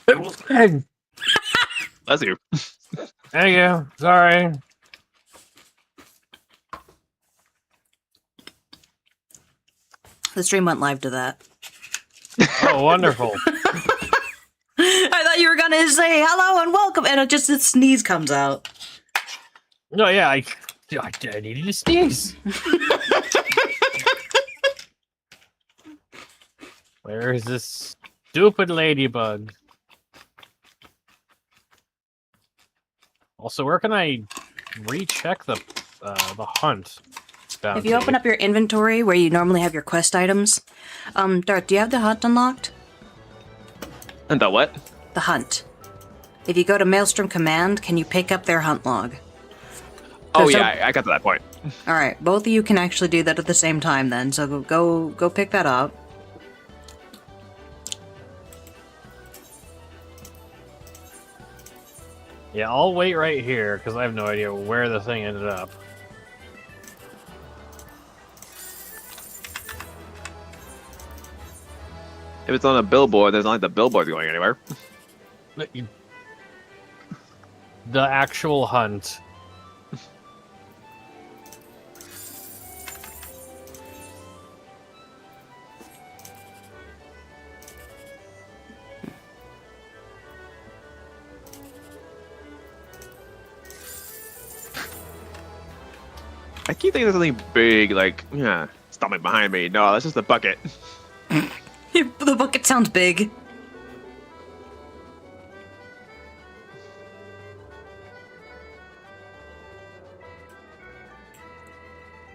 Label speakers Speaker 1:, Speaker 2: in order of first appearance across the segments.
Speaker 1: Hey,
Speaker 2: Bless you.
Speaker 1: there you go. Sorry.
Speaker 3: The stream went live to that.
Speaker 1: Oh, wonderful.
Speaker 3: I thought you were gonna say hello and welcome, and a sneeze comes out.
Speaker 1: No, yeah, I needed to sneeze. Where is this stupid ladybug? Also, where can I recheck the hunt?
Speaker 3: If you open up your inventory where you normally have your quest items, Dart, do you have the hunt unlocked?
Speaker 2: And the what?
Speaker 3: The hunt. If you go to Maelstrom Command, can you pick up their hunt log?
Speaker 2: Oh yeah, I got to that point.
Speaker 3: All right, both of you can actually do that at the same time. Then, so go pick that up.
Speaker 1: Yeah, I'll wait right here because I have no idea where the thing ended up.
Speaker 2: If it's on a billboard, there's not like the billboard's going anywhere.
Speaker 1: The actual hunt.
Speaker 2: I keep thinking there's something big, like, yeah, stomach behind me. No, that's just a bucket.
Speaker 3: The bucket sounds big.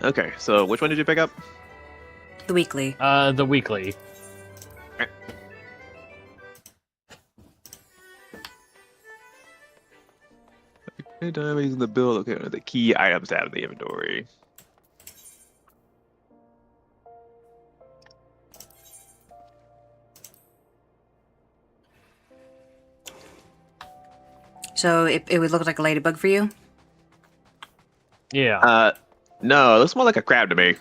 Speaker 2: Okay, so which one did you pick up?
Speaker 3: The weekly.
Speaker 1: The weekly.
Speaker 2: I'm using the build. Okay, the key items tab in the inventory.
Speaker 3: So it would look like a ladybug for you?
Speaker 1: Yeah.
Speaker 2: No, it looks more like a crab to me.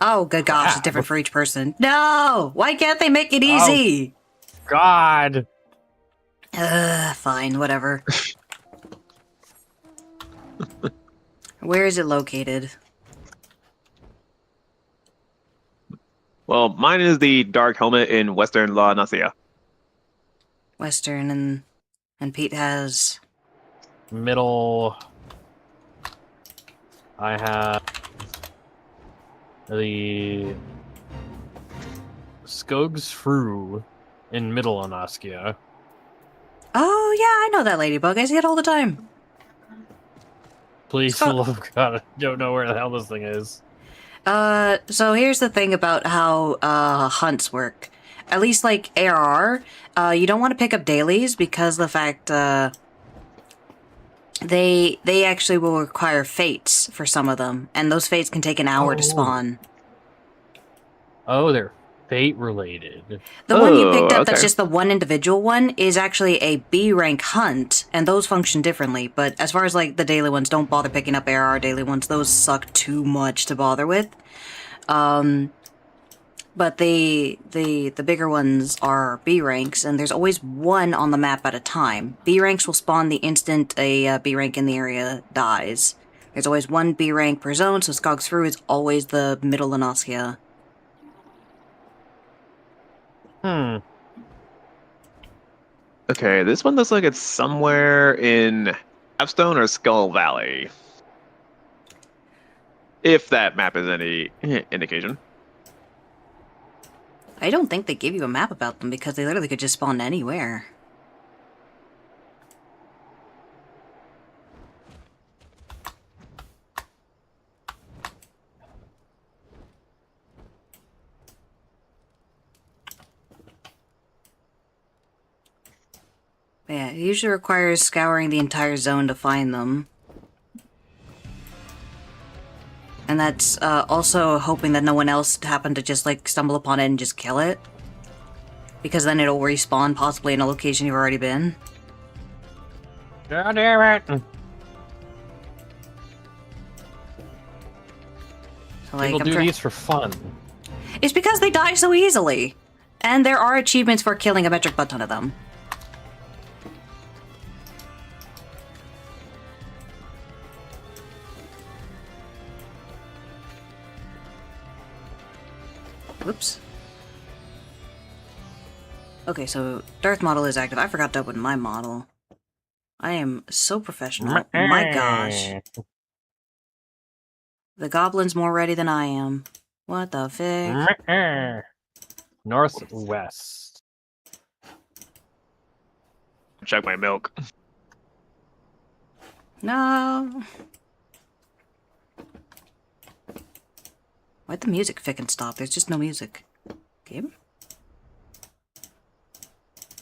Speaker 3: Oh, good gosh, it's different for each person. No! Why can't they make it easy?
Speaker 1: God.
Speaker 3: Fine, whatever. Where is it located?
Speaker 2: Well, mine is the dark helmet in Western La Nacia.
Speaker 3: Western, and Pete has...
Speaker 1: Middle. I have the Skogsfru in Middle Anaskia.
Speaker 3: Oh, yeah, I know that ladybug. I see it all the time.
Speaker 1: Please, for the love of God, I don't know where the hell this thing is.
Speaker 3: So here's the thing about how hunts work. At least like ARR, you don't want to pick up dailies because the fact they actually will require fates for some of them, and those fates can take an hour to spawn.
Speaker 1: Oh, they're fate related.
Speaker 3: The one you picked up that's
Speaker 2: okay.
Speaker 3: just the one individual one is actually a B rank hunt, and those function differently. But as far as like the daily ones, don't bother picking up ARR daily ones. Those suck too much to bother with. But the bigger ones are B ranks, and there's always one on the map at a time. B ranks will spawn the instant a B rank in the area dies. There's always one B rank per zone, so Skogsfru is always the middle Anoskia.
Speaker 2: Okay, this one looks like it's somewhere in Capstone or Skull Valley. If that map is any indication.
Speaker 3: I don't think they give you a map about them because they literally could just spawn anywhere. Yeah, it usually requires scouring the entire zone to find them. And that's also hoping that no one else happened to just like stumble upon it and just kill it. Because then it'll respawn possibly in a location you've already been.
Speaker 1: God damn it!
Speaker 3: So, like,
Speaker 1: People do these for fun.
Speaker 3: It's because they die so easily. And there are achievements for killing a metric butt ton of them. Whoops. Okay, so Darth model is active. I forgot to open my model. I am so professional. My gosh. The goblin's more ready than I am. What the fick?
Speaker 1: Northwest.
Speaker 2: Check my milk.
Speaker 3: No. Why'd the music frickin' stop? There's just no music. Game?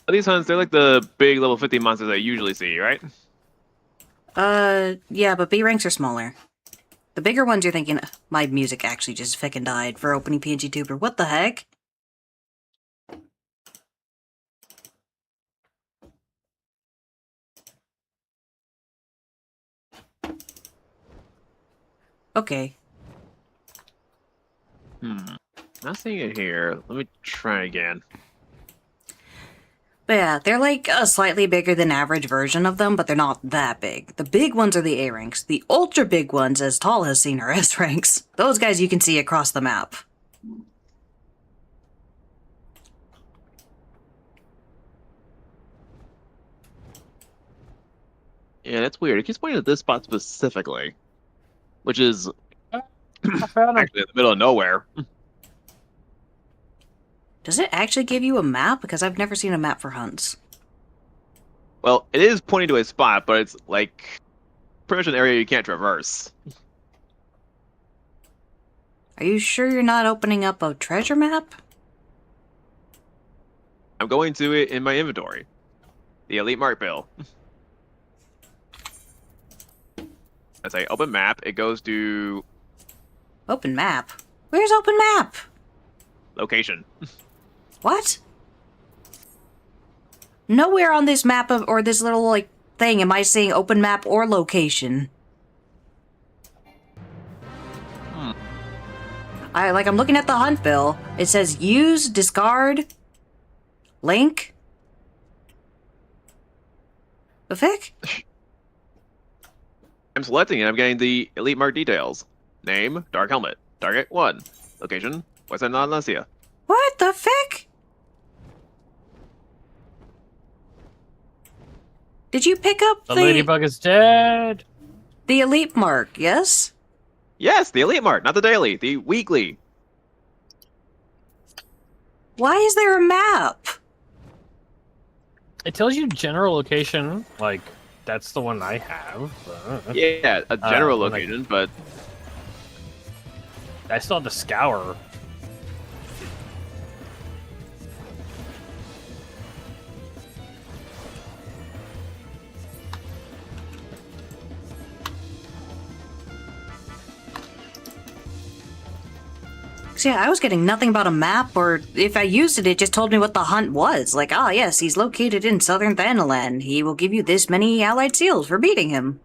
Speaker 2: These hunts, they're like the big level 50 monsters I usually see, right?
Speaker 3: Yeah, but B ranks are smaller. The bigger ones you're thinking, my music actually just frickin' died for opening PNG Tuber. What the heck? Okay.
Speaker 2: Not seeing it here. Let me try again.
Speaker 3: But yeah, they're like a slightly bigger than average version of them, but they're not that big. The big ones are the A ranks. The ultra big ones, as Tall has seen, are S ranks. Those guys you can see across the map.
Speaker 2: Yeah, that's weird. It keeps pointing at this spot specifically, which is
Speaker 1: I found him.
Speaker 2: actually in the middle of nowhere.
Speaker 3: Does it actually give you a map? Because I've never seen a map for hunts.
Speaker 2: Well, it is pointing to a spot, but it's like pretty much an area you can't traverse.
Speaker 3: Are you sure you're not opening up a treasure map?
Speaker 2: I'm going to it in my inventory. The Elite Mark Bill. As I open map, it goes to
Speaker 3: Open map? Where's open map?
Speaker 2: location.
Speaker 3: What? Nowhere on this map of, or this little, like, thing am I seeing open map or location. I'm looking at the hunt bill. It says use, discard, link. The fick?
Speaker 2: I'm selecting it. I'm getting the Elite Mark details. Name, Dark Helmet. Target 1. Location, Western Atlasia.
Speaker 3: What the fick? Did you pick up
Speaker 1: The ladybug is dead.
Speaker 3: the elite mark, yes?
Speaker 2: Yes, the Elite Mark, not the daily, the weekly.
Speaker 3: Why is there a map?
Speaker 1: It tells you general location. Like, that's the one I have.
Speaker 2: Yeah, a general
Speaker 1: like-
Speaker 2: location, but
Speaker 1: I still have to scour.
Speaker 3: So yeah, I was getting nothing about a map, or if I used it, it just told me what the hunt was. Like, ah, yes, he's located in southern Thanalan. He will give you this many allied seals for beating him.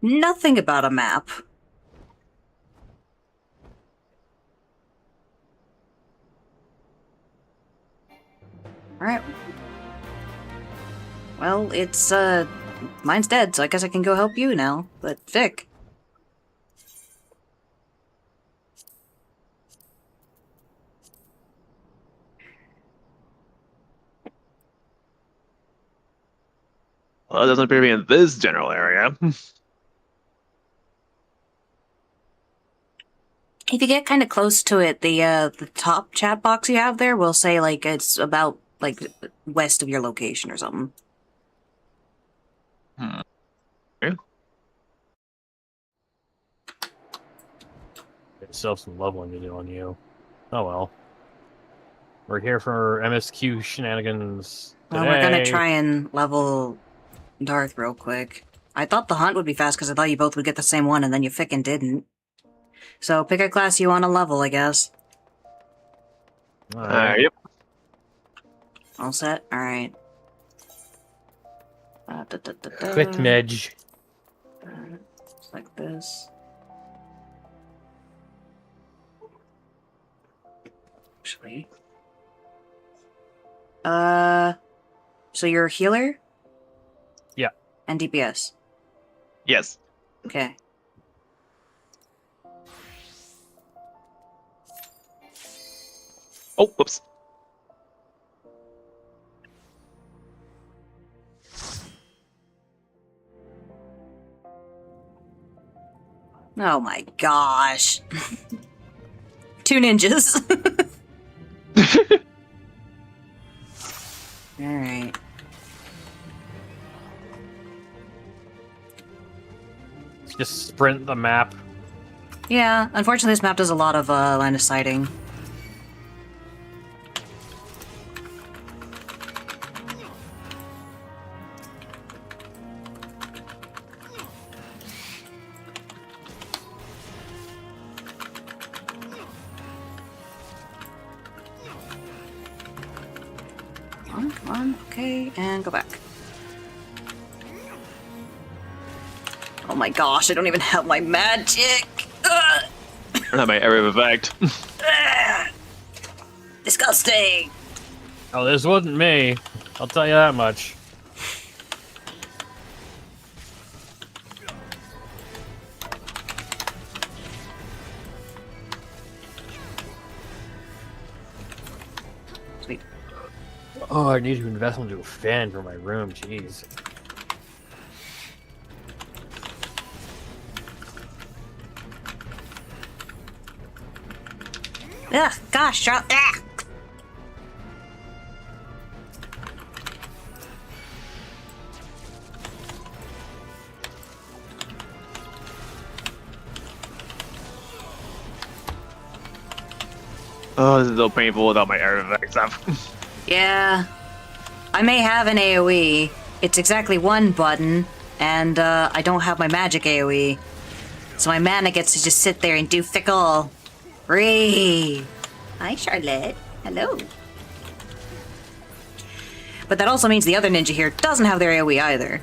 Speaker 3: Nothing about a map. Alright. Well, it's, mine's dead, so I guess I can go help you now. But, Vic.
Speaker 2: well, it doesn't appear to be in this general area.
Speaker 3: If you get kind of close to it, the top chat box you have there will say, like, it's about, like, west of your location or something.
Speaker 2: Okay.
Speaker 1: Still have some leveling to do on you. Oh well. We're here for MSQ shenanigans.
Speaker 3: Well, we're gonna
Speaker 1: today.
Speaker 3: try and level Darth real quick. I thought the hunt would be fast because I thought you both would get the same one, and then you frickin' didn't. So pick a class you want to level, I guess.
Speaker 1: Alright.
Speaker 2: Yep.
Speaker 3: All set? Alright.
Speaker 1: Quick medge.
Speaker 3: Just like this. Actually. So you're a healer?
Speaker 1: Yeah.
Speaker 3: And DPS?
Speaker 2: Yes.
Speaker 3: Okay.
Speaker 2: Oh, whoops.
Speaker 3: Oh my gosh. 2 ninjas. Alright.
Speaker 1: Just sprint the map.
Speaker 3: Yeah, unfortunately this map does a lot of line of sighting. Come on, okay, and go back. Oh my gosh, I don't even have my magic! Ugh.
Speaker 2: I don't have my area of effect.
Speaker 3: Ugh. Disgusting!
Speaker 1: Oh, this wasn't me. I'll tell you that much.
Speaker 3: Sweet.
Speaker 1: Oh, I need to invest into a fan for my room. Jeez.
Speaker 3: Ugh, gosh, Charlotte. Ugh.
Speaker 2: Oh, this is so painful without my area of effect stuff.
Speaker 3: Yeah. I may have an AoE. It's exactly 1 button, and I don't have my magic AoE. So my mana gets to just sit there and do fickle. Free. Hi, Charlotte. Hello. But that also means the other ninja here doesn't have their AoE either.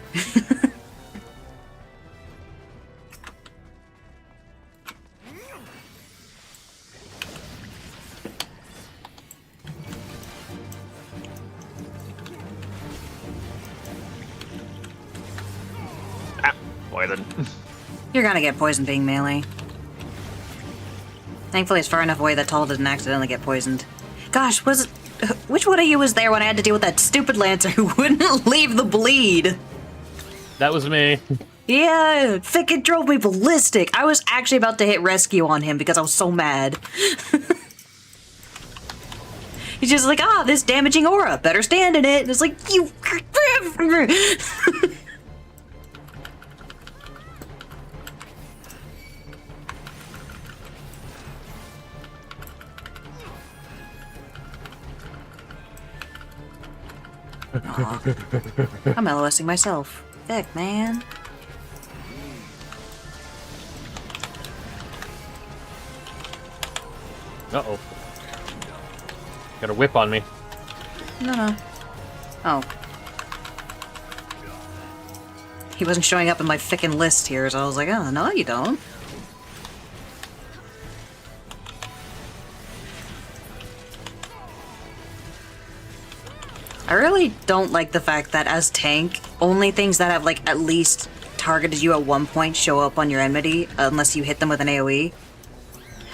Speaker 2: Ah, poison.
Speaker 3: You're gonna get poisoned being melee. Thankfully, it's far enough away that Tall didn't accidentally get poisoned. Gosh, was it... Which one of you was there when I had to deal with that stupid Lancer who wouldn't leave the bleed?
Speaker 1: That was me.
Speaker 3: Yeah, it drove me ballistic. I was actually about to hit rescue on him because I was so mad. He's just like, ah, this damaging aura, better stand in it. And it's like, you... I'm LOSing myself. Heck, man.
Speaker 1: Uh-oh. Got a whip on me.
Speaker 3: No. Oh. He wasn't showing up in my frickin' list here, so I was like, oh, no, you don't. I really don't like the fact that as tank, only things that have like at least targeted you at one point show up on your enmity unless you hit them with an AoE.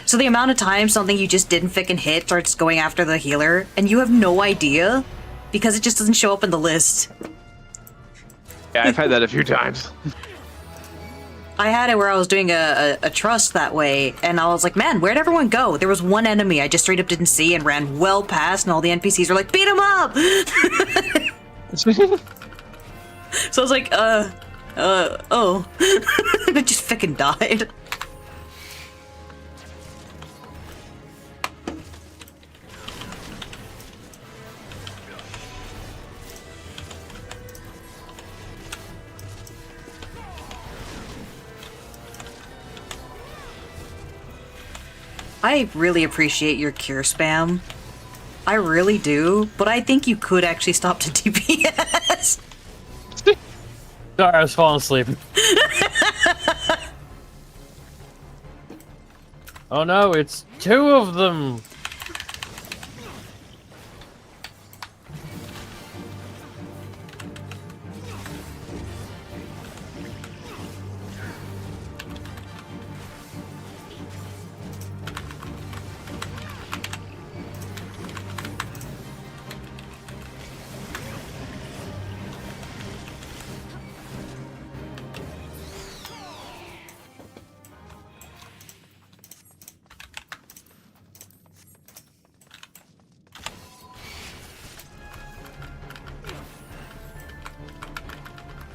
Speaker 3: So the amount of times something you just didn't frickin' hit starts going after the healer, and you have no idea because it just doesn't show up in the list.
Speaker 2: Yeah, I've had that a few times.
Speaker 3: I had it where I was doing a trust that way, and I was like, man, where'd everyone go? There was one enemy I just straight up didn't see and ran well past, and all the NPCs were like, beat him up! So I was like, oh. And it just frickin' died. I really appreciate your cure spam. I really do, but I think you could actually stop the DPS.
Speaker 1: Sorry, I was falling asleep. Oh no, it's 2 of them!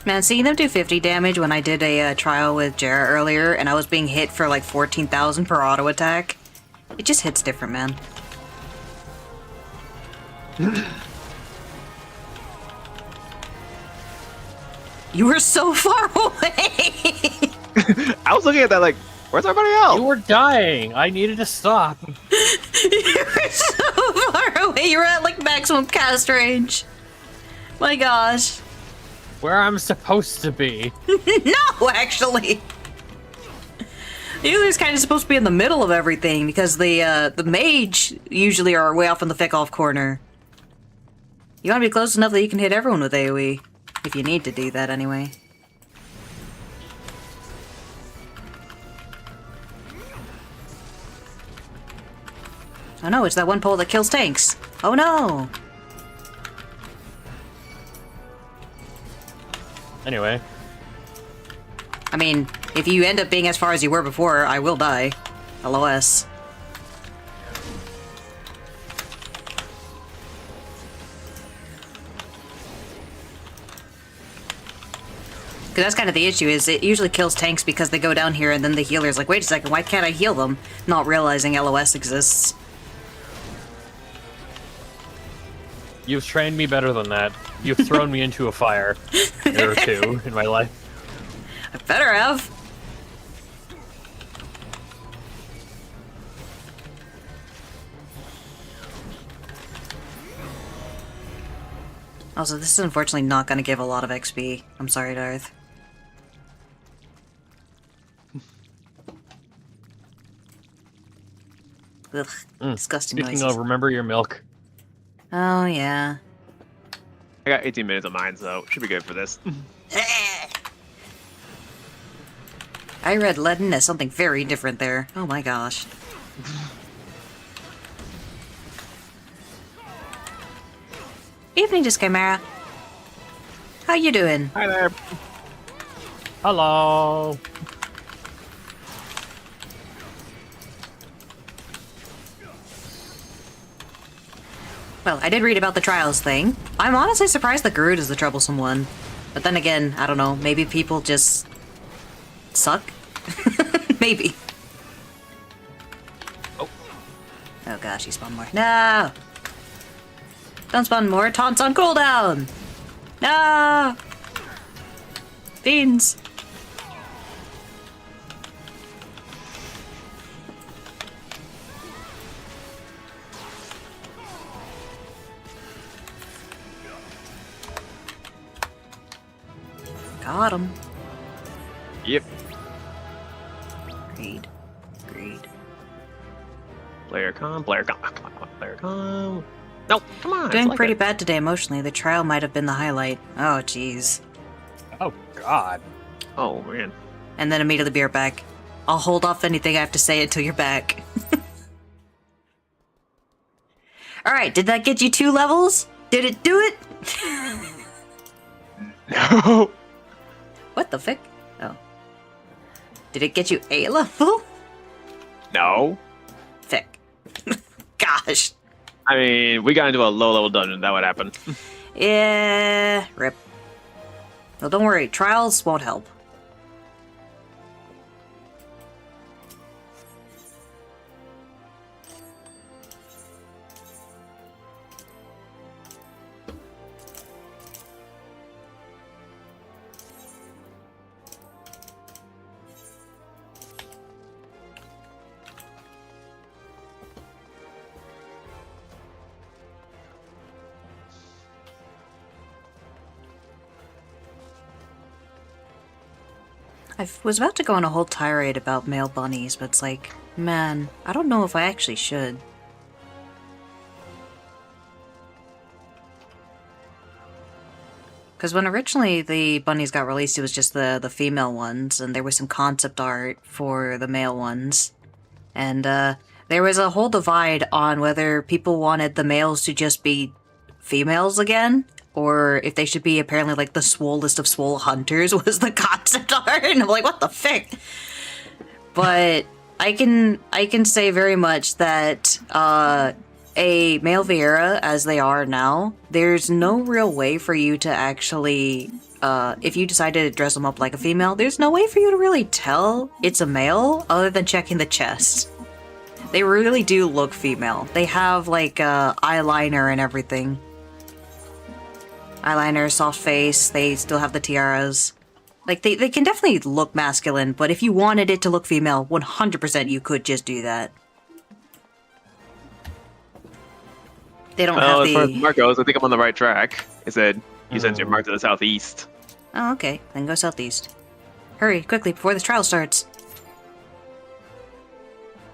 Speaker 3: Man, seeing them do 50 damage when I did a trial with Jera earlier, and I was being hit for like 14,000 per auto attack, it just hits different, man. You were so far away!
Speaker 2: I was looking at that like, where's everybody else?
Speaker 1: You were dying. I needed to stop.
Speaker 3: You were so far away. You were at like maximum cast range. My gosh.
Speaker 1: Where I'm supposed to be.
Speaker 3: No, actually. The healer's kind of supposed to be in the middle of everything because the mage usually are way off in the thick off corner. You want to be close enough that you can hit everyone with AoE. If you need to do that, anyway. Oh no, it's that one pole that kills tanks. Oh no!
Speaker 1: Anyway.
Speaker 3: I mean, if you end up being as far as you were before, I will die. LOS. Because that's kind of the issue, is it usually kills tanks because they go down here and then the healer's like, wait a second, why can't I heal them? Not realizing LOS exists.
Speaker 1: You've trained me better than that. You've thrown me into a fire or two in my life.
Speaker 3: I better have. Also, this is unfortunately not going to give a lot of XP. I'm sorry, Darth. Ugh, disgusting
Speaker 1: Speaking
Speaker 3: noises.
Speaker 1: of, remember your milk.
Speaker 3: Oh, yeah.
Speaker 2: I got 18 minutes of mine, so should be good for this.
Speaker 3: I read Leaden as something very different there. Oh my gosh. Evening, Discamera. How you doing?
Speaker 2: Hi there.
Speaker 1: Hello.
Speaker 3: Well, I did read about the trials thing. I'm honestly surprised that Garud is the troublesome one. But then again, I don't know, maybe people just suck? Maybe.
Speaker 1: Oh.
Speaker 3: Oh gosh, he spawned more. No! Don't spawn more, taunts on cooldown! No! Fiends! Got him.
Speaker 2: Yep.
Speaker 3: Greed. Greed.
Speaker 2: Player com, player com, come on, player com. No, come on.
Speaker 3: Doing
Speaker 2: like
Speaker 3: pretty
Speaker 2: it.
Speaker 3: bad today emotionally. The trial might have been the highlight. Oh, jeez.
Speaker 1: Oh, God.
Speaker 2: Oh man.
Speaker 3: And then immediately be right back. I'll hold off anything I have to say until you're back. Alright, did that get you 2 levels? Did it do it?
Speaker 2: No.
Speaker 3: What the frick? Oh. Did it get you a level?
Speaker 2: No.
Speaker 3: Frick. Gosh.
Speaker 2: I mean, we got into a low-level dungeon. That would happen.
Speaker 3: Yeah. Rip. Well, don't worry. Trials won't help. I was about to go on a whole tirade about male bunnies, but it's like, man, I don't know if I actually should. Because when originally the bunnies got released, it was just the female ones, and there was some concept art for the male ones. And there was a whole divide on whether people wanted the males to just be females again, or if they should be apparently like the swollest of swole hunters was the concept art. And I'm like, what the frick? But I can say very much that a male Viera, as they are now, there's no real way for you to actually, if you decided to dress them up like a female, there's no way for you to really tell it's a male other than checking the chest. They really do look female. They have, like, eyeliner and everything. Eyeliner, soft face, they still have the tiaras. Like, they can definitely look masculine, but if you wanted it to look female, 100% you could just do that. They don't
Speaker 2: Well,
Speaker 3: have
Speaker 2: as far as
Speaker 3: the...
Speaker 2: Marcos, I think I'm on the right track. It said you said you're marked to the southeast.
Speaker 3: Oh, okay. Then go southeast. Hurry, quickly, before this trial starts.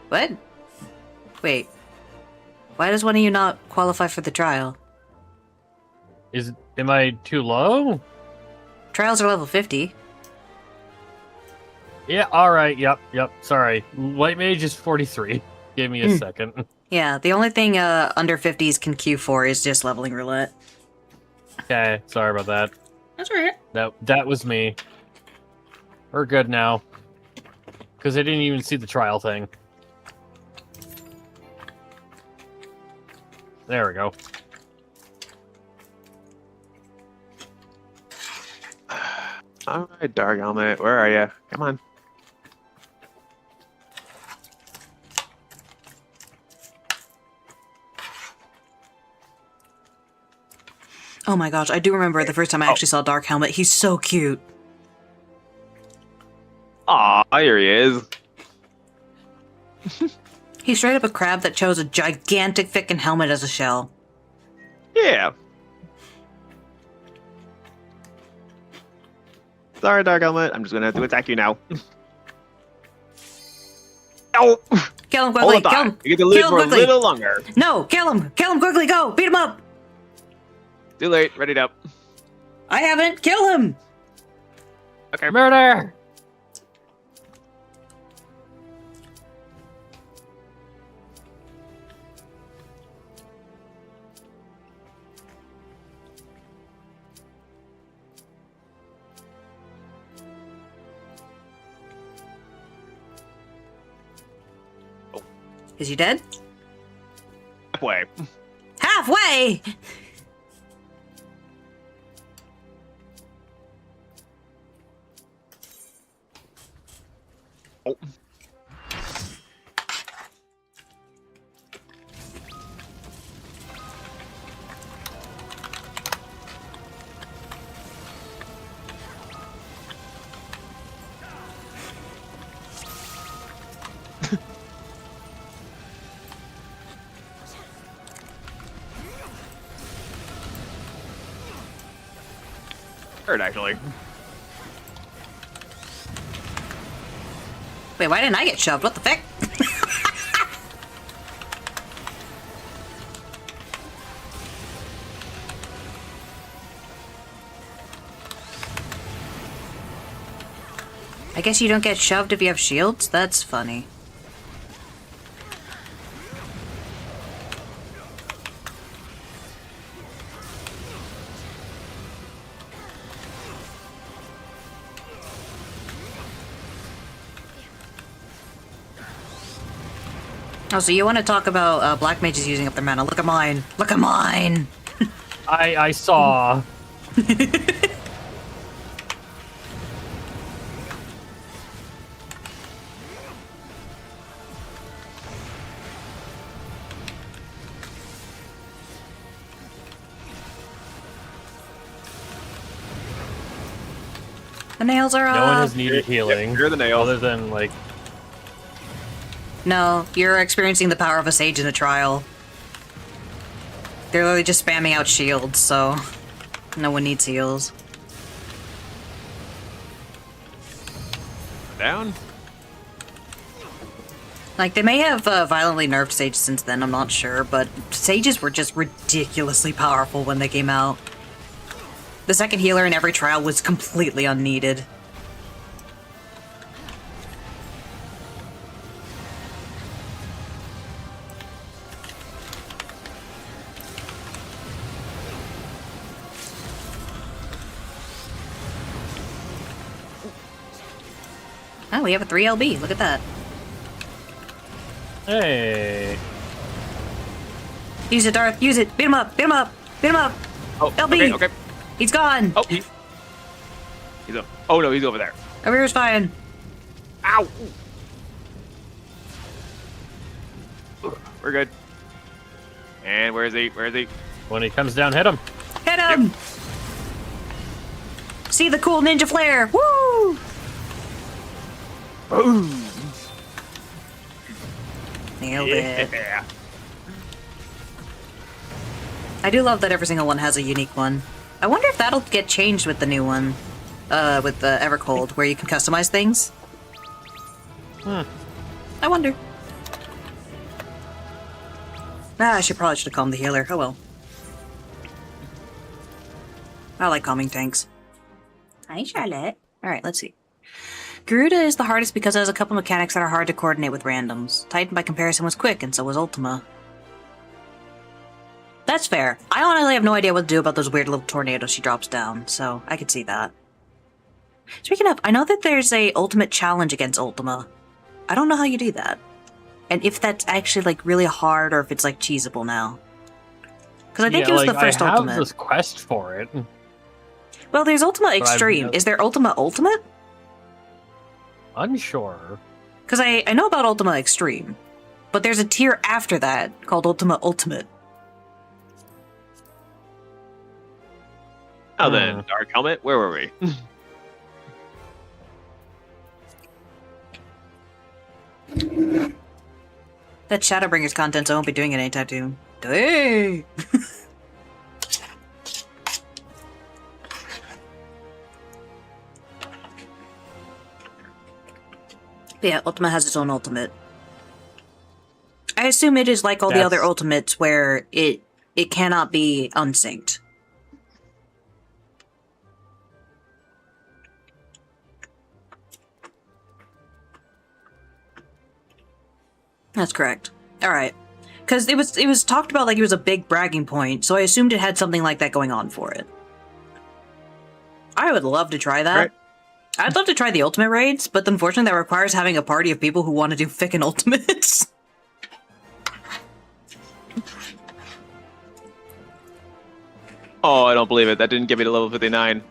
Speaker 3: What? Wait. Why does one of you not qualify for the trial?
Speaker 1: Am I too low?
Speaker 3: Trials are level 50.
Speaker 1: Yeah, alright, yep. Sorry. White Mage is 43. Give me a second.
Speaker 3: Yeah, the only thing under 50s can queue for is just leveling roulette.
Speaker 1: Okay, sorry about that.
Speaker 3: That's right.
Speaker 1: That was me. We're good now. Because I didn't even see the trial thing. There we go.
Speaker 2: Alright, Dark Helmet, where are you? Come on.
Speaker 3: Oh my gosh, I do remember the first time I actually saw Dark Helmet. He's so cute.
Speaker 2: Aw, here he is.
Speaker 3: He's straight up a crab that chose a gigantic frickin' helmet as a shell.
Speaker 2: Yeah. Sorry, Dark Helmet. I'm just gonna have to attack you now. Ow!
Speaker 3: Kill him
Speaker 2: Hold
Speaker 3: quickly,
Speaker 2: on.
Speaker 3: kill him!
Speaker 2: You get to live
Speaker 3: Kill him
Speaker 2: for a
Speaker 3: quickly.
Speaker 2: little longer.
Speaker 3: No, kill him! Kill him quickly, go! Beat him up!
Speaker 2: Too late. Ready up.
Speaker 3: I haven't! Kill him!
Speaker 2: Okay.
Speaker 1: Murder!
Speaker 3: Is he dead?
Speaker 2: Halfway.
Speaker 3: Halfway!
Speaker 2: Oh. Hurt, actually.
Speaker 3: Wait, why didn't I get shoved? What the fuck? I guess you don't get shoved if you have shields? That's funny. Oh, so you want to talk about black mages using up their mana? Look at mine! Look at mine!
Speaker 1: I saw.
Speaker 3: The nails are
Speaker 1: No one
Speaker 3: up!
Speaker 1: has needed healing.
Speaker 2: You're the nail.
Speaker 1: Other than, like,
Speaker 3: No, you're experiencing the power of a sage in a trial. They're literally just spamming out shields, so no one needs heals.
Speaker 2: Down.
Speaker 3: Like, they may have violently nerfed Sage since then, I'm not sure, but Sages were just ridiculously powerful when they came out. The second healer in every trial was completely unneeded. Oh, we have a 3LB, look at that.
Speaker 1: hey.
Speaker 3: Use it, Darth. Use it. Beat him up. Beat him up. Beat him up.
Speaker 2: Oh,
Speaker 3: LB.
Speaker 2: okay.
Speaker 3: He's gone.
Speaker 2: Oh, he's up. Oh no, he's over there.
Speaker 3: Over here's fine.
Speaker 2: Ow! We're good. And where is he? Where is he?
Speaker 1: When he comes down, hit him.
Speaker 3: Hit him. See the cool ninja flare. Woo!
Speaker 2: Boom!
Speaker 3: Nailed it.
Speaker 2: Yeah.
Speaker 3: I do love that every single one has a unique one. I wonder if that'll get changed with the new one. With the Evercold, where you can customize things. I wonder. I should have calmed the healer. Oh well. I like calming tanks. Hi, Charlotte. Alright, let's see. Garuda is the hardest because it has a couple mechanics that are hard to coordinate with randoms. Titan, by comparison, was quick, and so was Ultima. That's fair. I honestly have no idea what to do about those weird little tornadoes she drops down, so I could see that. Speaking of, I know that there's a ultimate challenge against Ultima. I don't know how you do that. And if that's actually, like, really hard, or if it's, like, cheesable now. Because I think it was the first
Speaker 1: I have
Speaker 3: Ultimate.
Speaker 1: this quest for it.
Speaker 3: Well, there's Ultima
Speaker 1: I've
Speaker 3: Extreme.
Speaker 1: never-
Speaker 3: Is there Ultima Ultimate?
Speaker 1: Unsure.
Speaker 3: Because I know about Ultima Extreme. But there's a tier after that called Ultima Ultimate.
Speaker 2: Now then, Dark Helmet, where were we?
Speaker 3: That Shadowbringers content, so I won't be doing it anytime soon. Hey! Yeah, Ultima has its own ultimate. I assume it is like all the other
Speaker 1: That's-
Speaker 3: ultimates where it cannot be unsynced. That's correct. Alright. Because it was talked about like it was a big bragging point, so I assumed it had something like that going on for it. I would love to try that.
Speaker 2: Right.
Speaker 3: I'd love to try the ultimate raids, but unfortunately that requires having a party of people who want to do frickin' ultimates.
Speaker 2: Oh, I don't believe it. That didn't get me to level 59.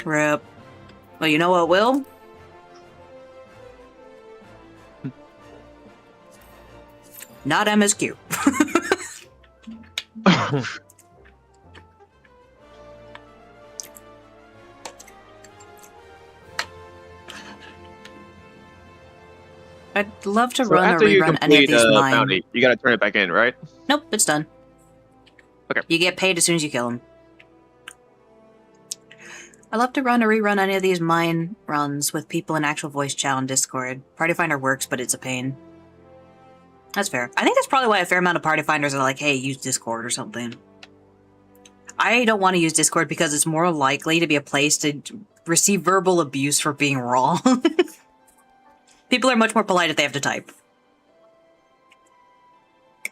Speaker 3: Rip. Well, you know what will? Not MSQ. I'd love to
Speaker 2: So
Speaker 3: run or
Speaker 2: after you
Speaker 3: rerun any of
Speaker 2: complete
Speaker 3: these mine.
Speaker 2: bounty, you gotta turn it back in, right?
Speaker 3: Nope, it's done.
Speaker 2: Okay.
Speaker 3: You get paid as soon as you kill him. I love to run or rerun any of these mine runs with people in actual voice chat on Discord. Party Finder works, but it's a pain. That's fair. I think that's probably why a fair amount of Party Finders are like, hey, use Discord or something. I don't want to use Discord because it's more likely to be a place to receive verbal abuse for being wrong. People are much more polite if they have to type.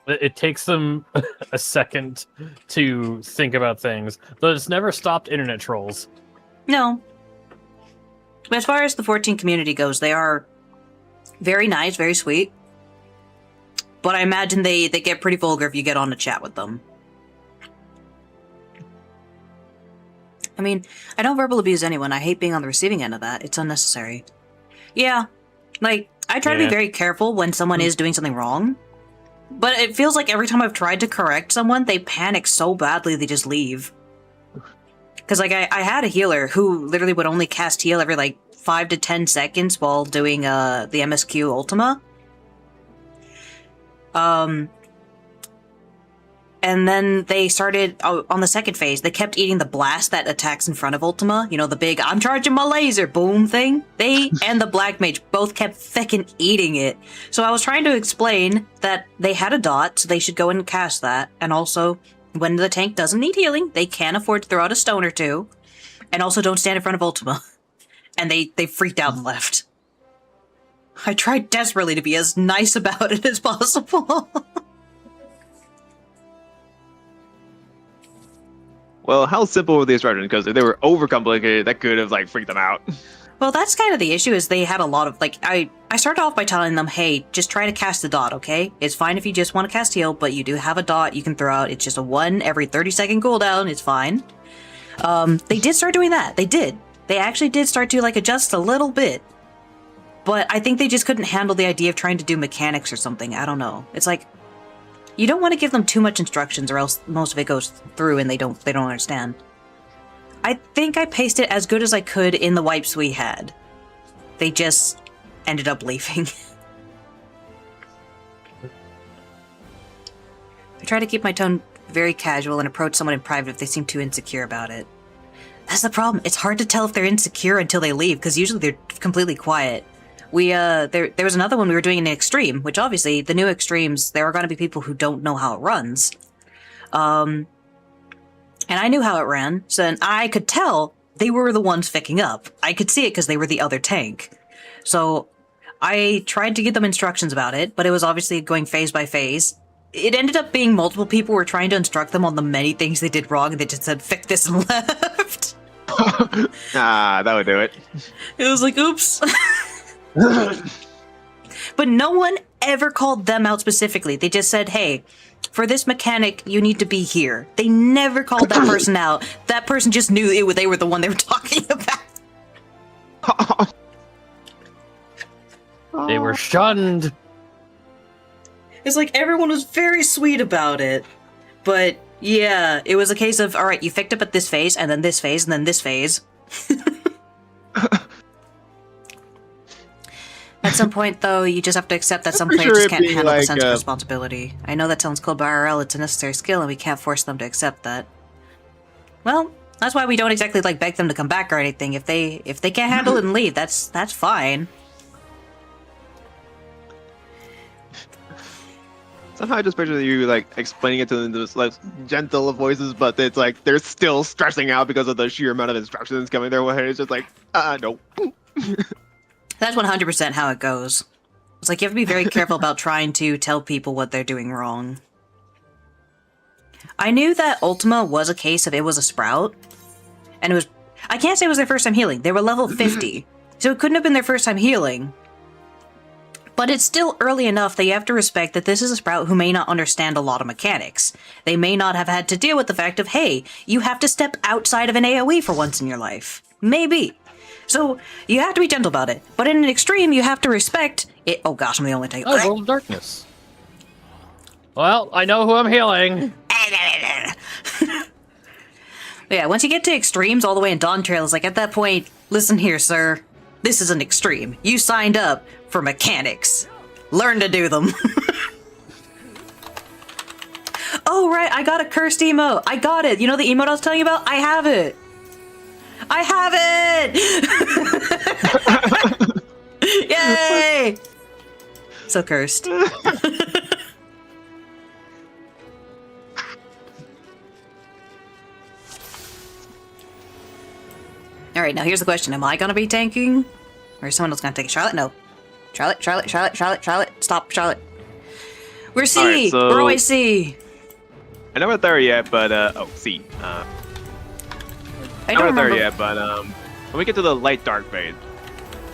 Speaker 1: It takes them a second to think about things, but it's never stopped internet trolls.
Speaker 3: No. But as far as the 14 community goes, they are very nice, very sweet. But I imagine they get pretty vulgar if you get on a chat with them. I mean, I don't verbal abuse anyone. I hate being on the receiving end of that. It's unnecessary. Yeah. Like, I try to be
Speaker 1: Yeah.
Speaker 3: very careful when someone is doing something wrong. But it feels like every time I've tried to correct someone, they panic so badly they just leave. Because, like, I had a healer who literally would only cast heal every, like, 5 to 10 seconds while doing the MSQ Ultima. And then they started, on the second phase, they kept eating the blast that attacks in front of Ultima. You know, the big, I'm charging my laser, boom thing. They and the Black Mage both kept feckin' eating it. So I was trying to explain that they had a dot, so they should go and cast that. And also, when the tank doesn't need healing, they can afford to throw out a stone or two. And also don't stand in front of Ultima. And they freaked out and left. I tried desperately to be as nice about it as possible.
Speaker 2: Well, how simple were the instructions? Because if they were overcomplicated, that could have like freaked them out.
Speaker 3: Well, that's kind of the issue, is they had a lot of, like, I started off by telling them, hey, just try to cast the dot, okay? It's fine if you just want to cast heal, but you do have a dot you can throw out. It's just a 1 every 30-second cooldown. It's fine. They did start doing that. They did. They actually did start to, like, adjust a little bit. But I think they just couldn't handle the idea of trying to do mechanics or something. I don't know. It's like, you don't want to give them too much instructions or else most of it goes through and they don't understand. I think I paced it as good as I could in the wipes we had. They just ended up leaving. I try to keep my tone very casual and approach someone in private if they seem too insecure about it. That's the problem. It's hard to tell if they're insecure until they leave, because usually they're completely quiet. There was another one we were doing in Extreme, which obviously, the new Extremes, there are going to be people who don't know how it runs. And I knew how it ran, so then I could tell they were the ones picking up. I could see it because they were the other tank. So I tried to give them instructions about it, but it was obviously going phase by phase. It ended up being multiple people were trying to instruct them on the many things they did wrong, and they just said, fix this and left.
Speaker 2: That would do it.
Speaker 3: It was like, oops. But no one ever called them out specifically. They just said, hey, for this mechanic, you need to be here. They never called that person out. That person just knew they were the one they were talking about.
Speaker 1: They were shunned.
Speaker 3: It's like everyone was very sweet about it. But yeah, it was a case of, all right, you picked up at this phase, and then this phase, and then this phase. At some point, though, you just have to accept that some
Speaker 2: pretty
Speaker 3: players
Speaker 2: sure
Speaker 3: just can't
Speaker 2: it'd be
Speaker 3: handle the
Speaker 2: like,
Speaker 3: sense of responsibility. I know that sounds cold, but IRL, it's a necessary skill, and we can't force them to accept that. Well, that's why we don't exactly like beg them to come back or anything. If they can't handle it and leave, that's fine.
Speaker 2: Somehow I just picture you like explaining it to them in those like gentle voices, but it's like they're still stressing out because of the sheer amount of instructions coming their way. It's just like, no.
Speaker 3: That's 100% how it goes. It's like you have to be very careful about trying to tell people what they're doing wrong. I knew that Ultima was a case of it was a Sprout, and it was... I can't say it was their first time healing. They were level 50, so it couldn't have been their first time healing. But it's still early enough that you have to respect that this is a Sprout who may not understand a lot of mechanics. They may not have had to deal with the fact of, hey, you have to step outside of an AoE for once in your life. Maybe. So, you have to be gentle about it. But in an Extreme, you have to respect it. Oh gosh, I'm the only tank.
Speaker 1: Oh, World of Darkness. Well, I know who I'm healing.
Speaker 3: Yeah, once you get to Extremes all the way in Dawn Trail, it's like, at that point, listen here, sir. This is an Extreme. You signed up for mechanics. Learn to do them. Oh, right, I got a cursed emote. I got it. You know the emote I was telling you about? I have it. I have it! Yay! So cursed. Alright, now here's the question. Am I gonna be tanking? Or is someone else gonna take it? Charlotte? No. Charlotte. Stop, Charlotte. We're C!
Speaker 2: Alright, so-
Speaker 3: We're always C!
Speaker 2: I'm not there yet, but C.
Speaker 3: I
Speaker 2: I'm
Speaker 3: don't
Speaker 2: not there
Speaker 3: remember.
Speaker 2: yet, but when we get to the light dark phase,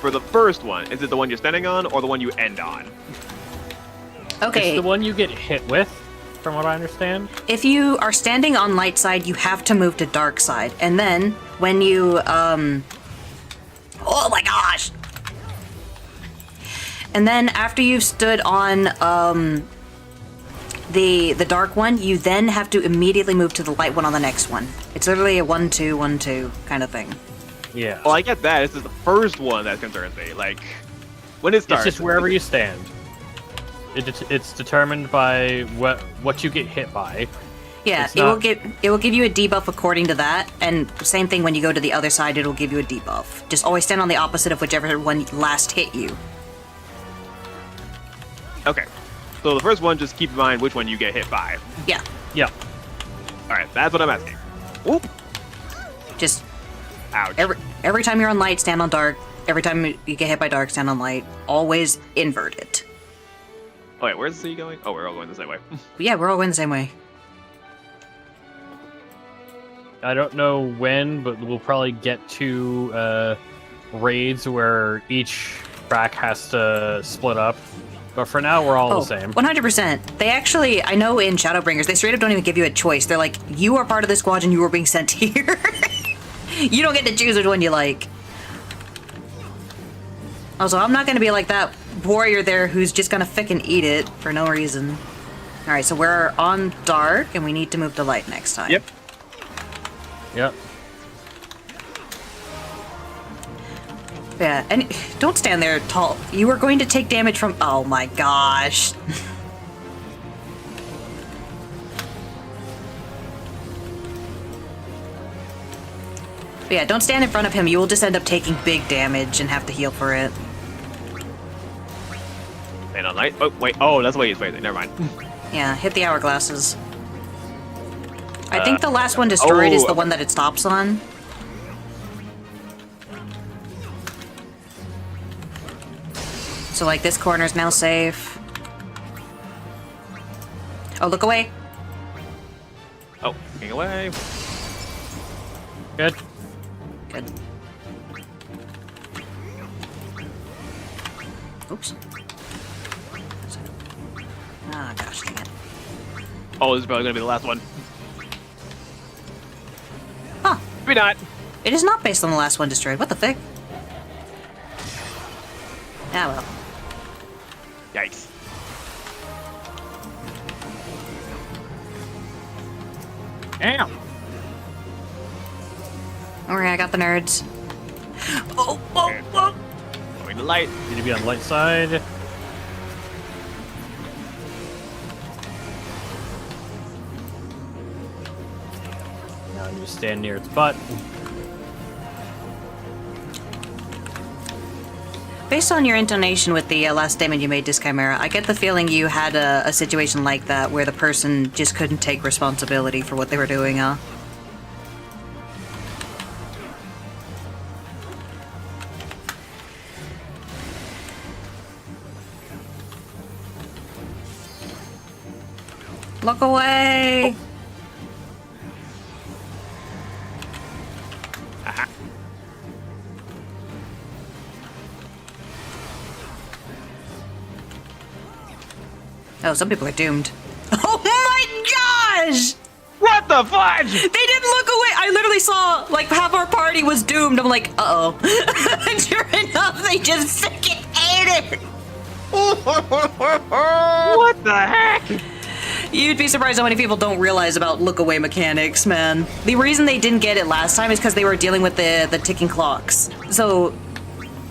Speaker 2: for the first one, is it the one you're standing on or the one you end on?
Speaker 3: Okay,
Speaker 1: It's the one you get hit with, from what I understand.
Speaker 3: if you are standing on light side, you have to move to dark side. And then, when you, oh my gosh! And then, after you've stood on, the dark one, you then have to immediately move to the light one on the next one. It's literally a 1-2, 1-2 kind of thing.
Speaker 1: Yeah.
Speaker 2: Well, I get that. This is the first one that concerns me. Like, when it starts.
Speaker 1: It's just wherever you stand. It's determined by what you get hit by.
Speaker 3: Yeah,
Speaker 1: It's
Speaker 3: it will
Speaker 1: not-
Speaker 3: give you a debuff according to that, and same thing when you go to the other side, it'll give you a debuff. Just always stand on the opposite of whichever one last hit you.
Speaker 2: Okay. So the first one, just keep in mind which one you get hit by.
Speaker 3: Yeah,
Speaker 1: Yeah.
Speaker 2: Alright, that's what I'm asking. Whoop!
Speaker 3: just
Speaker 2: Ouch.
Speaker 3: every time you're on light, stand on dark. Every time you get hit by dark, stand on light. Always invert it.
Speaker 2: Oh, wait, where's the C going? Oh, we're all going the same way.
Speaker 3: But yeah, we're all going the same way.
Speaker 1: I don't know when, but we'll probably get to raids where each track has to split up. But for now, we're all
Speaker 3: Oh,
Speaker 1: the same.
Speaker 3: 100%. They actually, I know in Shadowbringers, they straight up don't even give you a choice. They're like, you are part of this squadron, you are being sent here. You don't get to choose which one you like. Also, I'm not going to be like that warrior there who's just going to frickin' eat it for no reason. Alright, so we're on dark, and we need to move to light next time.
Speaker 2: Yep.
Speaker 1: Yep.
Speaker 3: Yeah, and don't stand there tall. You are going to take damage from... Oh my gosh. But yeah, don't stand in front of him. You will just end up taking big damage and have to heal for it.
Speaker 2: Staying on light. Oh, wait. Oh, that's why he's waiting. Never mind.
Speaker 3: Yeah, hit the hourglasses. I think the last one destroyed is the one that it stops on. So, like, this corner's now safe. Oh, look away.
Speaker 2: Oh, getting away.
Speaker 1: Good.
Speaker 3: Good. Oops. Ah, gosh dang it.
Speaker 2: Oh, this is probably gonna be the last one.
Speaker 3: Huh.
Speaker 2: Maybe not.
Speaker 3: It is not based on the last one destroyed. What the frick? Ah, well.
Speaker 2: Yikes.
Speaker 1: Damn.
Speaker 3: Alright, I got the nerds. Oh, oh, oh!
Speaker 2: Going to light.
Speaker 1: Need to be on the light side. Now you just stand near its butt.
Speaker 3: Based on your intonation with the last statement you made, Dischimera, I get the feeling you had a situation like that where the person just couldn't take responsibility for what they were doing, huh? Look away! Oh, some people are doomed. Oh my gosh!
Speaker 2: What the fudge?
Speaker 3: They didn't look away! I literally saw, like, half our party was doomed. I'm like, uh-oh. And sure enough, they just freaking ate it!
Speaker 2: What the heck?
Speaker 3: You'd be surprised how many people don't realize about look-away mechanics, man. The reason they didn't get it last time is because they were dealing with the ticking clocks. So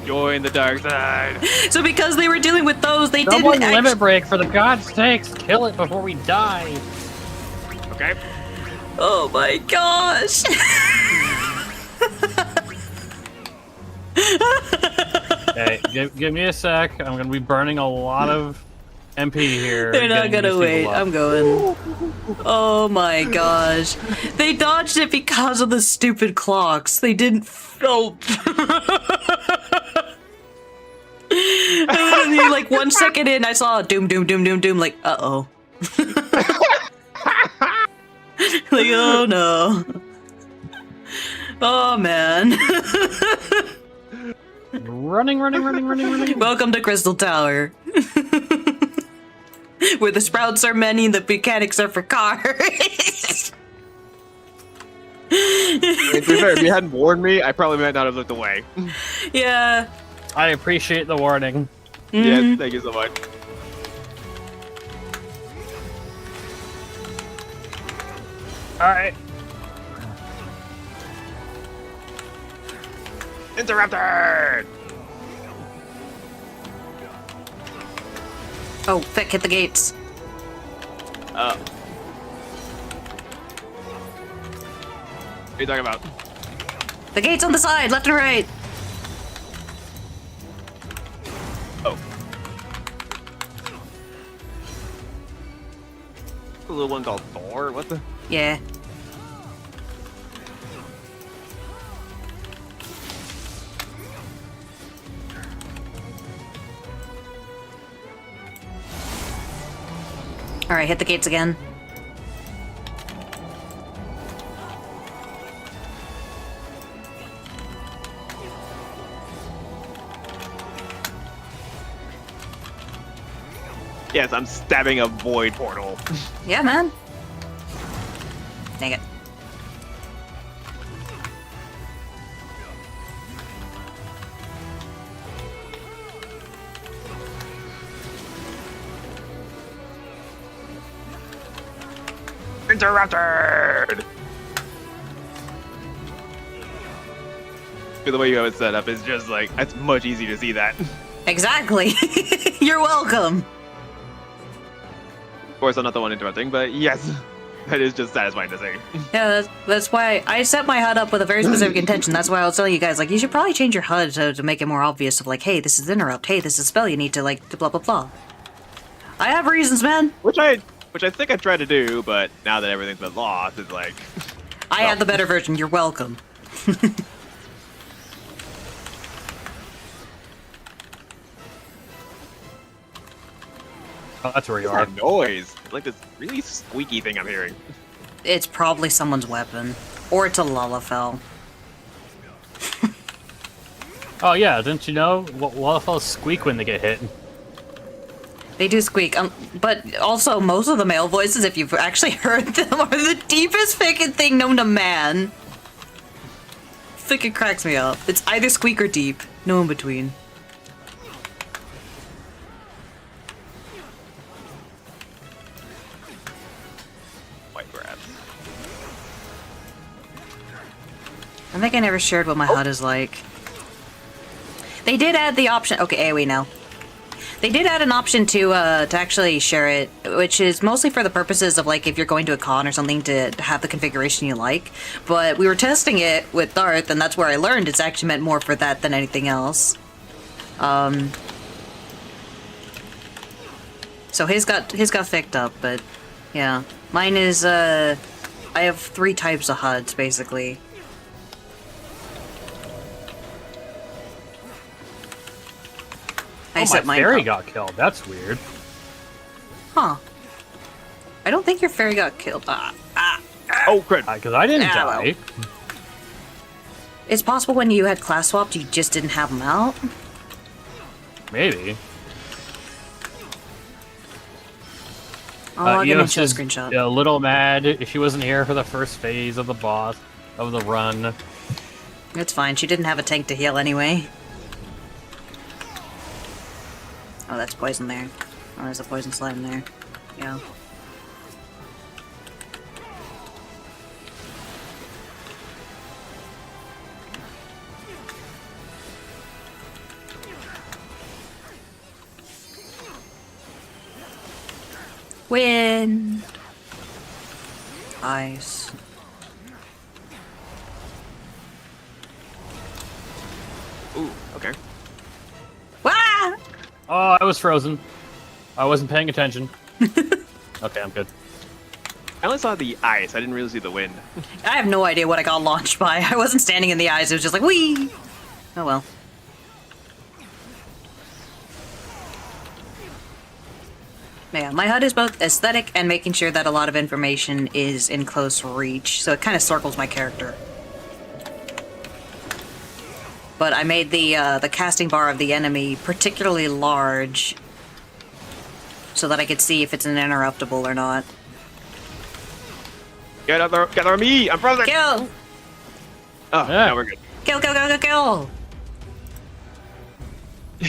Speaker 2: Join the dark side.
Speaker 3: because they were dealing with those, they
Speaker 1: Someone
Speaker 3: didn't
Speaker 1: limit break, for the god's sakes. Kill it before we die.
Speaker 2: Okay.
Speaker 3: Oh my gosh!
Speaker 1: Okay, give me a sec. I'm gonna be burning a lot of MP here.
Speaker 3: They're not
Speaker 1: getting
Speaker 3: gonna
Speaker 1: these
Speaker 3: wait.
Speaker 1: people up.
Speaker 3: I'm going. Oh my gosh. They dodged it because of the stupid clocks. They didn't. Oh. And then, like 1 second in, I saw doom, doom, doom, doom, doom. Like, uh oh. Like, oh no. Oh man.
Speaker 1: Running.
Speaker 3: Welcome to Crystal Tower. Where the sprouts are many and the mechanics are for cars.
Speaker 2: To be fair, if you hadn't warned me, I probably might not have looked away.
Speaker 3: Yeah.
Speaker 1: I appreciate the warning.
Speaker 2: Yes, thank you so much.
Speaker 1: Alright.
Speaker 2: Interrupted!
Speaker 3: Oh, Vic, hit the gates.
Speaker 2: What are you talking about?
Speaker 3: The gates on the side, left and right.
Speaker 2: Oh. The little one called Thor? What the?
Speaker 3: Yeah. Alright, hit the gates again.
Speaker 2: Yes, I'm stabbing a void portal.
Speaker 3: Yeah, man. Dang it.
Speaker 2: Interrupted! The way you have it set up is just like, it's much easier to see that.
Speaker 3: Exactly. You're welcome.
Speaker 2: Of course, I'm not the one interrupting, but yes, that is just satisfying to see.
Speaker 3: Yeah, that's why I set my HUD up with a very specific intention. That's why I was telling you guys, like, you should probably change your HUD to make it more obvious of, like, hey, this is interrupt. Hey, this is spell you need to, like, to blah, blah, blah. I have reasons, man.
Speaker 2: Which I think I tried to do, but now that everything's been lost, it's like...
Speaker 3: I have the better version. You're welcome.
Speaker 1: Oh, that's where you
Speaker 2: What's
Speaker 1: are.
Speaker 2: that noise? It's like this really squeaky thing I'm hearing.
Speaker 3: It's probably someone's weapon. Or it's a Lullafell.
Speaker 1: Oh yeah, didn't you know? Waterfalls squeak when they get hit.
Speaker 3: They do squeak, but also most of the male voices, if you've actually heard them, are the deepest fucking thing known to man. Fucking cracks me up. It's either squeak or deep. No in between.
Speaker 2: White grass.
Speaker 3: I think I never shared what my HUD is like. They did add the option. Okay, AoE now. They did add an option to actually share it, which is mostly for the purposes of, like, if you're going to a con or something to have the configuration you like. But we were testing it with Darth, and that's where I learned it's actually meant more for that than anything else. So his got picked up, but yeah, mine is I have 3 types of HUDs basically. I
Speaker 1: Oh,
Speaker 3: set
Speaker 1: my
Speaker 3: mine
Speaker 1: fairy
Speaker 3: up.
Speaker 1: got killed. That's weird.
Speaker 3: Huh. I don't think your fairy got killed.
Speaker 2: Oh, crap.
Speaker 1: Because I didn't
Speaker 3: Ah,
Speaker 1: die.
Speaker 3: It's possible when you had class swapped, you just didn't have them out.
Speaker 1: Maybe.
Speaker 3: I'll log in and
Speaker 1: Eos
Speaker 3: show a
Speaker 1: is
Speaker 3: screenshot.
Speaker 1: a little mad. She wasn't here for the first phase of the boss, of the run.
Speaker 3: It's fine. She didn't have a tank to heal anyway. Oh, that's poison there. Oh, there's a poison slime there. Yeah. Wind. Ice.
Speaker 2: Ooh, okay.
Speaker 3: Wah!
Speaker 1: Oh, I was frozen. I wasn't paying attention. Okay, I'm good.
Speaker 2: I only saw the ice. I didn't really see the wind.
Speaker 3: I have no idea what I got launched by. I wasn't standing in the eyes. It was just like, whee! Oh well. Yeah, my HUD is both aesthetic and making sure that a lot of information is in close reach, so it kind of circles my character. But I made the casting bar of the enemy particularly large, so that I could see if it's an interruptible or not.
Speaker 2: Gather me! I'm frozen!
Speaker 3: Kill!
Speaker 2: Oh,
Speaker 1: Yeah.
Speaker 2: now we're good.
Speaker 3: Kill, kill, kill, kill, kill!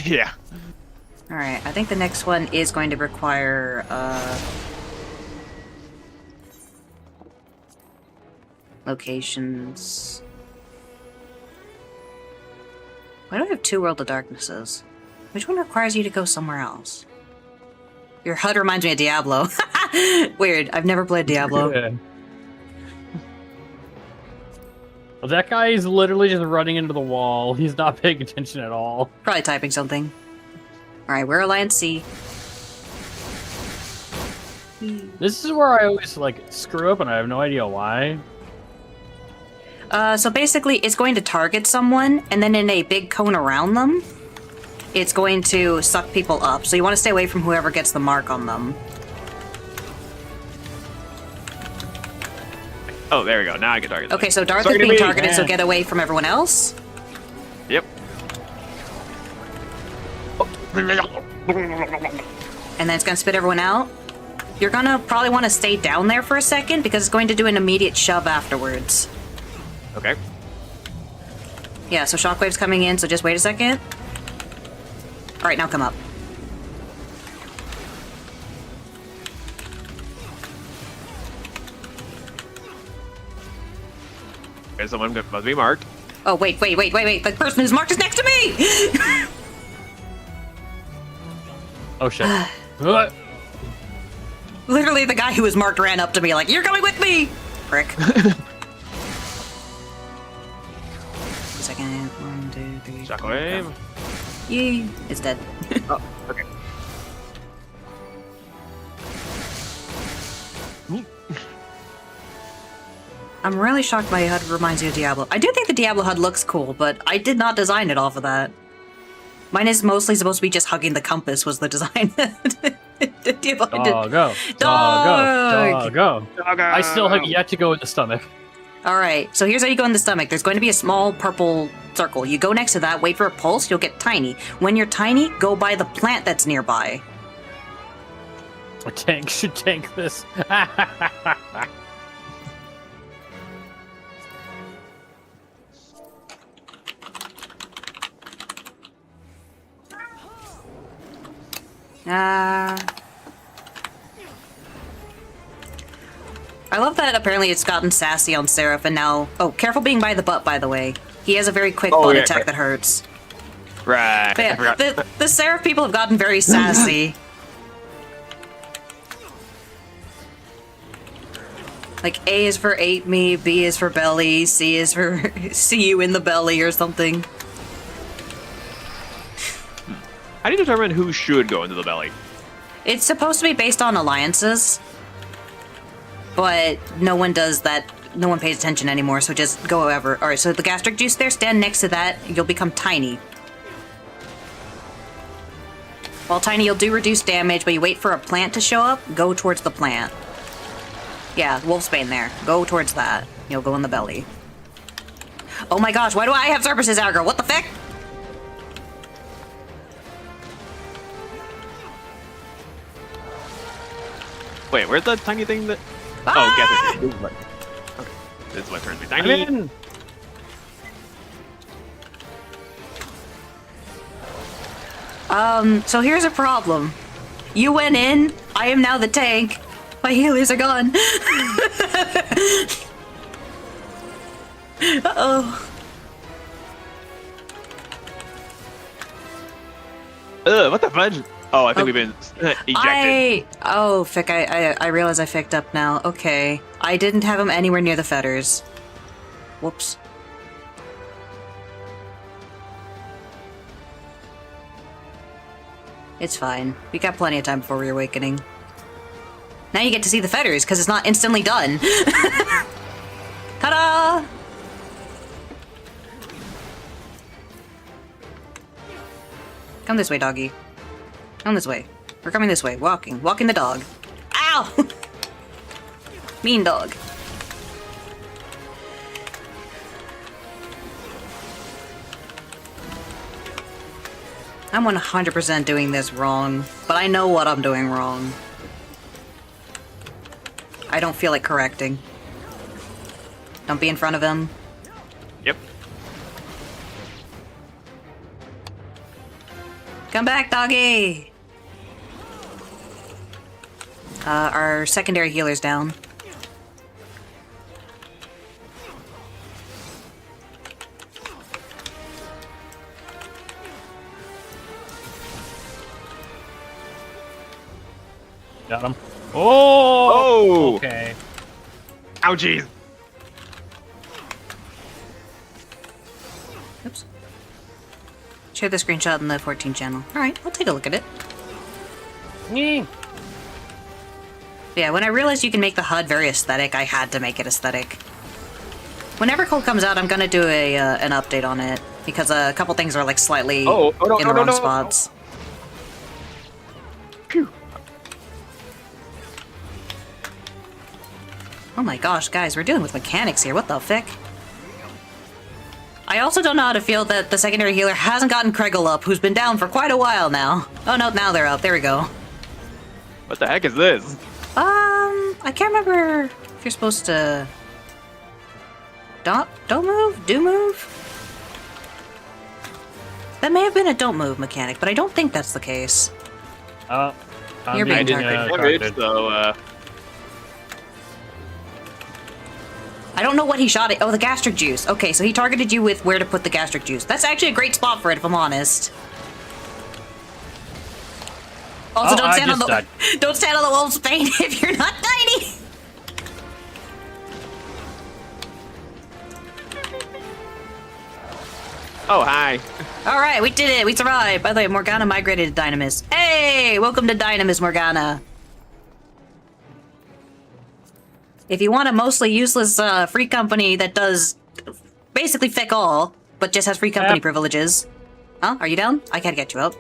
Speaker 2: Yeah.
Speaker 3: Alright, I think the next one is going to require, locations. Why do I have 2 World of Darknesses? Which one requires you to go somewhere else? Your HUD reminds me of Diablo. Weird, I've never played Diablo.
Speaker 1: Yeah. Well, that guy is literally just running into the wall. He's not paying attention at all.
Speaker 3: Probably typing something. Alright, we're Alliance C.
Speaker 1: This is where I always, like, screw up and I have no idea why.
Speaker 3: So basically, it's going to target someone, and then in a big cone around them, it's going to suck people up. So you want to stay away from whoever gets the mark on them.
Speaker 2: Oh, there we go. Now I can target them.
Speaker 3: Okay, so Darth is
Speaker 2: Targeting
Speaker 3: being
Speaker 2: me.
Speaker 3: targeted, so
Speaker 1: Yeah.
Speaker 3: get away from everyone else.
Speaker 2: Yep.
Speaker 3: and then it's gonna spit everyone out. You're gonna probably want to stay down there for a second because it's going to do an immediate shove afterwards.
Speaker 2: Okay.
Speaker 3: Yeah, so Shockwave's coming in, so just wait a second. Alright, now come up.
Speaker 2: Okay, someone must be marked.
Speaker 3: Oh, wait. The person who's marked is next to me!
Speaker 1: Oh shit.
Speaker 3: Literally, the guy who was marked ran up to me like, "You're coming with me!" Prick. Second, 1, 2, 3.
Speaker 2: Shockwave.
Speaker 3: Yee, it's dead.
Speaker 2: Oh, okay.
Speaker 3: I'm really shocked my HUD reminds you of Diablo. I do think the Diablo HUD looks cool, but I did not design it off of that. Mine is mostly supposed to be just hugging the compass was the design.
Speaker 1: Doggo.
Speaker 3: Dog.
Speaker 1: Doggo. I still have yet to go in the stomach.
Speaker 3: Alright, so here's how you go in the stomach. There's going to be a small purple circle. You go next to that, wait for a pulse, you'll get tiny. When you're tiny, go by the plant that's nearby.
Speaker 1: A tank should tank this.
Speaker 3: I love that apparently it's gotten sassy on Seraph and now... Oh, careful being by the butt, by the way. He has a very quick butt attack
Speaker 2: right.
Speaker 3: that hurts.
Speaker 2: Right.
Speaker 3: But
Speaker 2: I
Speaker 3: yeah,
Speaker 2: forgot.
Speaker 3: the Seraph people have gotten very sassy. Like, A is for ate me, B is for belly, C is for see you in the belly or something.
Speaker 2: How do you determine who should go into the belly?
Speaker 3: It's supposed to be based on alliances, but no one does that. No one pays attention anymore, so just go wherever. Alright, so the gastric juice there, stand next to that, you'll become tiny. While tiny, you'll do reduced damage, but you wait for a plant to show up, go towards the plant. Yeah, Wolfsbane there. Go towards that. You'll go in the belly. Oh my gosh, why do I have Cerberus's aggro? What the fuck?
Speaker 2: Wait, where's the tiny thing that...
Speaker 3: Ah!
Speaker 2: Oh, guess it. Okay. This is what turns me
Speaker 1: I'm
Speaker 2: tiny.
Speaker 1: in.
Speaker 3: So here's a problem. You went in, I am now the tank. My healers are gone. Uh-oh.
Speaker 2: What the fudge? Oh, I think we've been ejected.
Speaker 3: Fick, I realize I ficked up now. Okay. I didn't have him anywhere near the fetters. Whoops. It's fine. We got plenty of time before reawakening. Now you get to see the fetters, because it's not instantly done. Ta-da! Come this way, doggy. Come this way. We're coming this way. Walking. Walking the dog. Ow! Mean dog. I'm 100% doing this wrong, but I know what I'm doing wrong. I don't feel like correcting. Don't be in front of him.
Speaker 2: Yep.
Speaker 3: Come back, doggy! Our secondary healer's down.
Speaker 1: Got him. Oh!
Speaker 2: Oh!
Speaker 1: Okay.
Speaker 2: Ouchies!
Speaker 3: Oops. Share the screenshot in the 14 channel. Alright, I'll take a look at it.
Speaker 1: Nyeh.
Speaker 3: Yeah, when I realized you can make the HUD very aesthetic, I had to make it aesthetic. Whenever Cold comes out, I'm gonna do an update on it, because a couple things are like slightly in the wrong spots.
Speaker 2: Phew.
Speaker 3: Oh my gosh, guys, we're dealing with mechanics here. What the frick? I also don't know how to feel that the secondary healer hasn't gotten Kregel up, who's been down for quite a while now. Oh no, now they're up. There we go.
Speaker 2: What the heck is this?
Speaker 3: I can't remember if you're supposed to. Don't move? Do move? That may have been a don't move mechanic, but I don't think that's the case.
Speaker 1: I'm
Speaker 3: You're being
Speaker 1: being,
Speaker 3: targeted.
Speaker 2: Damage, so
Speaker 3: I don't know what he shot at. Oh, the gastric juice. Okay, so he targeted you with where to put the gastric juice. That's actually a great spot for it, if I'm honest. Also,
Speaker 1: Oh,
Speaker 3: don't
Speaker 1: I
Speaker 3: stand on
Speaker 1: just
Speaker 3: the
Speaker 1: died.
Speaker 3: don't stand on the wolf's bane if you're not tiny.
Speaker 2: oh hi.
Speaker 3: All right, we did it. We survived. By the way, Morgana migrated to Dynamis. Hey, welcome to Dynamis, Morgana. If you want a mostly useless free company that does basically fick all, but just has free company
Speaker 1: Yep.
Speaker 3: privileges. Huh? Are you down? I can't get you up.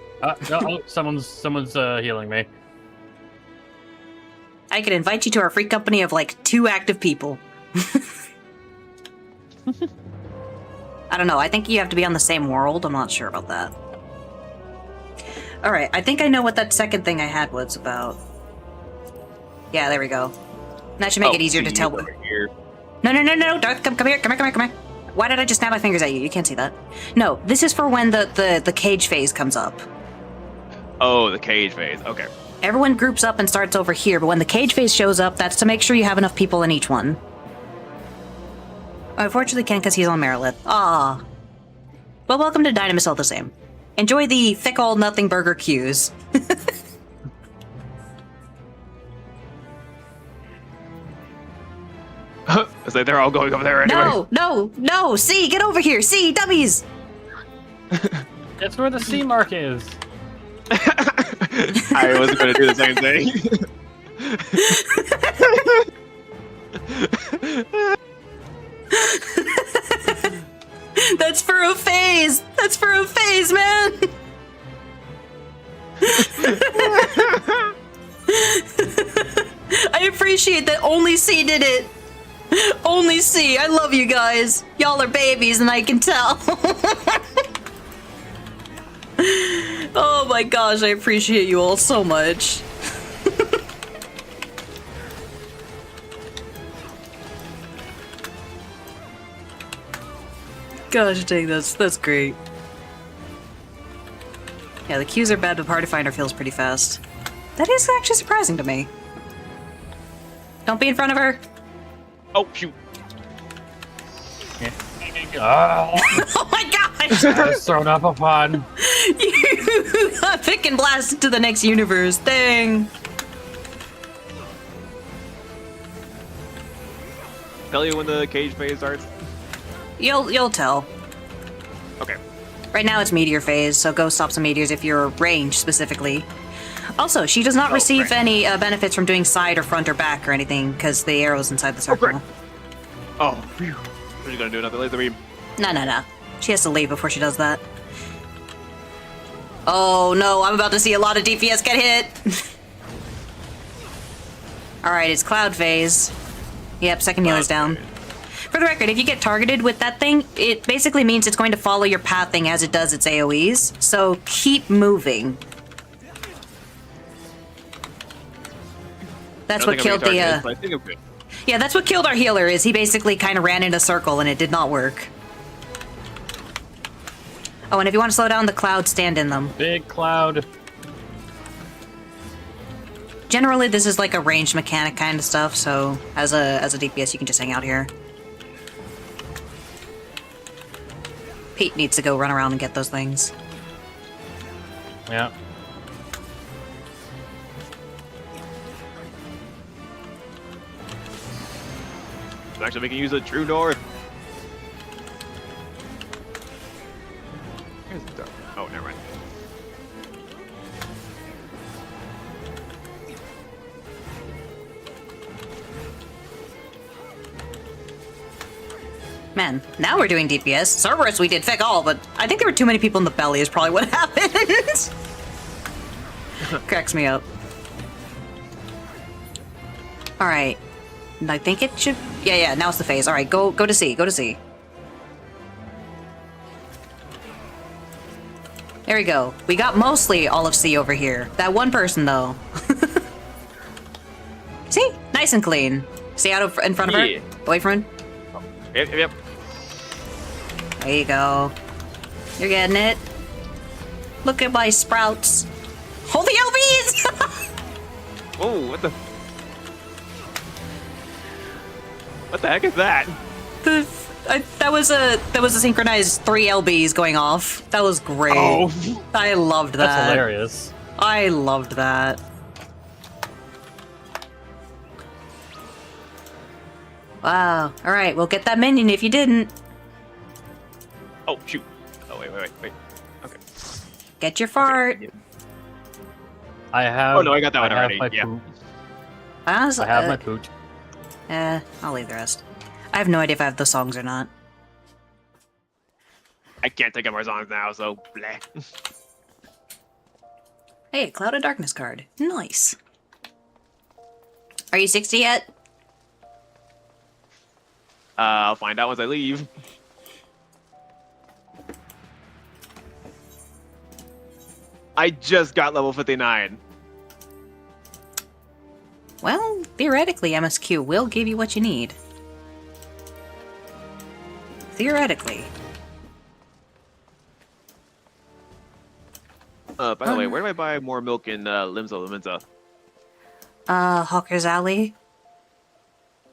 Speaker 1: No, oh, someone's healing me.
Speaker 3: I could invite you to our free company of like 2 active people. I don't know. I think you have to be on the same world. I'm not sure about that. All right. I think I know what that second thing I had was about. Yeah, there we go. That should make
Speaker 2: Oh,
Speaker 3: it easier
Speaker 2: so
Speaker 3: to
Speaker 2: you
Speaker 3: tell.
Speaker 2: over here.
Speaker 3: No, Darth, come here. Why did I just snap my fingers at you? You can't see that. No, this is for when the cage phase comes up.
Speaker 2: Oh, the cage phase. Okay.
Speaker 3: Everyone groups up and starts over here, but when the cage phase shows up, that's to make sure you have enough people in each one. Unfortunately, can't because he's on Merilith. Ah. Well, welcome to Dynamis all the same. Enjoy the thick all nothing burger queues.
Speaker 2: It's like they're all going over there anyway.
Speaker 3: No! See, get over here! See, dummies!
Speaker 1: That's where the C mark is.
Speaker 2: I wasn't going to do the same thing.
Speaker 3: That's for a phase! That's for a phase, man! I appreciate that only C did it. Only C. I love you guys. Y'all are babies, and I can tell. Oh my gosh, I appreciate you all so much. Gosh dang, that's great. Yeah, the queues are bad, but Party Finder feels pretty fast. That is actually surprising to me. Don't be in front of her.
Speaker 2: Oh, shoot.
Speaker 1: Oh,
Speaker 3: Oh my gosh!
Speaker 1: I was thrown up upon.
Speaker 3: You got pick and blasted to the next universe. Dang.
Speaker 2: Tell you when the cage phase starts?
Speaker 3: You'll tell.
Speaker 2: Okay.
Speaker 3: Right now it's meteor phase, so go stop some meteors if you're range specifically. Also, she does not
Speaker 2: Oh,
Speaker 3: receive
Speaker 2: right.
Speaker 3: any benefits from doing side or front or back or anything because the arrow's inside the circle.
Speaker 2: great. Oh, phew. What are you going to do? Another laser beam?
Speaker 3: No. She has to leave before she does that. Oh no, I'm about to see a lot of DPS get hit. Alright, it's cloud phase. Yep, second healer's down. For the record, if you get targeted with that thing, it basically means it's going to follow your pathing as it does its AoEs. So keep moving. That's what killed the
Speaker 2: I think I'm good.
Speaker 3: yeah, that's what killed our healer, is he basically kind of ran in a circle and it did not work. Oh, and if you want to slow down the clouds, stand in them.
Speaker 1: Big cloud.
Speaker 3: Generally, this is like a ranged mechanic kind of stuff, so as a DPS, you can just hang out here. Pete needs to go run around and get those things.
Speaker 1: Yeah.
Speaker 2: I'm actually making use of True North. Here's the door. Oh, never mind.
Speaker 3: Man, now we're doing DPS. Cerberus we did feck all, but I think there were too many people in the belly is probably what happened. Cracks me up. Alright. I think it should... Yeah, now it's the phase. Alright, go to C, go to C. There we go. We got mostly all of C over here. That one person, though. nice and clean. See out in front of
Speaker 2: Yeah.
Speaker 3: her? Boyfriend?
Speaker 2: Yep.
Speaker 3: There you go. You're getting it. Look at my sprouts. Hold the LBs!
Speaker 2: Oh, what the heck is that?
Speaker 3: That was a synchronized 3 LBs going off. That was great.
Speaker 2: Oh,
Speaker 3: I loved that.
Speaker 1: That's hilarious.
Speaker 3: I loved that. Wow. All right, we'll get that minion if you didn't.
Speaker 2: oh shoot. Oh wait. Okay.
Speaker 3: Get your fart.
Speaker 1: I have.
Speaker 2: Oh no, I got that one
Speaker 1: I have
Speaker 2: already.
Speaker 1: my
Speaker 2: Yeah.
Speaker 1: poot.
Speaker 3: Honestly,
Speaker 1: I have my poot.
Speaker 3: I'll leave the rest. I have no idea if I have the songs or not.
Speaker 2: I can't think of our songs now, so bleh.
Speaker 3: Hey, Cloud of Darkness card. Nice. Are you 60 yet?
Speaker 2: I'll find out once I leave. I just got level 59.
Speaker 3: Well, theoretically, MSQ will give you what you need. Theoretically.
Speaker 2: By the way, where do I buy more milk in Limsa Limenza?
Speaker 3: Hawker's Alley.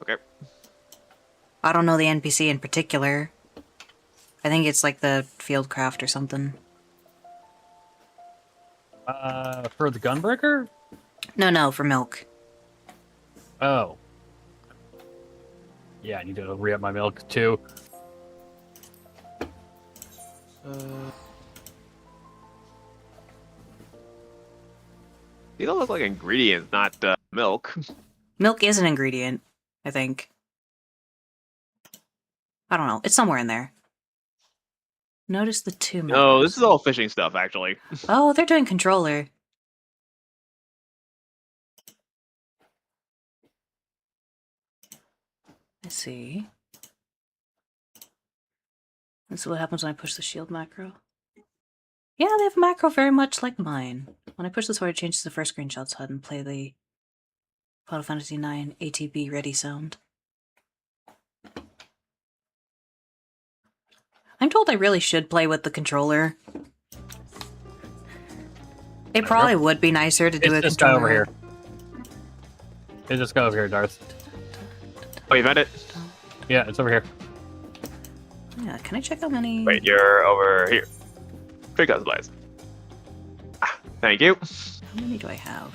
Speaker 2: Okay.
Speaker 3: I don't know the NPC in particular. I think it's like the Fieldcraft or something.
Speaker 1: For the Gunbreaker?
Speaker 3: No, for milk.
Speaker 1: Oh. Yeah, I need to re-up my milk too.
Speaker 2: These all look like ingredients, not milk.
Speaker 3: Milk is an ingredient, I think. I don't know. It's somewhere in there. Notice the 2
Speaker 2: No,
Speaker 3: members.
Speaker 2: this is all fishing stuff, actually.
Speaker 3: Oh, they're doing controller. Let's see. Let's see what happens when I push the shield macro. Yeah, they have a macro very much like mine. When I push the sword, it changes the first screenshots HUD and play the Final Fantasy IX ATB ready sound. I'm told I really should play with the controller. It probably would be nicer to do
Speaker 1: It's
Speaker 3: a
Speaker 1: this guy
Speaker 3: controller.
Speaker 1: over here. It's this guy over here, Darth.
Speaker 2: Oh, you found it?
Speaker 1: Yeah, it's over here.
Speaker 3: Yeah, can I check how many?
Speaker 2: Wait, you're over here. Pick up supplies. Ah, thank you.
Speaker 3: How many do I have?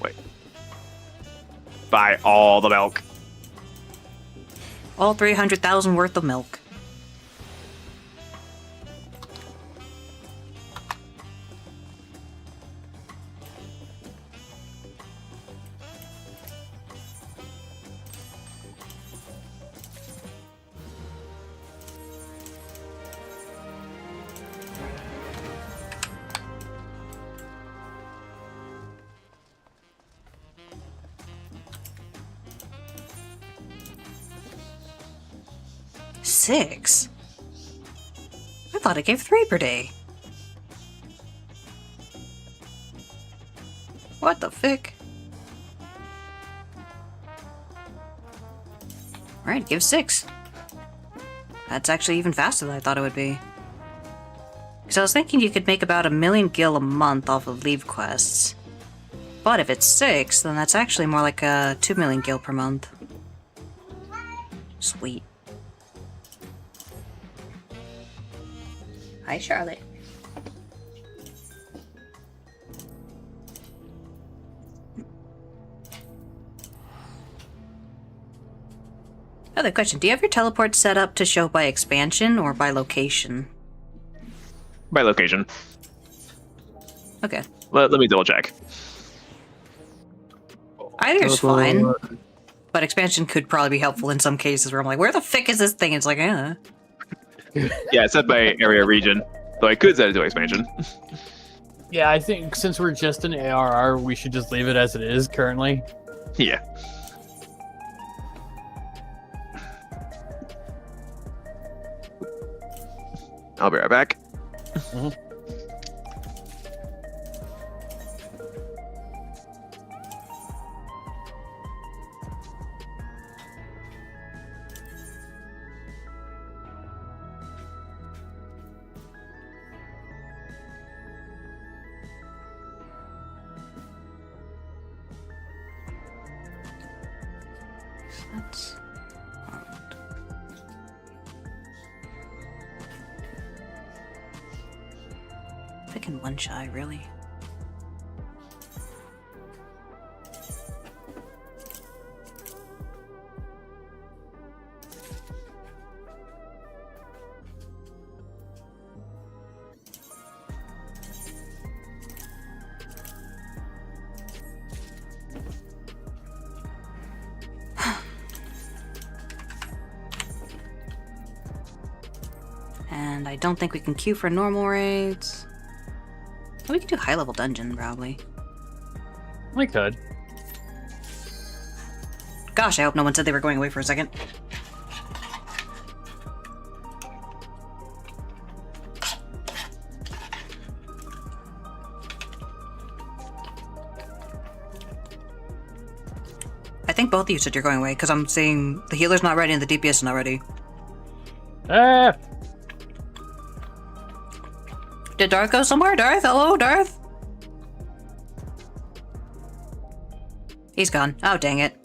Speaker 2: Wait. Buy all the milk.
Speaker 3: All 300,000 worth of milk. Six? I thought it gave 3 per day. What the fick? Alright, give 6. That's actually even faster than I thought it would be. Because I was thinking you could make about 1 million gil a month off of leave quests. But if it's 6, then that's actually more like 2 million gil per month. Sweet. Hi, Charlotte. Other question, do you have your teleport set up to show by expansion or by location?
Speaker 2: By location.
Speaker 3: Okay.
Speaker 2: Let me double check.
Speaker 3: Either's fine, but expansion could probably be helpful in some cases where I'm like, where the frick is this thing? It's like,
Speaker 2: Yeah, it's set by area region. So I could set it to expansion.
Speaker 1: Yeah, I think since we're just an ARR, we should just leave it as it is currently.
Speaker 2: Yeah. I'll be right back.
Speaker 3: That's odd. Picking one shy, really? And I don't think we can queue for normal raids. We could do high level dungeon, probably.
Speaker 1: We could.
Speaker 3: Gosh, I hope no one said they were going away for a second. I think both of you said you're going away, because I'm seeing the healer's not ready and the DPS is not ready.
Speaker 1: Ah!
Speaker 3: Did Darth go somewhere? Darth? Hello, Darth? He's gone. Oh, dang it.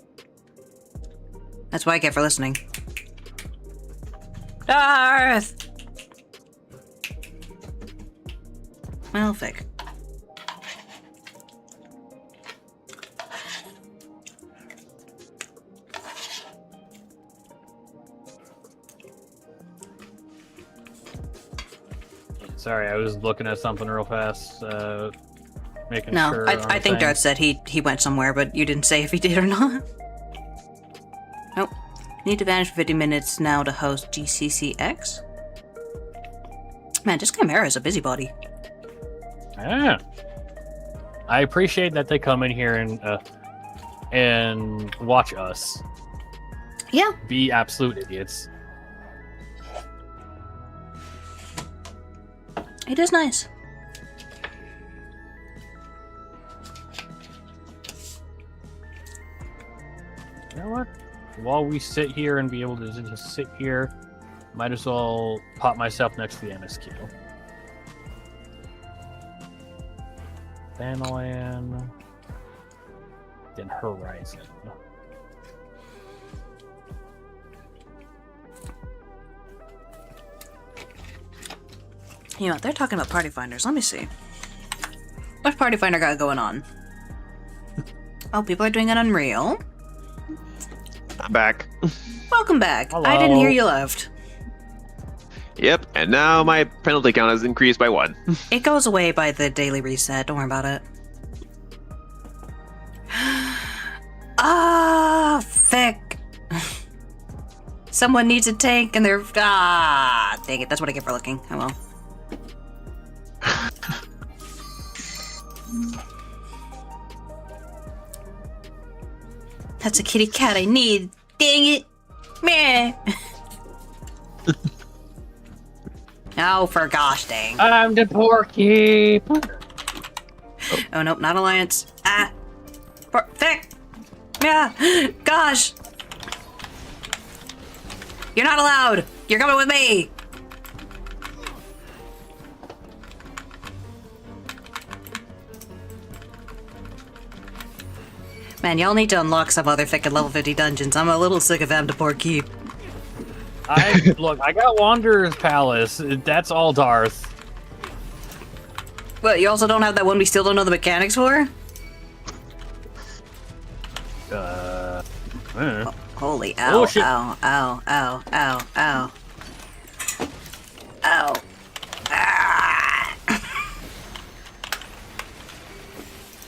Speaker 3: That's what I get for listening. Darth! Well, fick.
Speaker 1: Sorry, I was looking at something real fast, making
Speaker 3: No,
Speaker 1: sure.
Speaker 3: I think Darth said he went somewhere, but you didn't say if he did or not. Nope. Need to vanish for 50 minutes now to host GCCX? Man, this Chimera is a busybody.
Speaker 1: Yeah. I appreciate that they come in here and watch us
Speaker 3: Yeah.
Speaker 1: be absolute idiots.
Speaker 3: It is nice.
Speaker 1: You know what? While we sit here and be able to just sit here, might as well pop myself next to the MSQ. Thanalan. Then Horizon.
Speaker 3: You know, they're talking about party finders. Let me see. What party finder got going on? Oh, people are doing it Unreal.
Speaker 2: I'm back.
Speaker 3: Welcome back.
Speaker 1: Hello.
Speaker 3: I didn't hear you left.
Speaker 2: Yep, and now my penalty count has increased by 1.
Speaker 3: It goes away by the daily reset. Don't worry about it. Ah, thick. Someone needs a tank and they're... Ah, dang it. That's what I get for looking. Oh well. That's a kitty cat I need. Dang it. Meh. Oh, for gosh dang.
Speaker 1: I'm the Porky.
Speaker 3: Oh, nope, not Alliance. Ah. Thick. Yeah. Gosh. You're not allowed. You're coming with me. Man, y'all need to unlock some other frickin' level 50 dungeons. I'm a little sick of Amdapor Keep.
Speaker 1: Look, I got Wanderer's Palace. That's all Darth.
Speaker 3: But you also don't have that one we still don't know the mechanics for? Holy ow,
Speaker 1: Oh, shit.
Speaker 3: ow, ow, ow, ow, ow. Ow. Ah.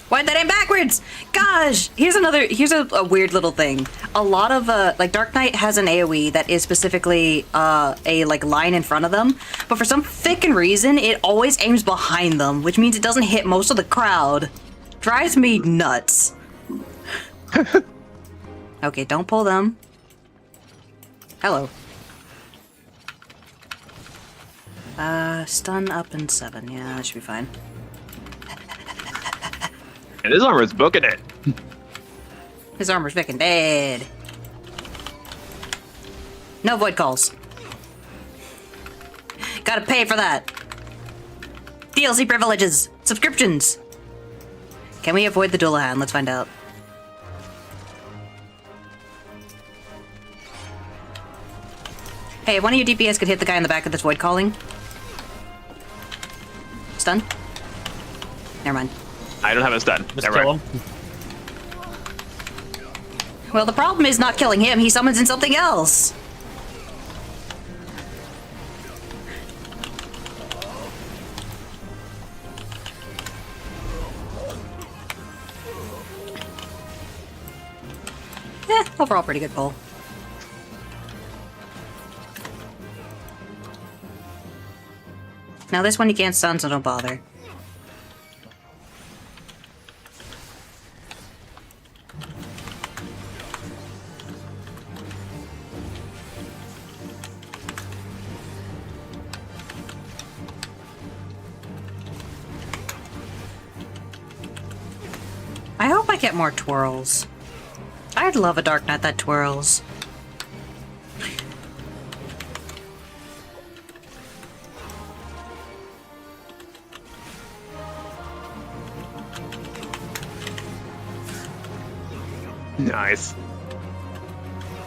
Speaker 3: Why'd that aim backwards? Gosh! Here's a weird little thing. A lot of, like, Dark Knight has an AoE that is specifically, a, like, line in front of them. But for some frickin' reason, it always aims behind them, which means it doesn't hit most of the crowd. Drives me nuts. Okay, don't pull them. Hello. Stun up in 7. Yeah, that should be fine.
Speaker 2: And his armor's booking it.
Speaker 3: His armor's frickin' dead. No void calls. Gotta pay for that. DLC privileges. Subscriptions. Can we avoid the Dullahan? Let's find out. Hey, one of you DPS could hit the guy in the back of this void calling. Stun? Never mind.
Speaker 2: I don't have a stun.
Speaker 1: Just
Speaker 2: Never
Speaker 1: kill
Speaker 2: mind.
Speaker 1: him.
Speaker 3: Well, the problem is not killing him. He summons in something else. Overall pretty good pull. Now this one you can't stun, so don't bother. I hope I get more twirls. I'd love a Dark Knight that twirls.
Speaker 2: Nice.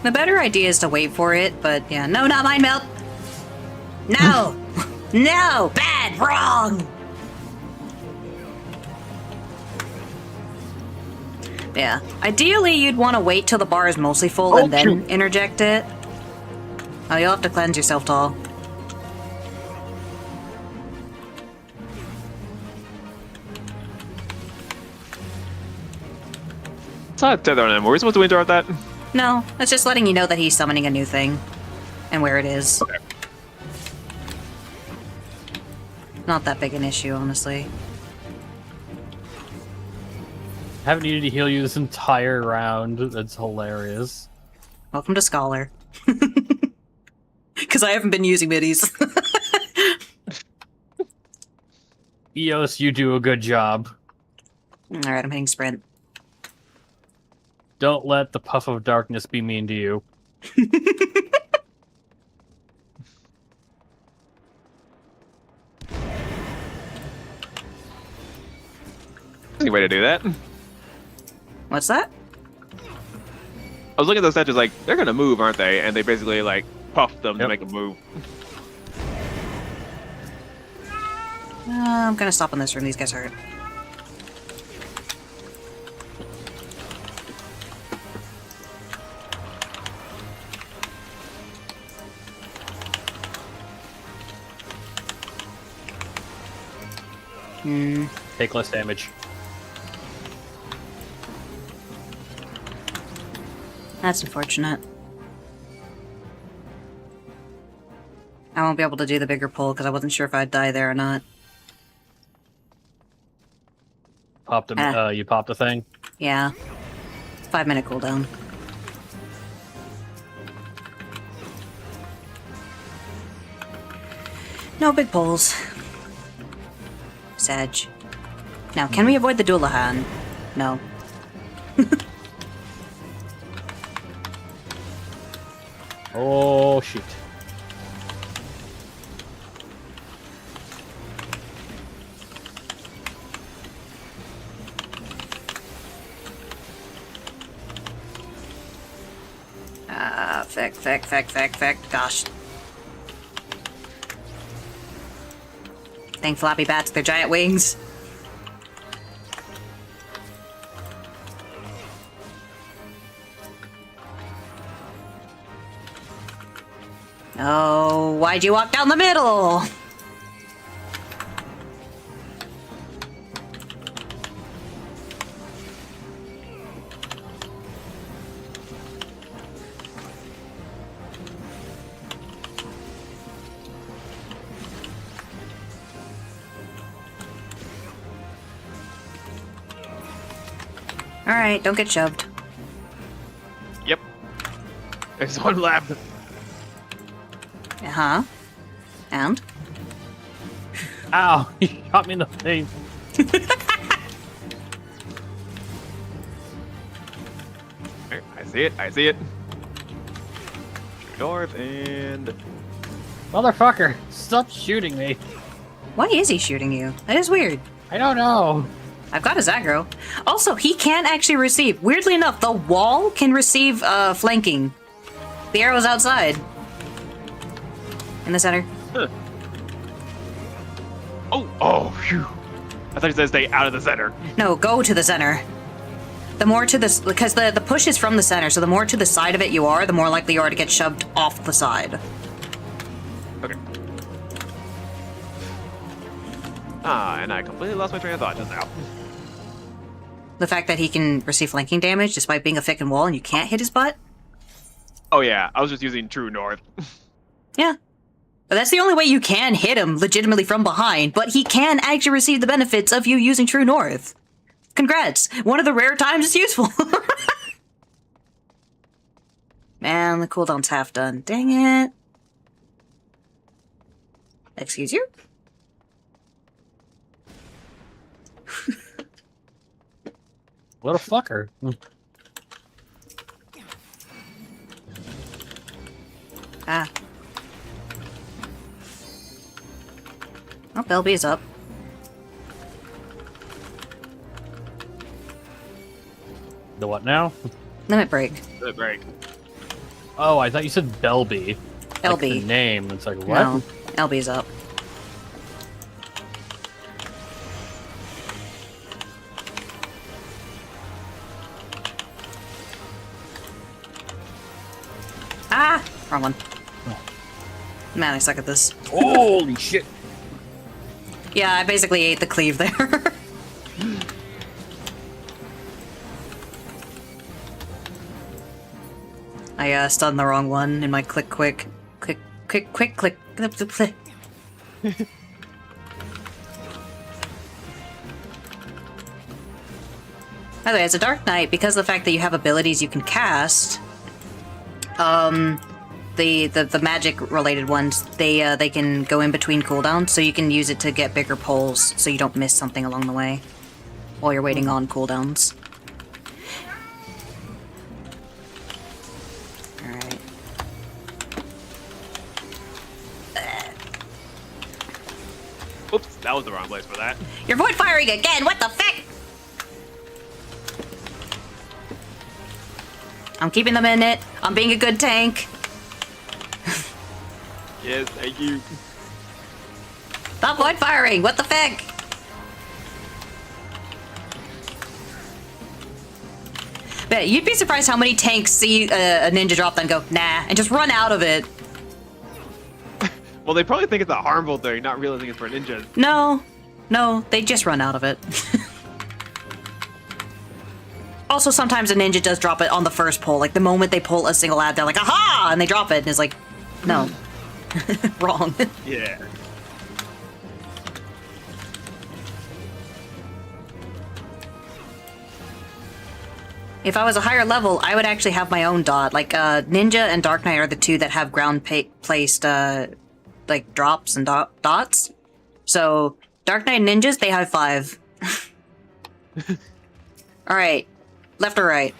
Speaker 3: The better idea is to wait for it, but yeah, no, not mind melt. No, no, bad, wrong. Yeah, ideally you'd want to wait till the bar is mostly full and then interject it. Oh, you'll have to cleanse yourself, Tall.
Speaker 2: It's not tether on him. Were we supposed to interrupt that?
Speaker 3: No, it's just letting you know that he's summoning a new thing and where it is.
Speaker 2: Okay.
Speaker 3: Not that big an issue, honestly.
Speaker 1: I haven't needed to heal you this entire round. That's hilarious.
Speaker 3: Welcome to Scholar. Because I haven't been using middies.
Speaker 1: Eos, you do a good job.
Speaker 3: Alright, I'm hitting sprint.
Speaker 1: Don't let the puff of darkness be mean to you.
Speaker 2: Any way to do that?
Speaker 3: What's that?
Speaker 2: I was looking at those statues like, they're gonna move, aren't they? And they basically like puff them to
Speaker 1: Yep.
Speaker 2: make them move.
Speaker 3: I'm gonna stop in this room, these guys hurt.
Speaker 1: Take less damage.
Speaker 3: That's unfortunate. I won't be able to do the bigger pull because I wasn't sure if I'd die there or not.
Speaker 1: Popped a, you popped a thing.
Speaker 3: Yeah. 5-minute cooldown. No big pulls. Sag. Now, can we avoid the Dullahan? No.
Speaker 1: Oh, shoot.
Speaker 3: Feck. Gosh. Dang floppy bats, their giant wings. Oh, why'd you walk down the middle? Alright, don't get shoved.
Speaker 2: Yep. There's one left.
Speaker 3: Uh-huh. And?
Speaker 1: Ow! He shot me in the face.
Speaker 2: I see it. North and...
Speaker 1: Motherfucker! Stop shooting me.
Speaker 3: Why is he shooting you? That is weird.
Speaker 1: I don't know.
Speaker 3: I've got his aggro. Also, he can actually receive. Weirdly enough, the wall can receive flanking. The arrow's outside. In the center.
Speaker 2: Oh, phew. I thought you said stay out of the center.
Speaker 3: No, go to the center. The more to this, because the push is from the center, so the more to the side of it you are, the more likely you are to get shoved off the side.
Speaker 2: Okay. And I completely lost my train of thought just now.
Speaker 3: The fact that he can receive flanking damage despite being a thick wall and you can't hit his butt?
Speaker 2: Oh yeah, I was just using True North.
Speaker 3: Yeah. But that's the only way you can hit him legitimately from behind, but he can actually receive the benefits of you using True North. Congrats! One of the rare times it's useful. Man, the cooldown's half done. Dang it. Excuse you?
Speaker 1: What a fucker.
Speaker 3: Ah. Oh, Belby is up.
Speaker 1: The what now?
Speaker 3: Limit break.
Speaker 2: Good break.
Speaker 1: Oh, I thought you said Belby. Like the
Speaker 3: LB.
Speaker 1: name. It's like, what?
Speaker 3: No, LB's up. Ah! Wrong one. Man, I suck at this.
Speaker 1: Holy shit.
Speaker 3: Yeah, I basically ate the cleave there. I stunned the wrong one in my click. By the way, as a Dark Knight, because of the fact that you have abilities you can cast, the magic related ones, they can go in between cooldowns, so you can use it to get bigger pulls so you don't miss something along the way while you're waiting on cooldowns. Alright.
Speaker 2: Oops, that was the wrong place for that.
Speaker 3: You're void firing again! What the feck? I'm keeping them in it. I'm being a good tank.
Speaker 2: Yes, thank you.
Speaker 3: Stop void firing! What the feck? But you'd be surprised how many tanks see a ninja drop then go, nah, and just run out of it.
Speaker 2: Well, they probably think it's a harmful thing, not realizing it's for ninjas.
Speaker 3: No, they just run out of it. Also, sometimes a ninja does drop it on the first pull. Like, the moment they pull a single ad, they're like, aha! And they drop it, and it's like, no. Wrong.
Speaker 2: Yeah.
Speaker 3: If I was a higher level, I would actually have my own dot. Like, Ninja and Dark Knight are the two that have ground-placed, like, drops and dots. So, Dark Knight and Ninjas, they high five. Alright. Left or right?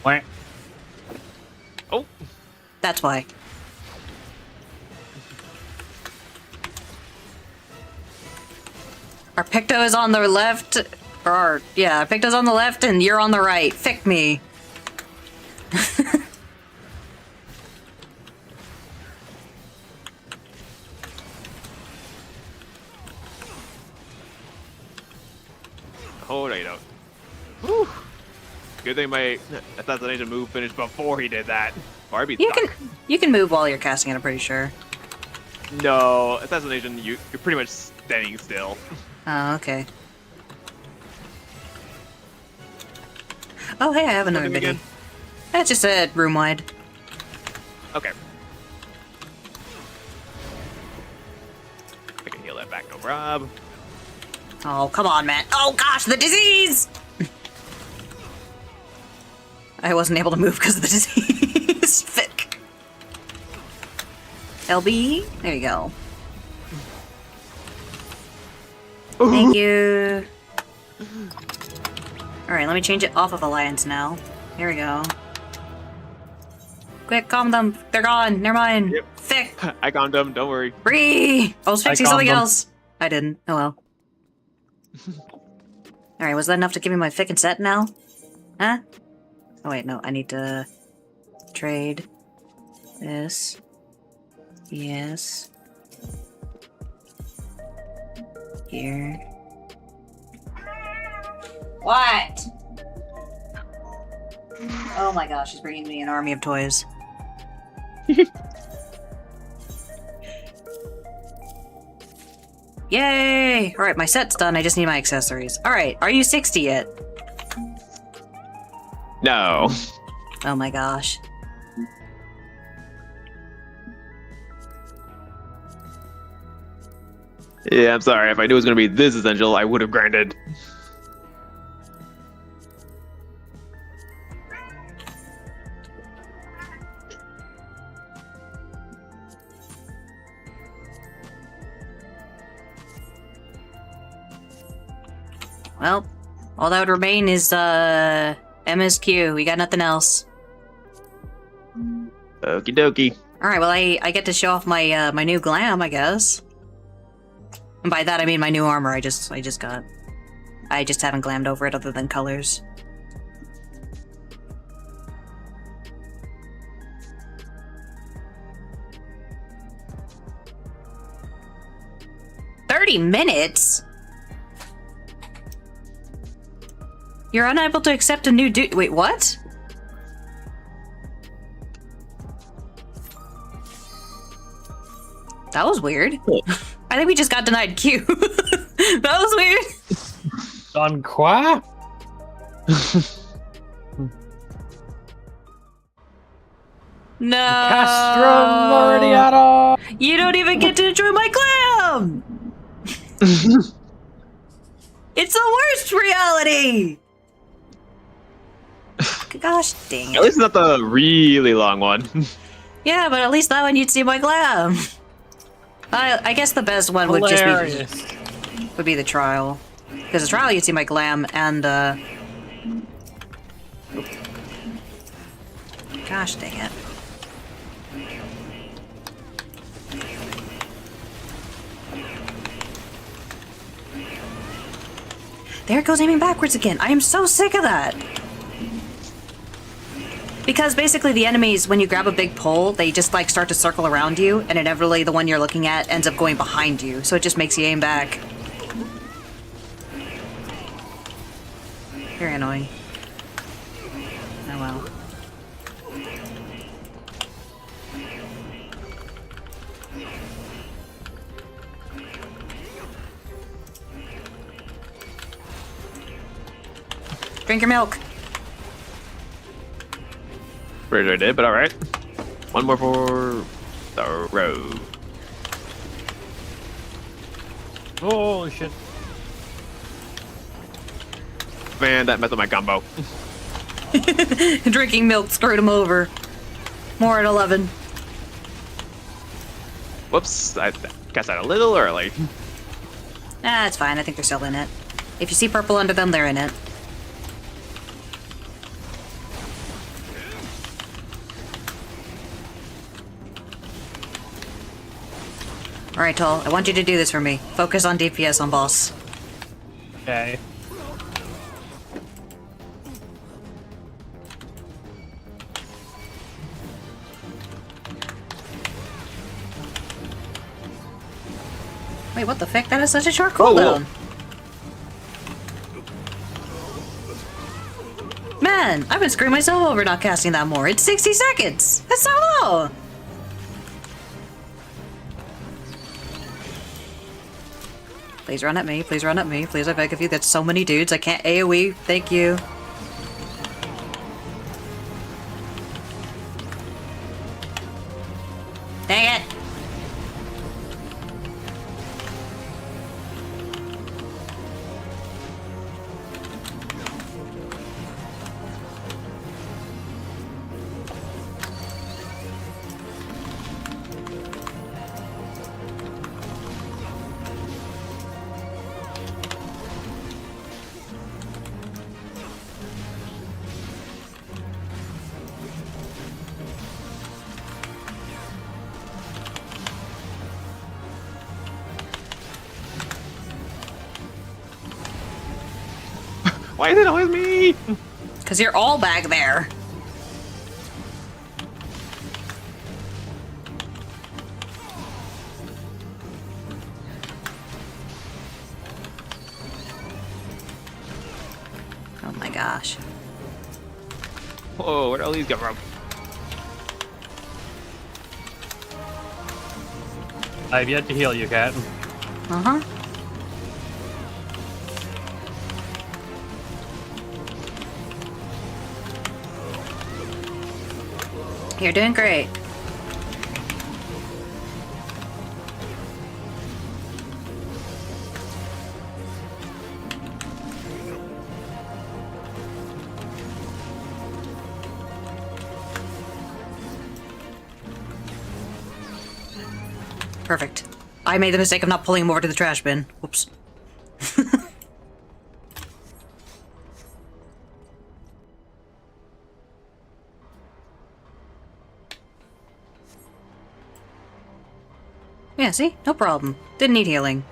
Speaker 1: Wah.
Speaker 2: Oh.
Speaker 3: That's why. Our Picto is on the left, or yeah, Picto's on the left and you're on the right. Fick me.
Speaker 2: Oh, no, you don't. Whew. Good thing my assassination move finished before he did that. Or I'd be
Speaker 3: You
Speaker 2: stuck.
Speaker 3: can move while you're casting it, I'm pretty sure.
Speaker 2: No, assassination, you're pretty much standing still.
Speaker 3: Oh, okay. Oh, hey, I have another
Speaker 2: Something
Speaker 3: mini.
Speaker 2: again?
Speaker 3: That's just a room wide.
Speaker 2: Okay. I can heal that back, no prob.
Speaker 3: Oh, come on, man. Oh, gosh, the disease! I wasn't able to move because of the disease. Fick. LB, there you go. Thank you. Alright, let me change it off of Alliance now. Here we go. Quick, calm them. They're gone. Never mind.
Speaker 2: Yep.
Speaker 3: Fick.
Speaker 2: I calmed him, don't worry.
Speaker 3: Free! I was fixing
Speaker 1: calmed
Speaker 3: something
Speaker 1: them.
Speaker 3: else. I didn't. Oh well. Alright, was that enough to give me my Fick and set now? Huh? Oh wait, no, I need to trade this. Yes. Here. What? Oh my gosh, she's bringing me an army of toys. Yay! Alright, my set's done. I just need my accessories. Alright, are you 60 yet?
Speaker 2: No.
Speaker 3: Oh my gosh.
Speaker 2: Yeah, I'm sorry. If I knew it was going to be this essential, I would have grinded.
Speaker 3: Well, all that would remain is, MSQ. We got nothing else.
Speaker 2: Okie dokie.
Speaker 3: Alright, well, I get to show off my, my new glam, I guess. And by that, I mean my new armor I just got. I just haven't glammed over it other than colors. $30 You're unable to accept a new dude. Wait, what? That was weird. I think we just got denied Q. That was weird.
Speaker 1: On quoi?
Speaker 3: No.
Speaker 1: Castrum Meridiano!
Speaker 3: You don't even get to enjoy my glam! It's the worst reality! Gosh dang
Speaker 2: At
Speaker 3: it.
Speaker 2: least not the really long one.
Speaker 3: Yeah, but at least that one you'd see my glam. I guess the best one would
Speaker 1: Hilarious.
Speaker 3: just be the trial. Because the trial you'd see my glam and gosh dang it. There it goes aiming backwards again. I am so sick of that. Because basically the enemies, when you grab a big pole, they just like start to circle around you, and inevitably the one you're looking at ends up going behind you, so it just makes you aim back. Very annoying. Oh well. Drink your milk.
Speaker 2: Pretty sure I did, but alright. One more for the road.
Speaker 1: Holy shit.
Speaker 2: Man, that messed up my combo.
Speaker 3: Drinking milk screwed him over. More at 11.
Speaker 2: Whoops, I cast out a little early.
Speaker 3: Ah, it's fine. I think they're still in it. If you see purple under them, they're in it. Alright, Tall. I want you to do this for me. Focus on DPS on boss.
Speaker 1: Okay.
Speaker 3: Wait, what the fuck? That is such a short
Speaker 2: Whoa,
Speaker 3: cooldown. Man, I've been screwing myself over not casting that more. It's 60 seconds! That's so low! Please run at me, please run at me, please I beg of you. That's so many dudes, I can't AoE. Thank you. Dang it!
Speaker 2: Why is it always me?
Speaker 3: Because you're all back there. gosh.
Speaker 2: Whoa, where'd all these come from?
Speaker 1: I've yet to heal you, cat.
Speaker 3: Uh-huh. You're doing great. Perfect. I made the mistake of not pulling him over to the trash bin. Whoops. Yeah, see? No problem. Didn't need healing.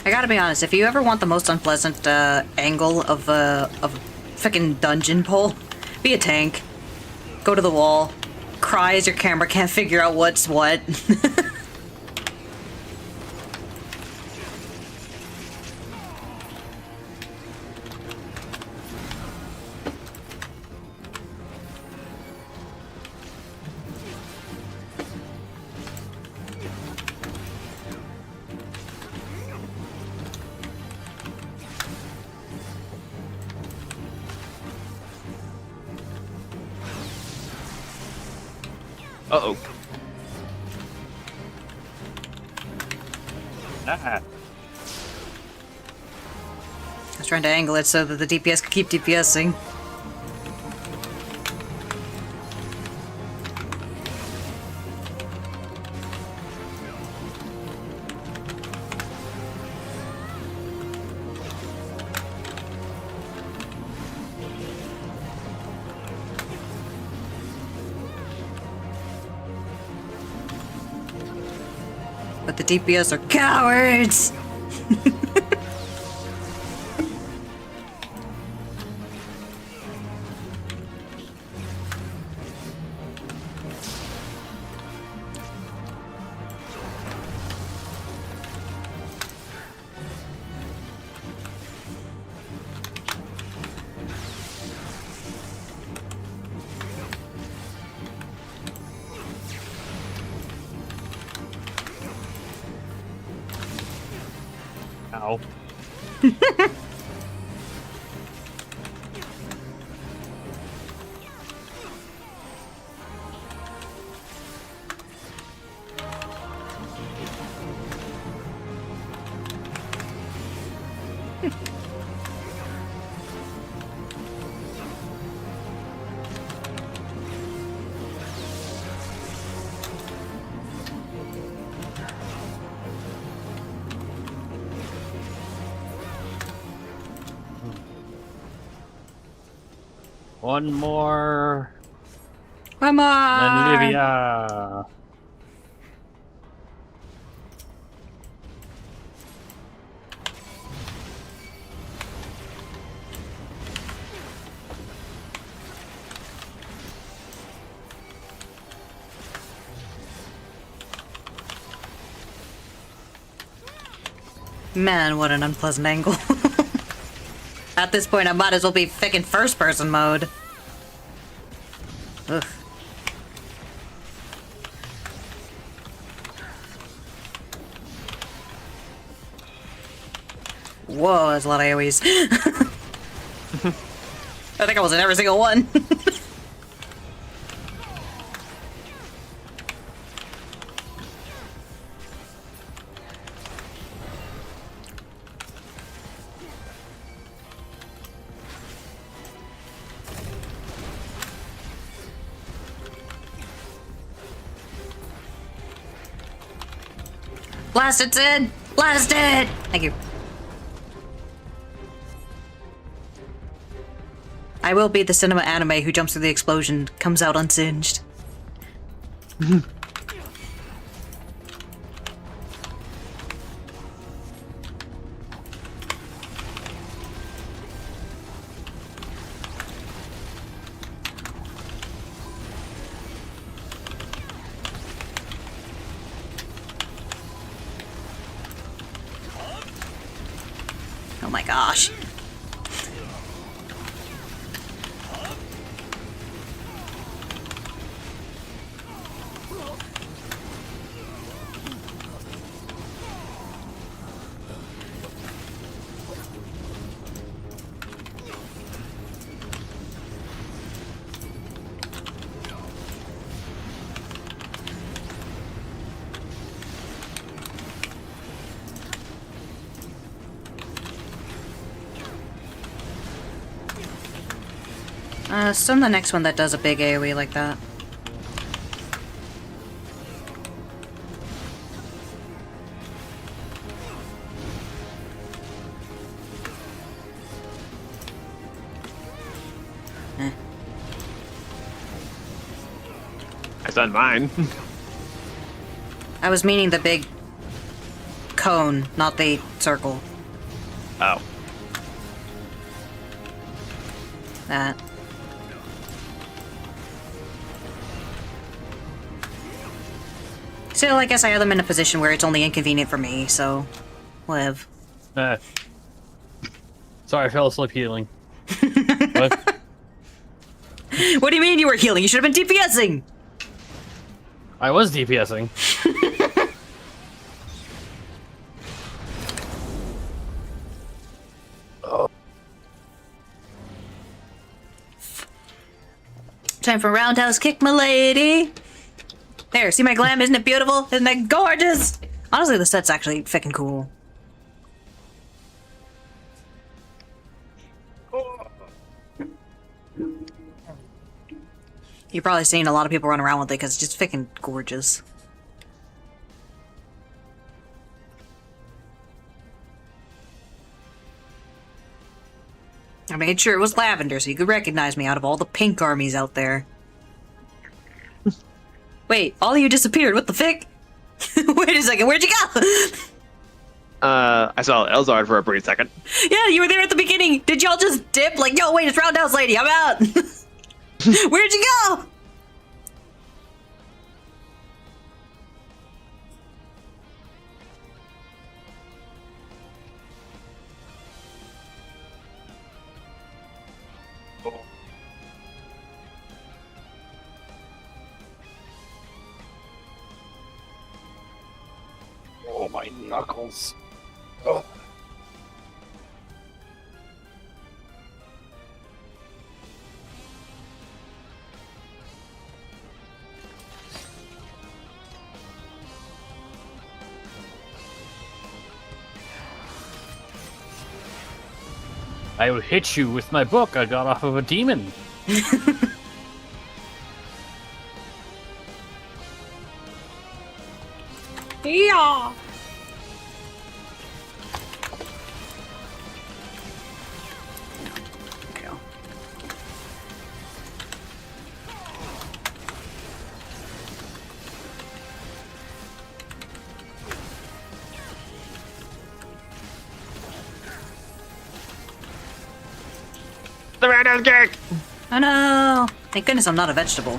Speaker 3: I gotta be honest, if you ever want the most unpleasant angle of a frickin' dungeon pole, be a tank. Go to the wall. Cry as your camera can't figure out what's what.
Speaker 2: Uh-oh.
Speaker 1: Ah.
Speaker 3: I was trying to angle it so that the DPS could keep DPSing. But the DPS are cowards!
Speaker 1: Ow. One more.
Speaker 3: Come on!
Speaker 1: And Livia.
Speaker 3: Man, what an unpleasant angle. At this point, I might as well be fickin' first-person mode. Ugh. Whoa, that's a lot of AoEs. I think I was in every single one. Blast it, Sid! Blast it! Thank you. I will be the cinema anime who jumps through the explosion, comes out unsinged. Oh my gosh. Stun the next one that does a big AoE like that.
Speaker 2: I stunned mine.
Speaker 3: I was meaning the big cone, not the circle.
Speaker 2: Oh.
Speaker 3: That. Still, I guess I have them in a position where it's only inconvenient for me, so... live.
Speaker 1: Sorry, I fell asleep healing. What?
Speaker 3: What do you mean you were healing? You should have been DPSing!
Speaker 1: I was DPSing. Time for roundhouse kick, my lady! There, see my glam? Isn't it beautiful? Isn't it gorgeous? Honestly, the set's actually fucking cool. You've probably seen a lot of people run around with it because it's just fucking gorgeous. I made sure it was lavender so you could recognize me out of all the pink armies out there. Wait, all of you disappeared. What the fick? Wait a second, where'd you go?
Speaker 2: I saw Elzard for a brief second.
Speaker 3: Yeah, you were there at the beginning. Did y'all just dip? Like, yo, wait, it's Roundhouse Lady. I'm out. Where'd you go?
Speaker 1: Oh, my knuckles. Oh. I would hit you with my book I got off of a demon.
Speaker 3: Yeah.
Speaker 2: Roundhouse kick!
Speaker 3: Oh no! Thank goodness I'm not a vegetable.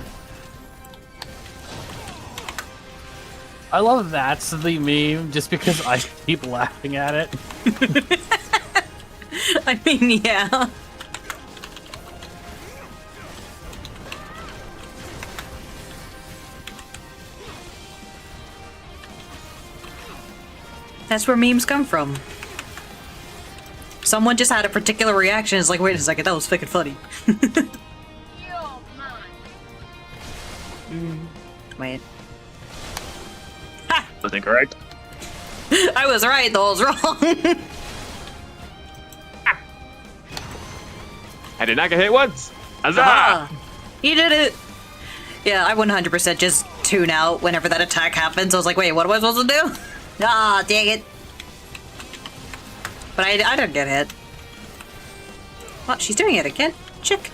Speaker 4: I love that's the meme just because I keep laughing at it.
Speaker 3: I mean, yeah. That's where memes come from. Someone just had a particular reaction. It's like, wait a second, that was fucking funny. Wait.
Speaker 2: That's incorrect.
Speaker 3: I was right, the hole's wrong.
Speaker 2: I did not get hit once. Huzzah!
Speaker 3: Ah, you did it. Yeah, I 100% just tune out whenever that attack happens. I was like, wait, what am I supposed to do? Ah, dang it. But I didn't get hit. Well, she's doing it again. Chick.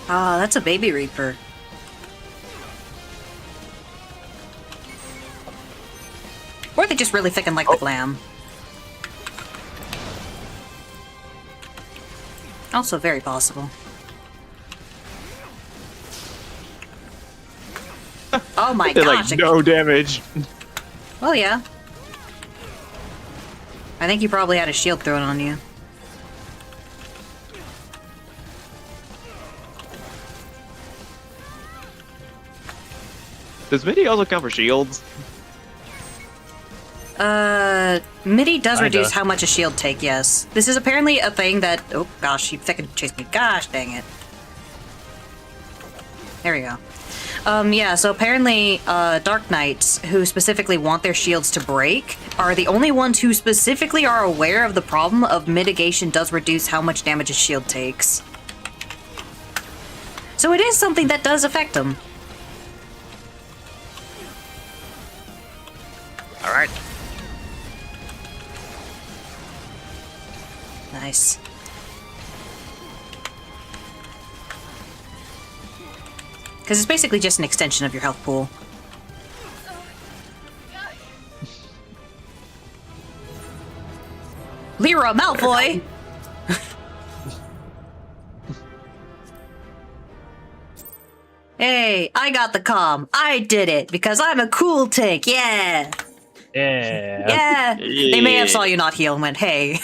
Speaker 3: Ah, that's a baby reaper. Or they just really thicken like the glam. Also very possible. Oh my
Speaker 2: Did
Speaker 3: gosh.
Speaker 2: like no damage.
Speaker 3: Well, yeah. I think you probably had a shield thrown on you.
Speaker 2: Does MIDI also count for shields?
Speaker 3: MIDI does
Speaker 4: Kinda.
Speaker 3: reduce how much a shield take, yes. This is apparently a thing that... Oh, gosh, she fucking chased me. Gosh, dang it. There we go. Yeah, so apparently, Dark Knights, who specifically want their shields to break, are the only ones who specifically are aware of the problem of mitigation does reduce how much damage a shield takes. So it is something that does affect them.
Speaker 2: Alright.
Speaker 3: Nice. Because it's basically just an extension of your health pool. Lyra Malfoy! Hey, I got the comm. I did it because I'm a cool tank. Yeah.
Speaker 4: Yeah.
Speaker 3: Yeah. They may have saw you not heal and went, hey.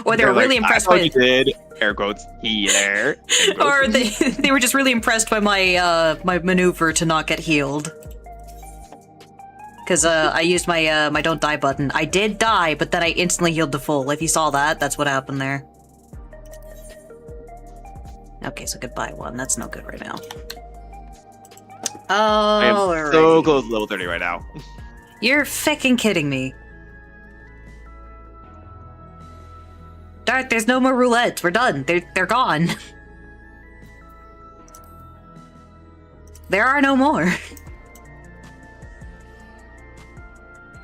Speaker 3: Or they were really impressed
Speaker 2: I
Speaker 3: by
Speaker 2: you did. Air quotes. Healer.
Speaker 3: or they were just really impressed by my my maneuver to not get healed. Because I used my my don't die button. I did die, but then I instantly healed to full. If you saw that, that's what happened there. Okay, so goodbye one. That's no good right now. Oh,
Speaker 2: I am so close to level 30 right now.
Speaker 3: You're fucking kidding me. Dart, there's no more roulettes. We're done. They're gone. There are no more.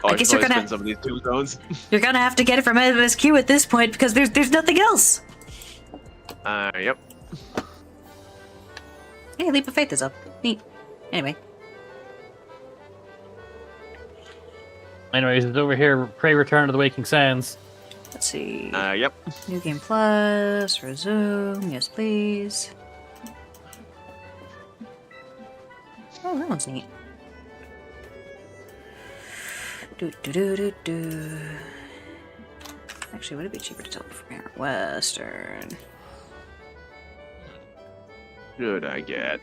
Speaker 2: Oh,
Speaker 3: I guess you're gonna-
Speaker 2: spend some of these tombstones.
Speaker 3: You're gonna have to get it from MSQ at this point because there's nothing else.
Speaker 2: Yep.
Speaker 3: Hey, Leap of Faith is up. Neat. Anyway.
Speaker 4: Anyways, it's over here. Pray Return to the Waking Sands.
Speaker 3: Let's see.
Speaker 2: Yep.
Speaker 3: New Game Plus. Resume. Yes, please. Oh, that one's neat. Do. Actually, would it be cheaper to teleport from here? Western.
Speaker 2: Should I get?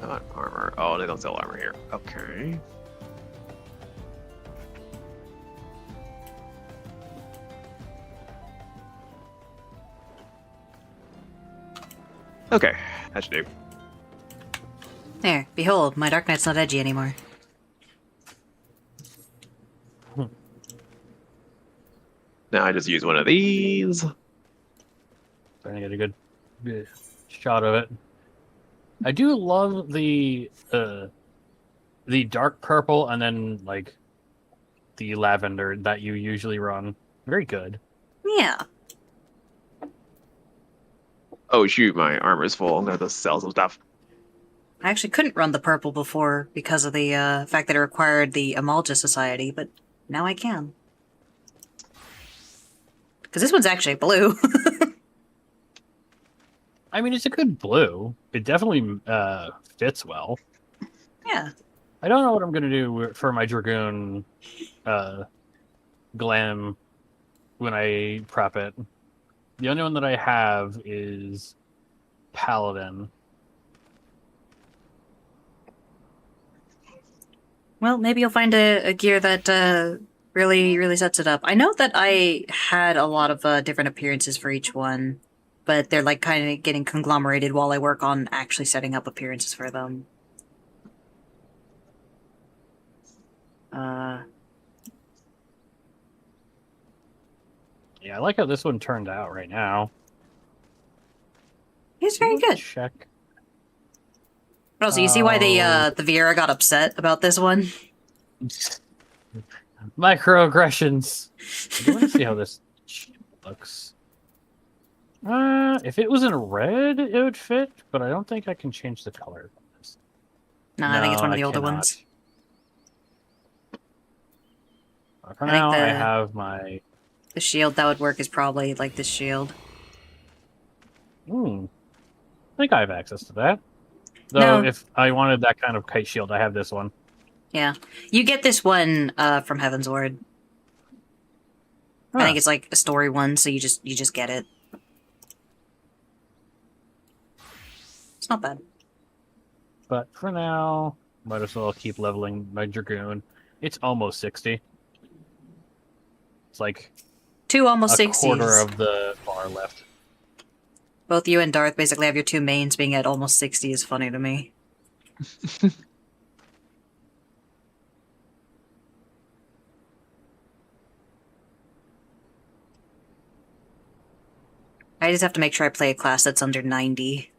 Speaker 2: Not armor. Oh, they don't sell armor here. Okay. Okay, that should do.
Speaker 3: There, behold, my Dark Knight's not edgy anymore.
Speaker 2: Now I just use one of these.
Speaker 4: Trying to get a good shot of it. I do love the dark purple and then like the lavender that you usually run. Very good.
Speaker 3: Yeah.
Speaker 2: Oh shoot, my armor's full. I'm gonna have to sell some stuff.
Speaker 3: I actually couldn't run the purple before because of the fact that it required the Amalja Society, but now I can. Because this one's actually blue.
Speaker 4: I mean, it's a good blue. It definitely fits well.
Speaker 3: Yeah.
Speaker 4: I don't know what I'm gonna do for my Dragoon glam when I prep it. The only one that I have is Paladin.
Speaker 3: Well, maybe you'll find a gear that really sets it up. I know that I had a lot of different appearances for each one, but they're like kind of getting conglomerated while I work on actually setting up appearances for them.
Speaker 4: Yeah, I like how this one turned out right now.
Speaker 3: It's very good.
Speaker 4: Check.
Speaker 3: But also, you see why the Viera got upset about this one?
Speaker 4: Microaggressions. I want to see how this looks. If it was in red, it would fit, but I don't think I can change the color of this.
Speaker 3: No, I think it's one of the older
Speaker 4: cannot.
Speaker 3: ones.
Speaker 4: For
Speaker 3: I think
Speaker 4: now, I
Speaker 3: the-
Speaker 4: have my.
Speaker 3: The shield that would work is probably like this shield.
Speaker 4: I think I have access to that.
Speaker 3: No.
Speaker 4: Though, if I wanted that kind of kite shield, I have this one.
Speaker 3: Yeah. You get this one from Heaven's Ward. I think it's like a story one, so you just get it. It's not bad.
Speaker 4: But for now, might as well keep leveling my Dragoon. It's almost 60. It's like
Speaker 3: Two almost
Speaker 4: a
Speaker 3: 60s.
Speaker 4: quarter of the bar left.
Speaker 3: Both you and Darth basically have your two mains being at almost 60 is funny to me. I just have to make sure I play a class that's under 90.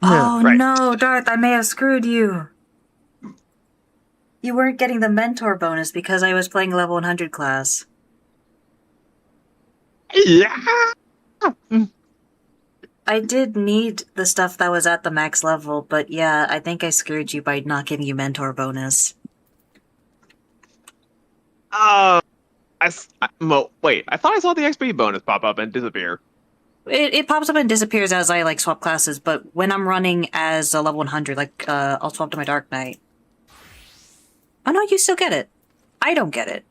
Speaker 3: Oh
Speaker 2: right.
Speaker 3: no, Darth, I may have screwed you. You weren't getting the mentor bonus because I was playing level 100 class.
Speaker 2: Yeah.
Speaker 3: I did need the stuff that was at the max level, but yeah, I think I screwed you by not giving you mentor bonus.
Speaker 2: Wait. I thought I saw the XP bonus pop up and disappear.
Speaker 3: It pops up and disappears as I like swap classes, but when I'm running as a level 100, like I'll swap to my Dark Knight. Oh no, you still get it. I don't get it.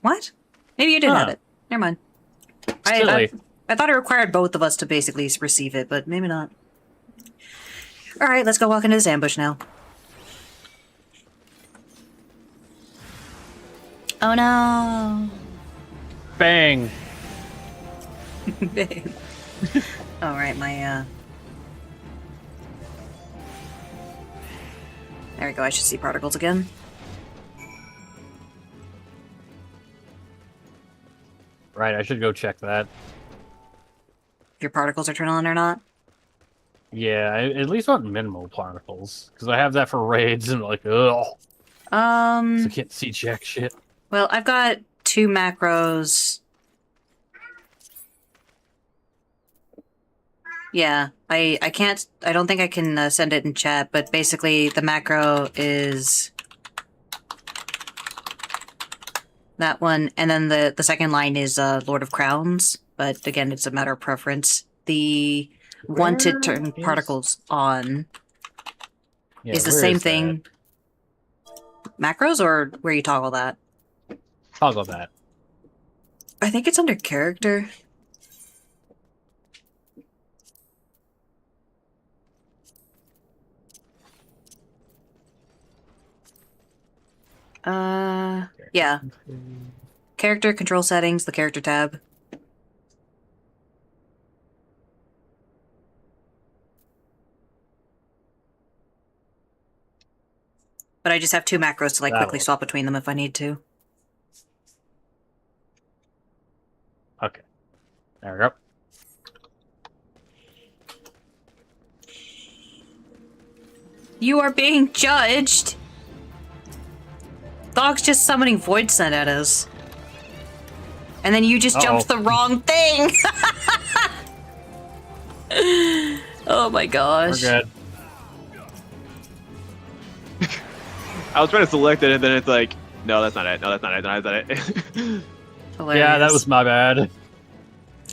Speaker 3: What? Maybe you did have it. Never mind.
Speaker 4: Silly.
Speaker 3: I thought it required both of us to basically receive it, but maybe not. Alright, let's go walk into this ambush now. Oh no!
Speaker 4: Bang!
Speaker 3: Alright, my there we go, I should see particles again.
Speaker 4: Right, I should go check that.
Speaker 3: If your particles are turned on or not.
Speaker 4: Yeah, I at least want minimal particles. Because I have that for raids and like, ugh. So I can't see jack shit.
Speaker 3: Well, I've got 2 macros. Yeah, I don't think I can send it in chat, but basically the macro is that one, and then the second line is Lord of Crowns, but again, it's a matter of preference. The one to turn particles on
Speaker 4: Yeah,
Speaker 3: is the
Speaker 4: where
Speaker 3: same
Speaker 4: is
Speaker 3: thing. Macros, or where you toggle that?
Speaker 4: that? Toggle that.
Speaker 3: I think it's under character. Yeah. Character control settings, the character tab. But I just have 2 macros to like
Speaker 4: That
Speaker 3: quickly
Speaker 4: works.
Speaker 3: swap between them if I need to.
Speaker 4: Okay. There we go.
Speaker 3: You are being judged! Dog's just summoning Void Sent at us. And then you just jumped the wrong thing! Oh my
Speaker 4: We're
Speaker 3: gosh.
Speaker 4: good.
Speaker 2: I was trying to select it, and then it's like, no, that's not it. No, that's not it. No, that's not it.
Speaker 3: Hilarious.
Speaker 4: Yeah, that was my bad.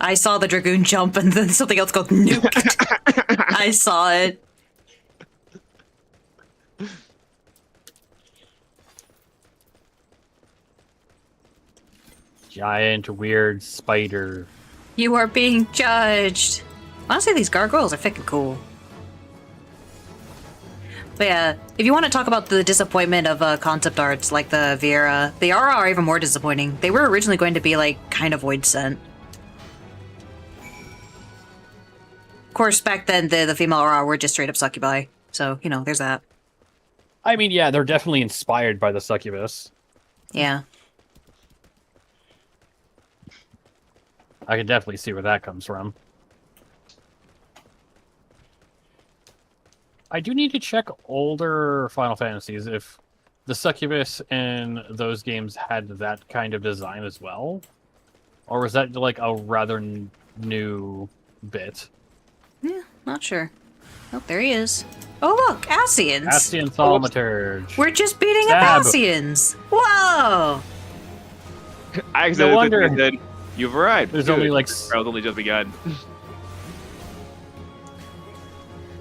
Speaker 3: I saw the Dragoon jump and then something else got nuked. I saw it.
Speaker 4: Giant weird spider.
Speaker 3: You are being judged. Honestly, these gargoyles are freaking cool. But yeah, if you want to talk about the disappointment of concept arts like the Viera, the Aura are even more disappointing. They were originally going to be like kind of Void Sent. Of course, back then the female Aura were just straight up succubi. So, you know, there's that.
Speaker 4: I mean, yeah, they're definitely inspired by the succubus.
Speaker 3: Yeah.
Speaker 4: I can definitely see where that comes from. I do need to check older Final Fantasies if the succubus in those games had that kind of design as well. Or was that like a rather new bit?
Speaker 3: Yeah, not sure. Oh, there he is. Oh, look, Ascians.
Speaker 4: Ascian Thaumaturge.
Speaker 3: We're just beating
Speaker 4: Stab.
Speaker 3: up Ascians. Whoa!
Speaker 2: I accidentally
Speaker 4: wonder.
Speaker 2: said, you've arrived.
Speaker 4: There's
Speaker 2: Good.
Speaker 4: only like
Speaker 2: I was only just begun.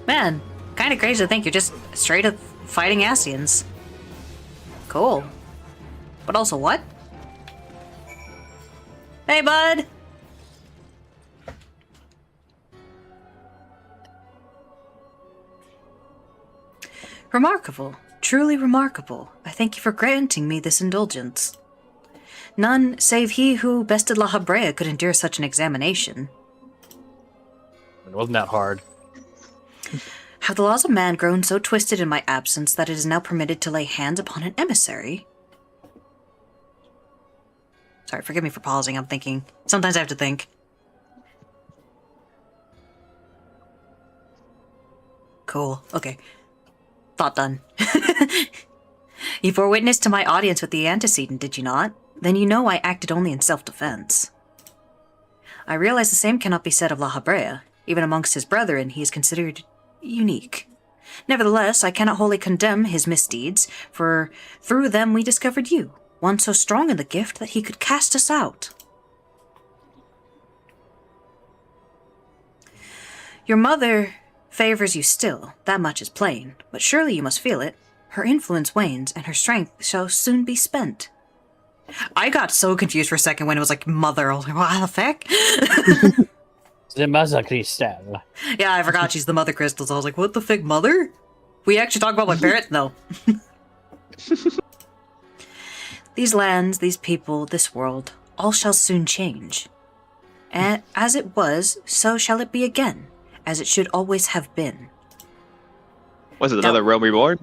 Speaker 3: Man, kind of crazy to think you're just straight up fighting Ascians. Cool. But also what? Hey, bud! Remarkable. Truly remarkable. I thank you for granting me this indulgence. None save he who bested La Habrea could endure such an examination.
Speaker 4: it wasn't that hard.
Speaker 3: Have the laws of man grown so twisted in my absence that it is now permitted to lay hands upon an emissary? Sorry, forgive me for pausing. I'm thinking. Sometimes I have to think. Cool. Okay. Thought done. You bore witness to my audience with the antecedent, did you not? Then you know I acted only in self-defense. I realize the same cannot be said of La Habrea. Even amongst his brethren, he is considered unique. Nevertheless, I cannot wholly condemn his misdeeds, for through them we discovered you, one so strong in the gift that he could cast us out. Your mother favors you still, that much is plain, but surely you must feel it. Her influence wanes, and her strength shall soon be spent. I got so confused for a second when it was like mother. I was like, what the fuck?
Speaker 4: The Maza Cristal.
Speaker 3: Yeah, I forgot she's the mother crystals. I was like, what the fuck, mother? We actually talk about my parents? No. These lands, these people, this world, all shall soon change. And as it was, so shall it be again, as it should always have been.
Speaker 2: Was it another Realm Reborn?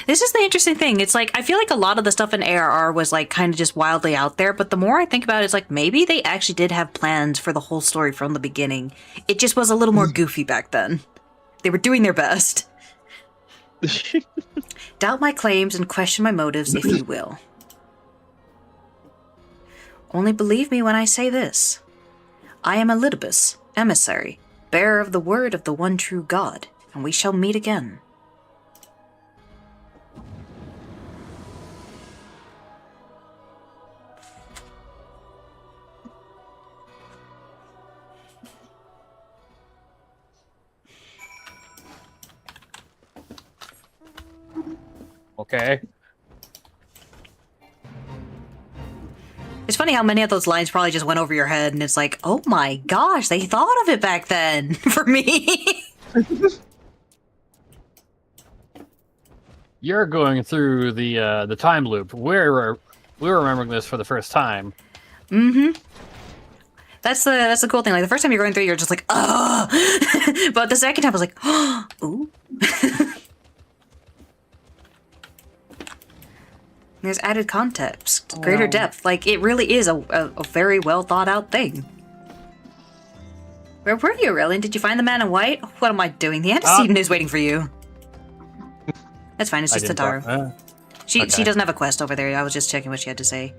Speaker 3: This is the interesting thing. It's like, I feel like a lot of the stuff in ARR was like kind of just wildly out there, but the more I think about it, it's like maybe they actually did have plans for the whole story from the beginning. It just was a little more goofy back then. They were doing their best. Doubt my claims and question my motives if you will. Only believe me when I say this. I am Elidibus, emissary, bearer of the word of the one true God, and we shall meet again.
Speaker 4: Okay.
Speaker 3: It's funny how many of those lines probably just went over your head, and it's like, oh my gosh, they thought of it back then for me.
Speaker 4: You're going through the time loop. We're remembering this for the first time.
Speaker 3: That's the cool thing. Like the first time you're going through, you're just like, oh, but the second time I was like, oh, ooh. There's added context, greater depth. Like, it really is a very well thought out thing. Where were you, Aurelian? Did you find the man in white? What am I doing? The antecedent is waiting for you. That's fine, it's just Tataru. She doesn't have a quest over there. I was just checking what she had to say.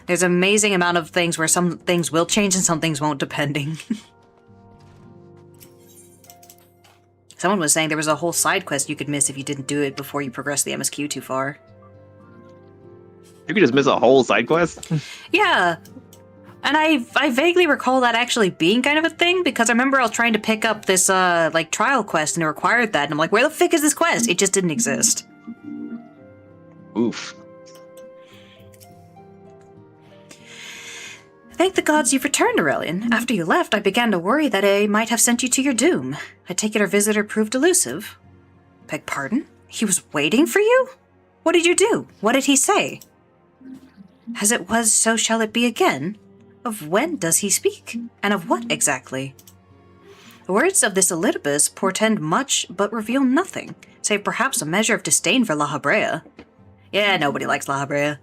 Speaker 3: There's an amazing amount of things where some things will change and some things won't, depending. Someone was saying there was a whole side quest you could miss if you didn't do it before you progressed the MSQ too far.
Speaker 2: You could just miss a whole side quest.
Speaker 3: Yeah. And I vaguely recall that actually being kind of a thing, because I remember I was trying to pick up this, like, trial quest, and it required that, and I'm like, where the frick is this quest? It just didn't exist.
Speaker 2: Oof.
Speaker 3: Thank the gods you've returned, Aurelian. After you left, I began to worry that I might have sent you to your doom. I take it our visitor proved elusive. Beg pardon? He was waiting for you? What did you do? What did he say? As it was, so shall it be again. Of when does he speak? And of what exactly? The words of this Elidibus portend much, but reveal nothing, save perhaps a measure of disdain for La Habrea. Yeah, nobody likes La Habrea.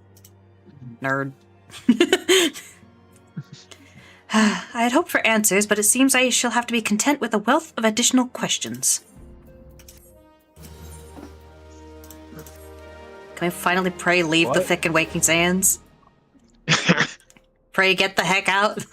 Speaker 3: Nerd. I had hoped for answers, but it seems I shall have to be content with a wealth of additional questions. Can I finally pray leave the thick and waking sands? Pray get the heck out.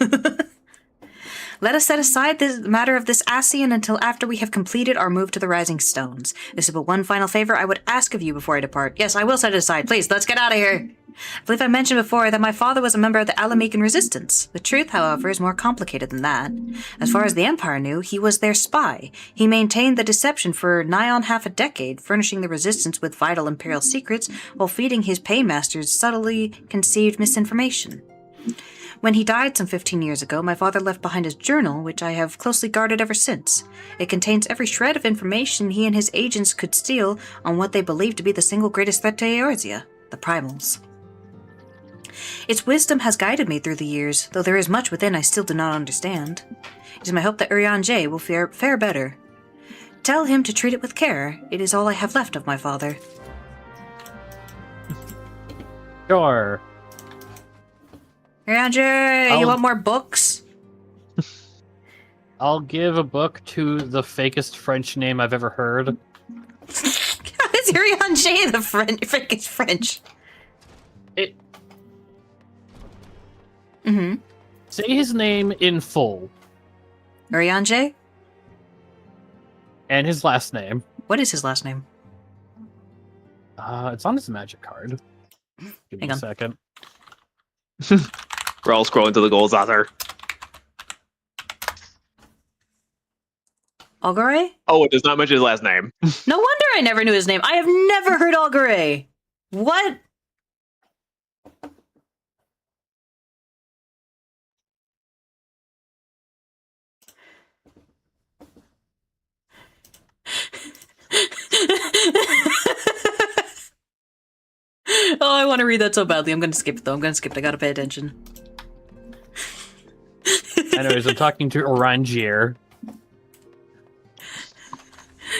Speaker 3: Let us set aside the matter of this Ascian until after we have completed our move to the Rising Stones. This is but one final favor I would ask of you before I depart. Yes, I will set it aside. Please, let's get out of here. I believe I mentioned before that my father was a member of the Alamecan Resistance. The truth, however, is more complicated than that. As far as the Empire knew, he was their spy. He maintained the deception for nigh on half a decade, furnishing the Resistance with vital Imperial secrets while feeding his paymasters subtly conceived misinformation. When he died some 15 years ago, my father left behind his journal, which I have closely guarded ever since. It contains every shred of information he and his agents could steal on what they believed to be the single greatest threat to Eorzea, the Primals. Its wisdom has guided me through the years, though there is much within I still do not understand. It is my hope that Urianger will fare better. Tell him to treat it with care. It is all I have left of my father.
Speaker 4: Sure.
Speaker 3: Urianger, you want more books?
Speaker 4: I'll give a book to the fakest French name I've ever heard.
Speaker 3: How is Urianger the fakest French?
Speaker 4: Say his name in full.
Speaker 3: Urianger?
Speaker 4: And his last name.
Speaker 3: What is his last name?
Speaker 4: It's on his magic card. Give me
Speaker 3: Hang
Speaker 4: a
Speaker 3: on.
Speaker 4: second.
Speaker 2: We're all scrolling to the goals author.
Speaker 3: Auguray?
Speaker 2: Oh, it does not mention his last name.
Speaker 3: No wonder I never knew his name. I have never heard Auguray. What? Oh, I want to read that so badly. I'm going to skip it, though. I'm going to skip it. I gotta pay attention.
Speaker 4: Anyways, I'm talking to Orangier.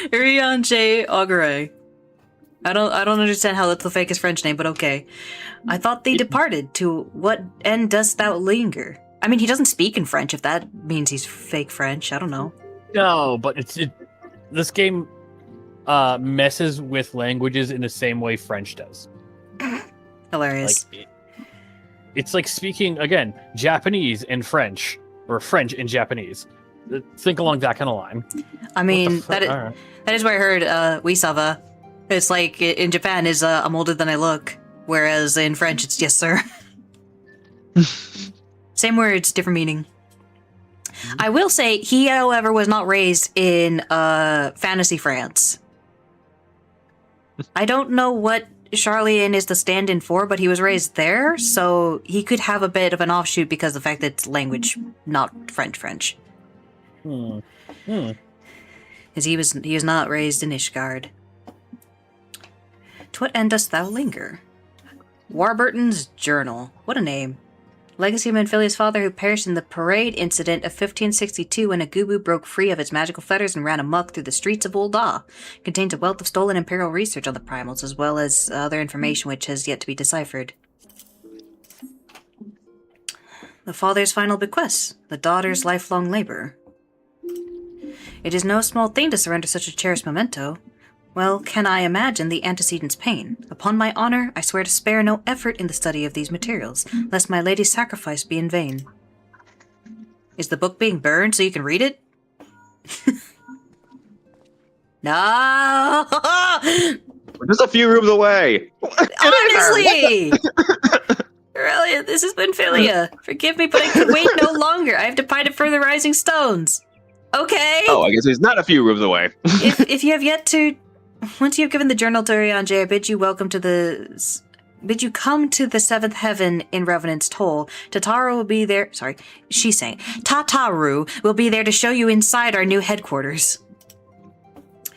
Speaker 3: Urianger Auguray. I don't understand how that's the fakest French name, but okay. I thought they departed. To what end dost thou linger? I mean, he doesn't speak in French, if that means he's fake French. I don't know.
Speaker 4: No, but this game messes with languages in the same way French does.
Speaker 3: Hilarious.
Speaker 4: Like, it's like speaking, again, Japanese and French, or French and Japanese. Think along that kind of line.
Speaker 3: I mean,
Speaker 4: Alright.
Speaker 3: that is where I heard Wisava. It's like in Japan is I'm older than I look, whereas in French it's yes sir. Same words, different meaning. I will say he, however, was not raised in fantasy France. I don't know what Charlian is the stand-in for, but he was raised there, so he could have a bit of an offshoot because of the fact that it's language, not French. Because he was not raised in Ishgard. To what end dost thou linger? Warburton's Journal. What a name. Legacy of Manphilia's father, who perished in the parade incident of 1562 when a Gubu broke free of its magical fetters and ran amok through the streets of Ul'dah, contains a wealth of stolen imperial research on the primals, as well as other information which has yet to be deciphered. The father's final bequest, the daughter's lifelong labor. It is no small thing to surrender such a cherished memento. Well, can I imagine the antecedent's pain? Upon my honor, I swear to spare no effort in the study of these materials, lest my lady's sacrifice be in vain. Is the book being burned so you can read it? No!
Speaker 2: We're just a few rooms away.
Speaker 3: Honestly! Really, this has been Philia. Forgive me, but I can wait no longer. I have to pine it for the rising stones. Okay?
Speaker 2: Oh, I guess he's not a few rooms away.
Speaker 3: If you have yet to... Once you have given the journal to Urianger, I bid you bid you come to the seventh heaven in Revenant's Toll. Tataru will be there... Sorry, she's saying. Tataru will be there to show you inside our new headquarters.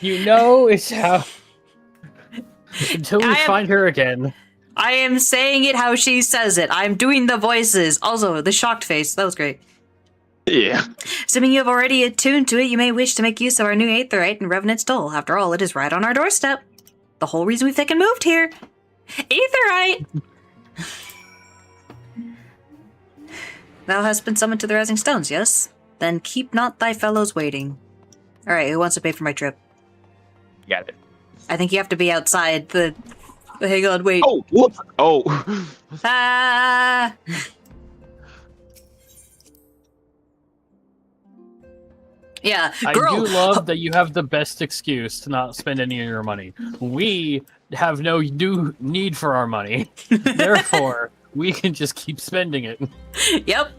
Speaker 4: You know, it's how... Until we find her again.
Speaker 3: I am saying it how she says it. I'm doing the voices. Also, the shocked face. That was great.
Speaker 2: Yeah.
Speaker 3: Assuming you have already attuned to it, you may wish to make use of our new Aetherite in Revenant's Toll. After all, it is right on our doorstep. The whole reason we've taken moved here. Aetherite! Thou hast been summoned to the Rising Stones, yes? Then keep not thy fellows waiting. Alright, who wants to pay for my trip?
Speaker 2: Got it.
Speaker 3: I think you have to be outside the... Hang on, wait.
Speaker 2: Oh, whoops. Oh.
Speaker 3: Ah! Yeah, girl.
Speaker 4: I do love that you have the best excuse to not spend any of your money. We have no need for our money. Therefore, we can just keep spending it.
Speaker 3: Yep.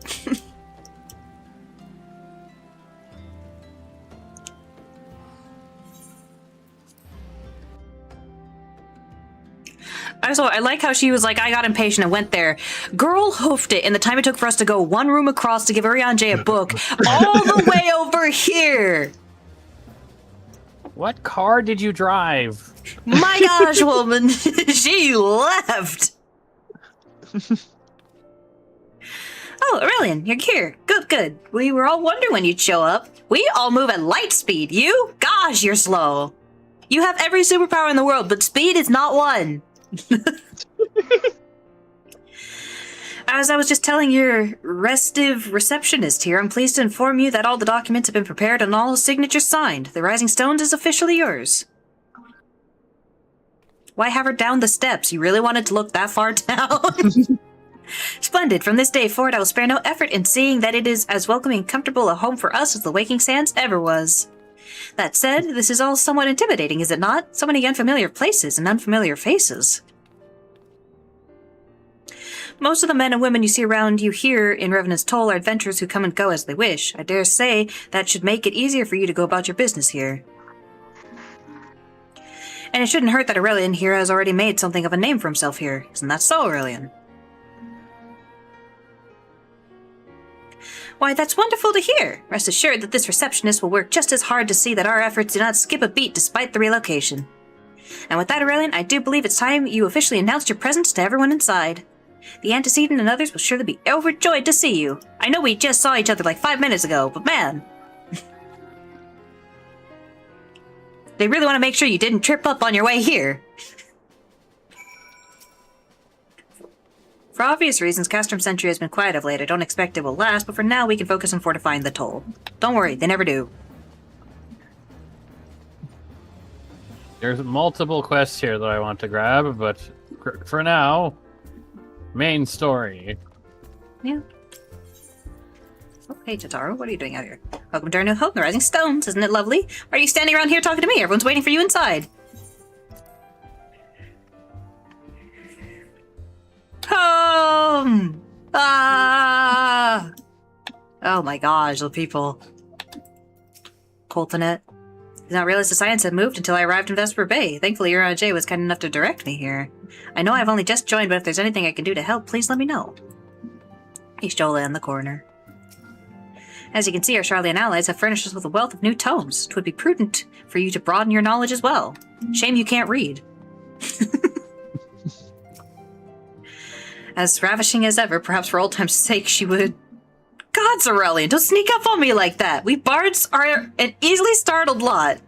Speaker 3: Also, I like how she was like, I got impatient and went there. Girl hoofed it in the time it took for us to go one room across to give Urianger a book all the way over here.
Speaker 4: What car did you drive?
Speaker 3: My gosh, woman. She left. Oh, Aurelian, you're here. Good. We were all wondering when you'd show up. We all move at light speed. You? Gosh, you're slow. You have every superpower in the world, but speed is not one. As I was just telling your restive receptionist here, I'm pleased to inform you that all the documents have been prepared and all signatures signed. The Rising Stones is officially yours. Why have her down the steps? You really wanted to look that far down? Splendid. From this day forward, I will spare no effort in seeing that it is as welcoming and comfortable a home for us as the Waking Sands ever was. That said, this is all somewhat intimidating, is it not? So many unfamiliar places and unfamiliar faces. Most of the men and women you see around you here in Revenant's Toll are adventurers who come and go as they wish. I dare say that should make it easier for you to go about your business here. And it shouldn't hurt that Aurelian here has already made something of a name for himself here. Isn't that so, Aurelian? Why, that's wonderful to hear. Rest assured that this receptionist will work just as hard to see that our efforts do not skip a beat despite the relocation. And with that, Aurelian, I do believe it's time you officially announced your presence to everyone inside. The antecedent and others will surely be overjoyed to see you. I know we just saw each other like 5 minutes ago, but man... They really want to make sure you didn't trip up on your way here. For obvious reasons, Castrum Sentry has been quiet of late. I don't expect it will last, but for now we can focus on fortifying the toll. Don't worry, they never do.
Speaker 4: There's multiple quests here that I want to grab, but for now, main story.
Speaker 3: Yeah. Oh, hey, Tataru, what are you doing out here? Welcome to our new home, the Rising Stones. Isn't it lovely? Why are you standing around here talking to me? Everyone's waiting for you inside. Home! Ah! Oh my gosh, the people. Coltonet. Did not realize the science had moved until I arrived in Vesper Bay. Thankfully, Urianger was kind enough to direct me here. I know I've only just joined, but if there's anything I can do to help, please let me know. Ishtola in the corner. As you can see, our Charlian allies have furnished us with a wealth of new tomes. It would be prudent for you to broaden your knowledge as well. Shame you can't read. As ravishing as ever, perhaps for old time's sake, she would... Gods, Aurelian, don't sneak up on me like that! We bards are an easily startled lot.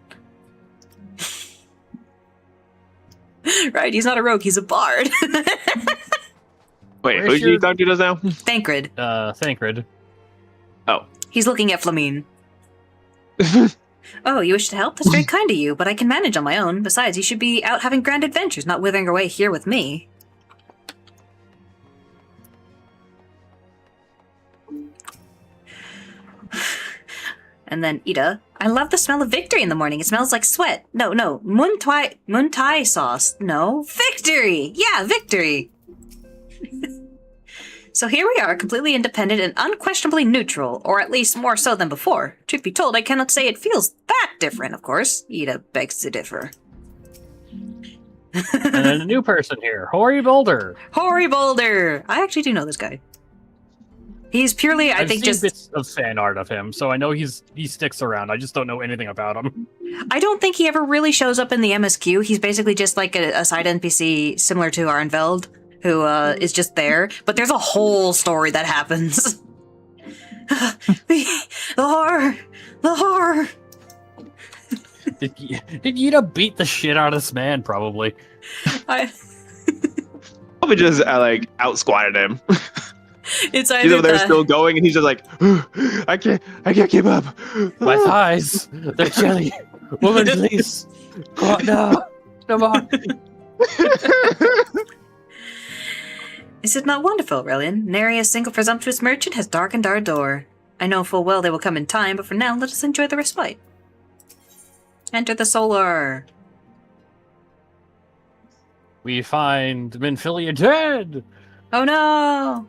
Speaker 3: Right, he's not a rogue, he's a bard.
Speaker 2: Wait,
Speaker 4: Where's
Speaker 2: who did you
Speaker 4: your-
Speaker 2: talk to just now?
Speaker 3: Thancred.
Speaker 4: Thancred.
Speaker 2: Oh.
Speaker 3: He's looking at Flamine. Oh, you wish to help? That's very kind of you, but I can manage on my own. Besides, you should be out having grand adventures, not withering away here with me. And then Ida, I love the smell of victory in the morning. It smells like sweat. No, Muntai sauce. No, victory! Yeah, victory! So here we are, completely independent and unquestionably neutral, or at least more so than before. Truth be told, I cannot say it feels that different, of course. Ida begs to differ.
Speaker 4: And then a new person here, Hoary Boulder.
Speaker 3: Hoary Boulder! I actually do know this guy. He's purely, I
Speaker 4: I've
Speaker 3: think,
Speaker 4: seen
Speaker 3: just...
Speaker 4: bits of fan art of him, so I know he sticks around. I just don't know anything about him.
Speaker 3: I don't think he ever really shows up in the MSQ. He's basically just like a side NPC similar to Arnveld, who is just there. But there's a whole story that happens. the horror! The horror!
Speaker 4: Did Yida beat the shit out of this man, probably.
Speaker 2: Probably just like out squatted him.
Speaker 3: It's
Speaker 2: He's
Speaker 3: either
Speaker 2: over there
Speaker 3: the-
Speaker 2: still going, and he's just like, I can't keep up.
Speaker 4: My thighs, they're chilly. Woman, please. Go on, no. Come on.
Speaker 3: Is it not wonderful, Aurelian? Nary a single presumptuous merchant has darkened our door. I know full well they will come in time, but for now, let us enjoy the respite. Enter the solar.
Speaker 4: We find Minfilia dead.
Speaker 3: Oh no!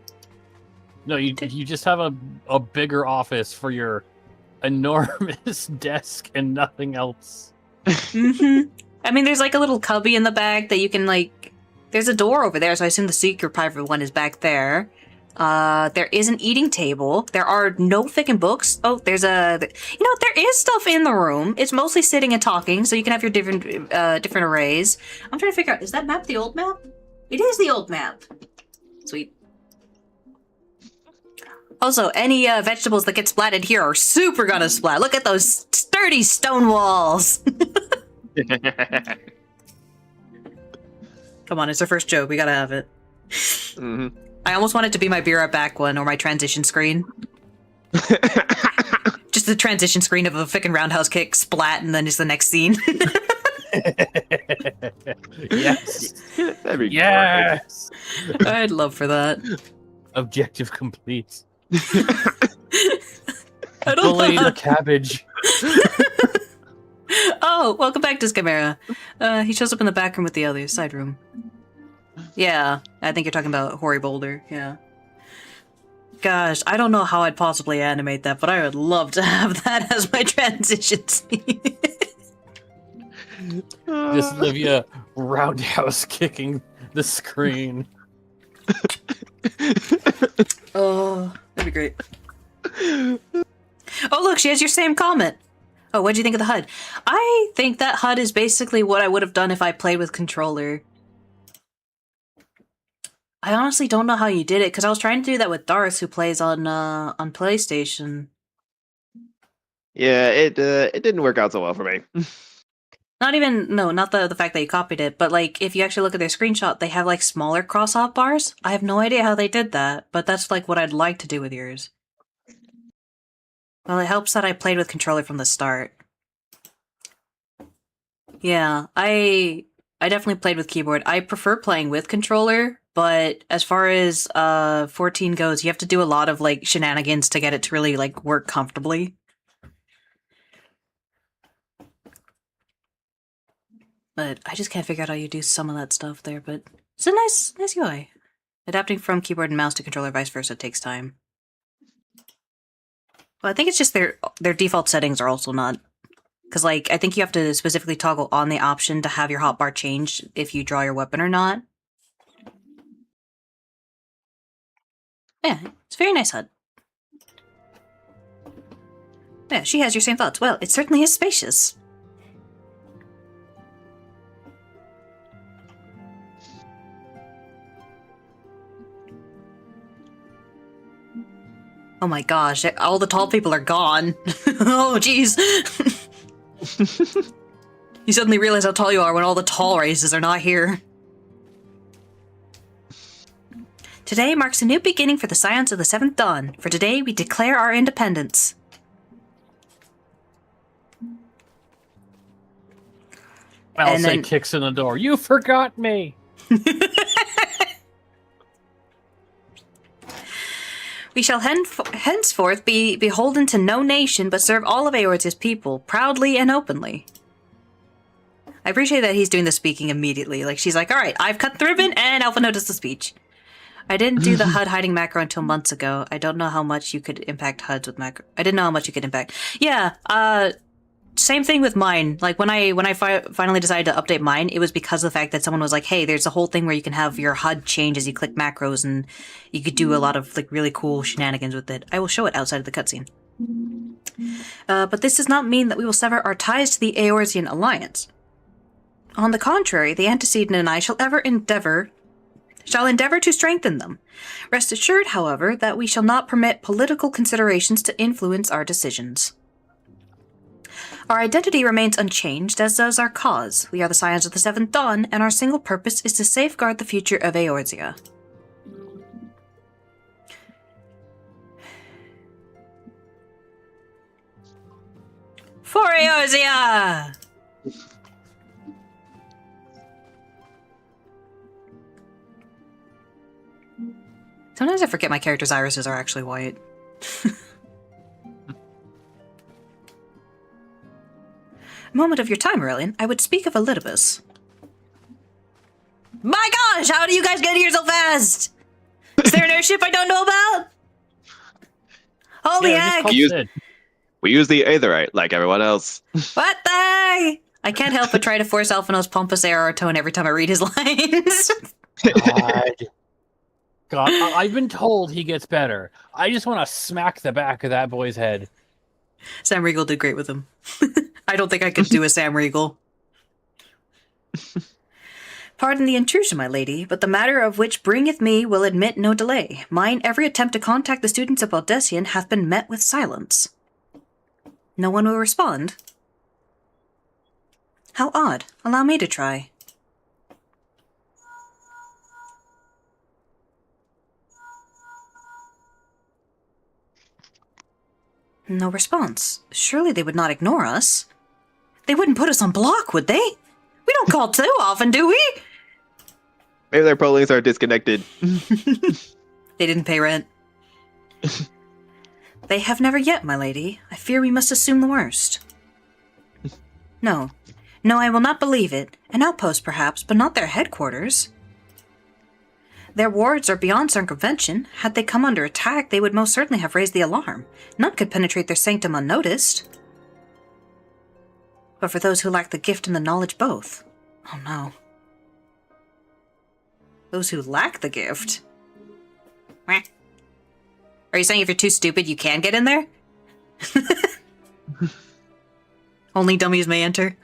Speaker 4: No, you just have a bigger office for your enormous desk and nothing else.
Speaker 3: Mm-hmm. I mean, there's like a little cubby in the back that you can like... There's a door over there, so I assume the secret private one is back there. There is an eating table. There are no fucking books. Oh, there's a... You know, there is stuff in the room. It's mostly sitting and talking, so you can have your different arrays. I'm trying to figure out, is that map the old map? It is the old map. Sweet. Also, any vegetables that get splatted here are super gonna splat. Look at those sturdy stone walls. Come on, it's our first joke. We gotta have it.
Speaker 2: hmm
Speaker 3: I almost want it to be my Be Right Back one or my transition screen. Just the transition screen of a fucking roundhouse kick, splat, and then just the next scene.
Speaker 4: Yes.
Speaker 2: That'd be
Speaker 4: Yes.
Speaker 3: I'd love for that.
Speaker 4: Objective complete.
Speaker 3: I don't
Speaker 4: Bully
Speaker 3: know.
Speaker 4: the cabbage.
Speaker 3: Oh, welcome back to Skimera. He shows up in the back room with the other side room. Yeah, I think you're talking about Hoary Boulder, yeah. Gosh, I don't know how I'd possibly animate that, but I would love to have that as my transition scene.
Speaker 4: Just Livia roundhouse kicking the screen.
Speaker 3: Oh, that'd be great. Oh, look, she has your same comment. Oh, what'd you think of the HUD? I think that HUD is basically what I would have done if I played with controller. I honestly don't know how you did it, because I was trying to do that with Darth, who plays on PlayStation.
Speaker 2: Yeah, it didn't work out so well for me.
Speaker 3: Not the fact that you copied it, but like if you actually look at their screenshot, they have like smaller cross-off bars. I have no idea how they did that, but that's like what I'd like to do with yours. Well, it helps that I played with controller from the start. Yeah, I definitely played with keyboard. I prefer playing with controller, but as far as 14 goes, you have to do a lot of like shenanigans to get it to really like work comfortably. But I just can't figure out how you do some of that stuff there, but it's a nice UI. Adapting from keyboard and mouse to controller vice versa takes time. Well, I think it's just their default settings are also not... Because, like, I think you have to specifically toggle on the option to have your hotbar change if you draw your weapon or not. Yeah, it's a very nice HUD. Yeah, she has your same thoughts. Well, it certainly is spacious. Oh my gosh, all the tall people are gone. Oh jeez. You suddenly realize how tall you are when all the tall races are not here. Today marks a new beginning for the Scions of the Seventh Dawn. For today, we declare our independence.
Speaker 4: Alice
Speaker 3: then-
Speaker 4: kicks in the door. You forgot me.
Speaker 3: We shall henceforth be beholden to no nation, but serve all of Eorzea's people, proudly and openly. I appreciate that he's doing the speaking immediately. Like, she's like, alright, I've cut the ribbon, and Alpha noticed the speech. I didn't do the HUD hiding macro until months ago. I don't know how much you could impact HUDs with macro. I didn't know how much you could impact. Yeah, same thing with mine. Like, when I finally decided to update mine, it was because of the fact that someone was like, hey, there's a whole thing where you can have your HUD change as you click macros, and you could do a lot of, like, really cool shenanigans with it. I will show it outside of the cutscene. But this does not mean that we will sever our ties to the Eorzean Alliance. On the contrary, the Antecedent and I shall endeavor to strengthen them. Rest assured, however, that we shall not permit political considerations to influence our decisions. Our identity remains unchanged, as does our cause. We are the Scions of the Seventh Dawn, and our single purpose is to safeguard the future of Eorzea. For Eorzea! Sometimes I forget my character's irises are actually white. Moment of your time, Aurelian. I would speak of Elidibus. My gosh, how do you guys get here so fast? Is there an airship I don't know about? Holy
Speaker 4: Yeah, just
Speaker 3: heck!
Speaker 4: call
Speaker 2: Use-
Speaker 4: Sid.
Speaker 2: We use the Aetherite like everyone else.
Speaker 3: What the? I can't help but try to force Alphanos pompous AR tone every time I read his lines.
Speaker 4: God, I've been told he gets better. I just want to smack the back of that boy's head.
Speaker 3: Sam Riegel did great with him. I don't think I could do a Sam Riegel. Pardon the intrusion, my lady, but the matter of which bringeth me will admit no delay. Mine every attempt to contact the students of Baldessian hath been met with silence. No one will respond. How odd. Allow me to try. No response. Surely they would not ignore us. They wouldn't put us on block, would they? We don't call too often, do we?
Speaker 2: Maybe their pro links are disconnected.
Speaker 3: They didn't pay rent. They have never yet, my lady. I fear we must assume the worst. No. No, I will not believe it. An outpost, perhaps, but not their headquarters. Their wards are beyond circumvention. Had they come under attack, they would most certainly have raised the alarm. None could penetrate their sanctum unnoticed. But for those who lack the gift and the knowledge both. Oh no. Those who lack the gift? Meh. Are you saying if you're too stupid, you can get in there? Only dummies may enter.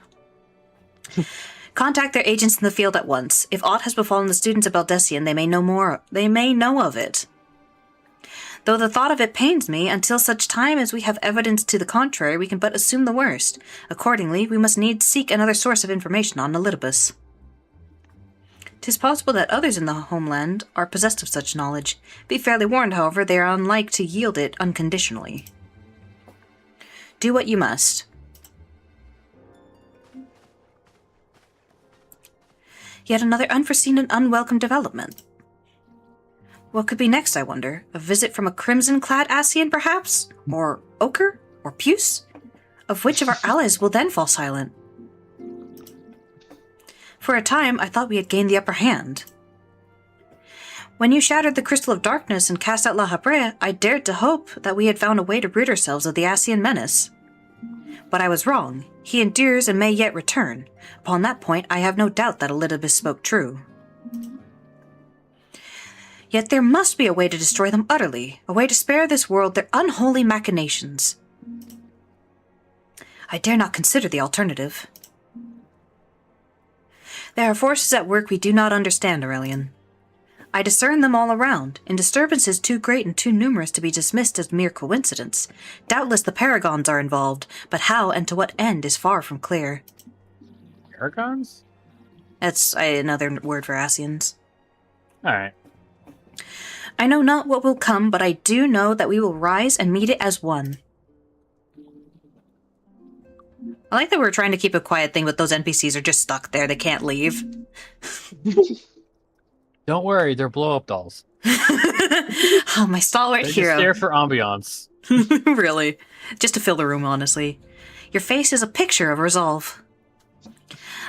Speaker 3: Contact their agents in the field at once. If aught has befallen the students of Baldessian, they may know of it. Though the thought of it pains me, until such time as we have evidence to the contrary, we can but assume the worst. Accordingly, we must needs seek another source of information on Elidibus. 'Tis possible that others in the homeland are possessed of such knowledge. Be fairly warned, however, they are unlike to yield it unconditionally. Do what you must. Yet another unforeseen and unwelcome development. What could be next, I wonder? A visit from a crimson-clad Ascian, perhaps? Or Ochre? Or Puce? Of which of our allies will then fall silent? For a time, I thought we had gained the upper hand. When you shattered the Crystal of Darkness and cast out La Habrea, I dared to hope that we had found a way to rid ourselves of the Ascian menace. But I was wrong. He endures and may yet return. Upon that point, I have no doubt that Elidibus spoke true. Yet there must be a way to destroy them utterly, a way to spare this world their unholy machinations. I dare not consider the alternative. There are forces at work we do not understand, Aurelian. I discern them all around, in disturbances too great and too numerous to be dismissed as mere coincidence. Doubtless the paragons are involved, but how and to what end is far from clear.
Speaker 4: Paragons?
Speaker 3: That's another word for Asians.
Speaker 4: Alright.
Speaker 3: I know not what will come, but I do know that we will rise and meet it as one. I like that we're trying to keep a quiet thing, but those NPCs are just stuck there. They can't leave.
Speaker 4: Don't worry, they're blow-up dolls.
Speaker 3: Oh, my stalwart
Speaker 4: They're
Speaker 3: hero.
Speaker 4: just there for ambiance.
Speaker 3: Really. Just to fill the room, honestly. Your face is a picture of resolve.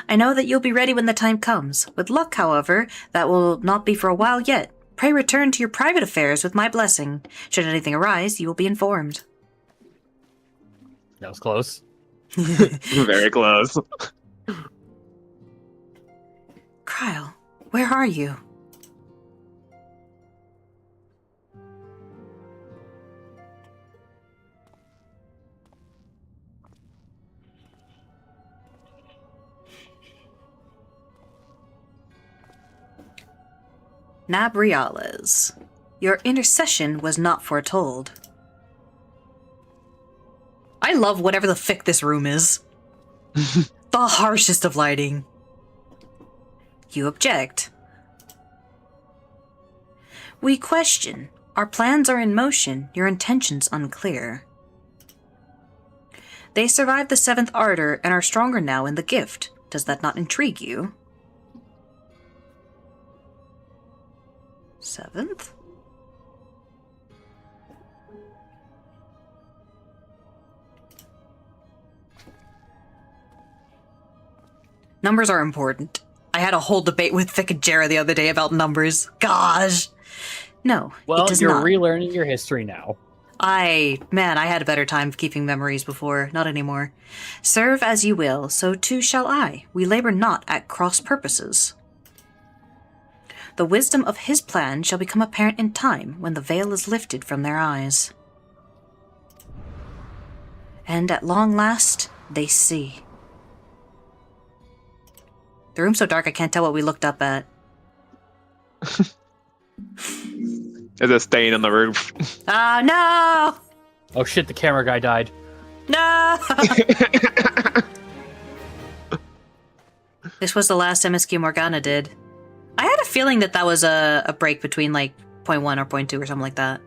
Speaker 3: I know that you'll be ready when the time comes. With luck, however, that will not be for a while yet. Pray return to your private affairs with my blessing. Should anything arise, you will be informed.
Speaker 4: That was close.
Speaker 2: Very close.
Speaker 3: Krile, where are you? Nabriales, your intercession was not foretold. I love whatever the fick this room is. The harshest of lighting. You object. We question. Our plans are in motion, your intentions unclear. They survived the 7th Ardor and are stronger now in the gift. Does that not intrigue you? 7th? Numbers are important. I had a whole debate with Vic and Jera the other day about numbers. Gosh. No,
Speaker 4: Well,
Speaker 3: it does
Speaker 4: you're
Speaker 3: not.
Speaker 4: relearning your history now.
Speaker 3: I had a better time keeping memories before, not anymore. Serve as you will, so too shall I. We labor not at cross purposes. The wisdom of his plan shall become apparent in time when the veil is lifted from their eyes. And at long last, they see. The room's so dark I can't tell what we looked up at.
Speaker 2: There's a stain on the roof.
Speaker 3: Oh, no!
Speaker 4: Oh shit, the camera guy died.
Speaker 3: No! This was the last MSQ Morgana did. I had a feeling that that was a break between like 0.1 or 0.2 or something like that.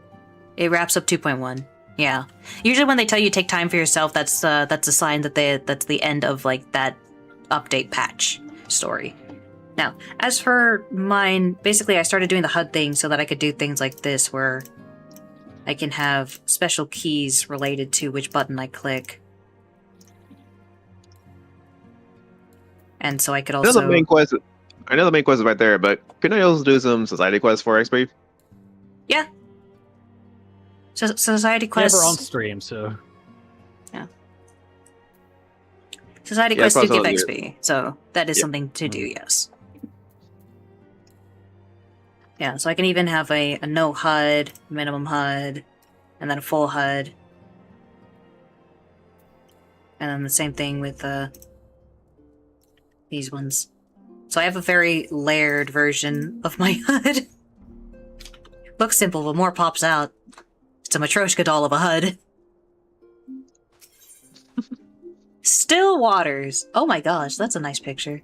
Speaker 3: It wraps up 2.1. Yeah. Usually when they tell you take time for yourself, that's a sign that that's the end of like that update patch story. Now, as for mine, basically I started doing the HUD thing so that I could do things like this where I can have special keys related to which button I click. And so I could
Speaker 2: I know
Speaker 3: also...
Speaker 2: the main quest. I know the main quest is right there, but can I also do some society quests for XP?
Speaker 3: Yeah. Society
Speaker 4: Yeah,
Speaker 3: quests...
Speaker 4: we're on stream, so...
Speaker 3: Society
Speaker 2: Yeah,
Speaker 3: quests do give
Speaker 2: possibly,
Speaker 3: XP, so that is
Speaker 2: Yeah.
Speaker 3: something to do, yes. Yeah, so I can even have a no HUD, minimum HUD, and then a full HUD. And then the same thing with these ones. So I have a very layered version of my HUD. Looks simple, but more pops out. It's a Matryoshka doll of a HUD. Still Waters. Oh my gosh, that's a nice picture.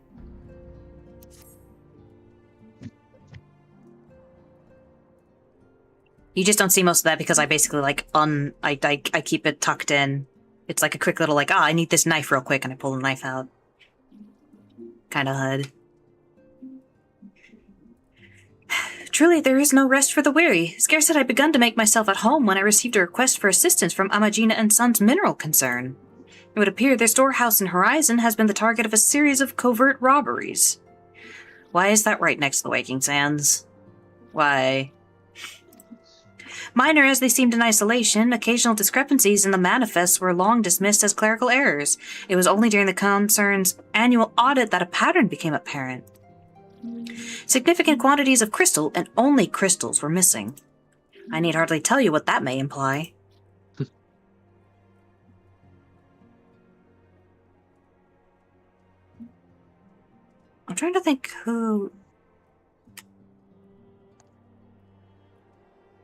Speaker 3: You just don't see most of that because I basically like I keep it tucked in. It's like a quick little like, I need this knife real quick, and I pull the knife out. Kind of HUD. Truly, there is no rest for the weary. Scarce had I begun to make myself at home when I received a request for assistance from Amagina and Sons Mineral Concern. It would appear their storehouse in Horizon has been the target of a series of covert robberies. Why is that right next to the Waking Sands? Why? Minor as they seemed in isolation, occasional discrepancies in the manifests were long dismissed as clerical errors. It was only during the concern's annual audit that a pattern became apparent. Significant quantities of crystal, and only crystals, were missing. I need hardly tell you what that may imply. I'm trying to think who...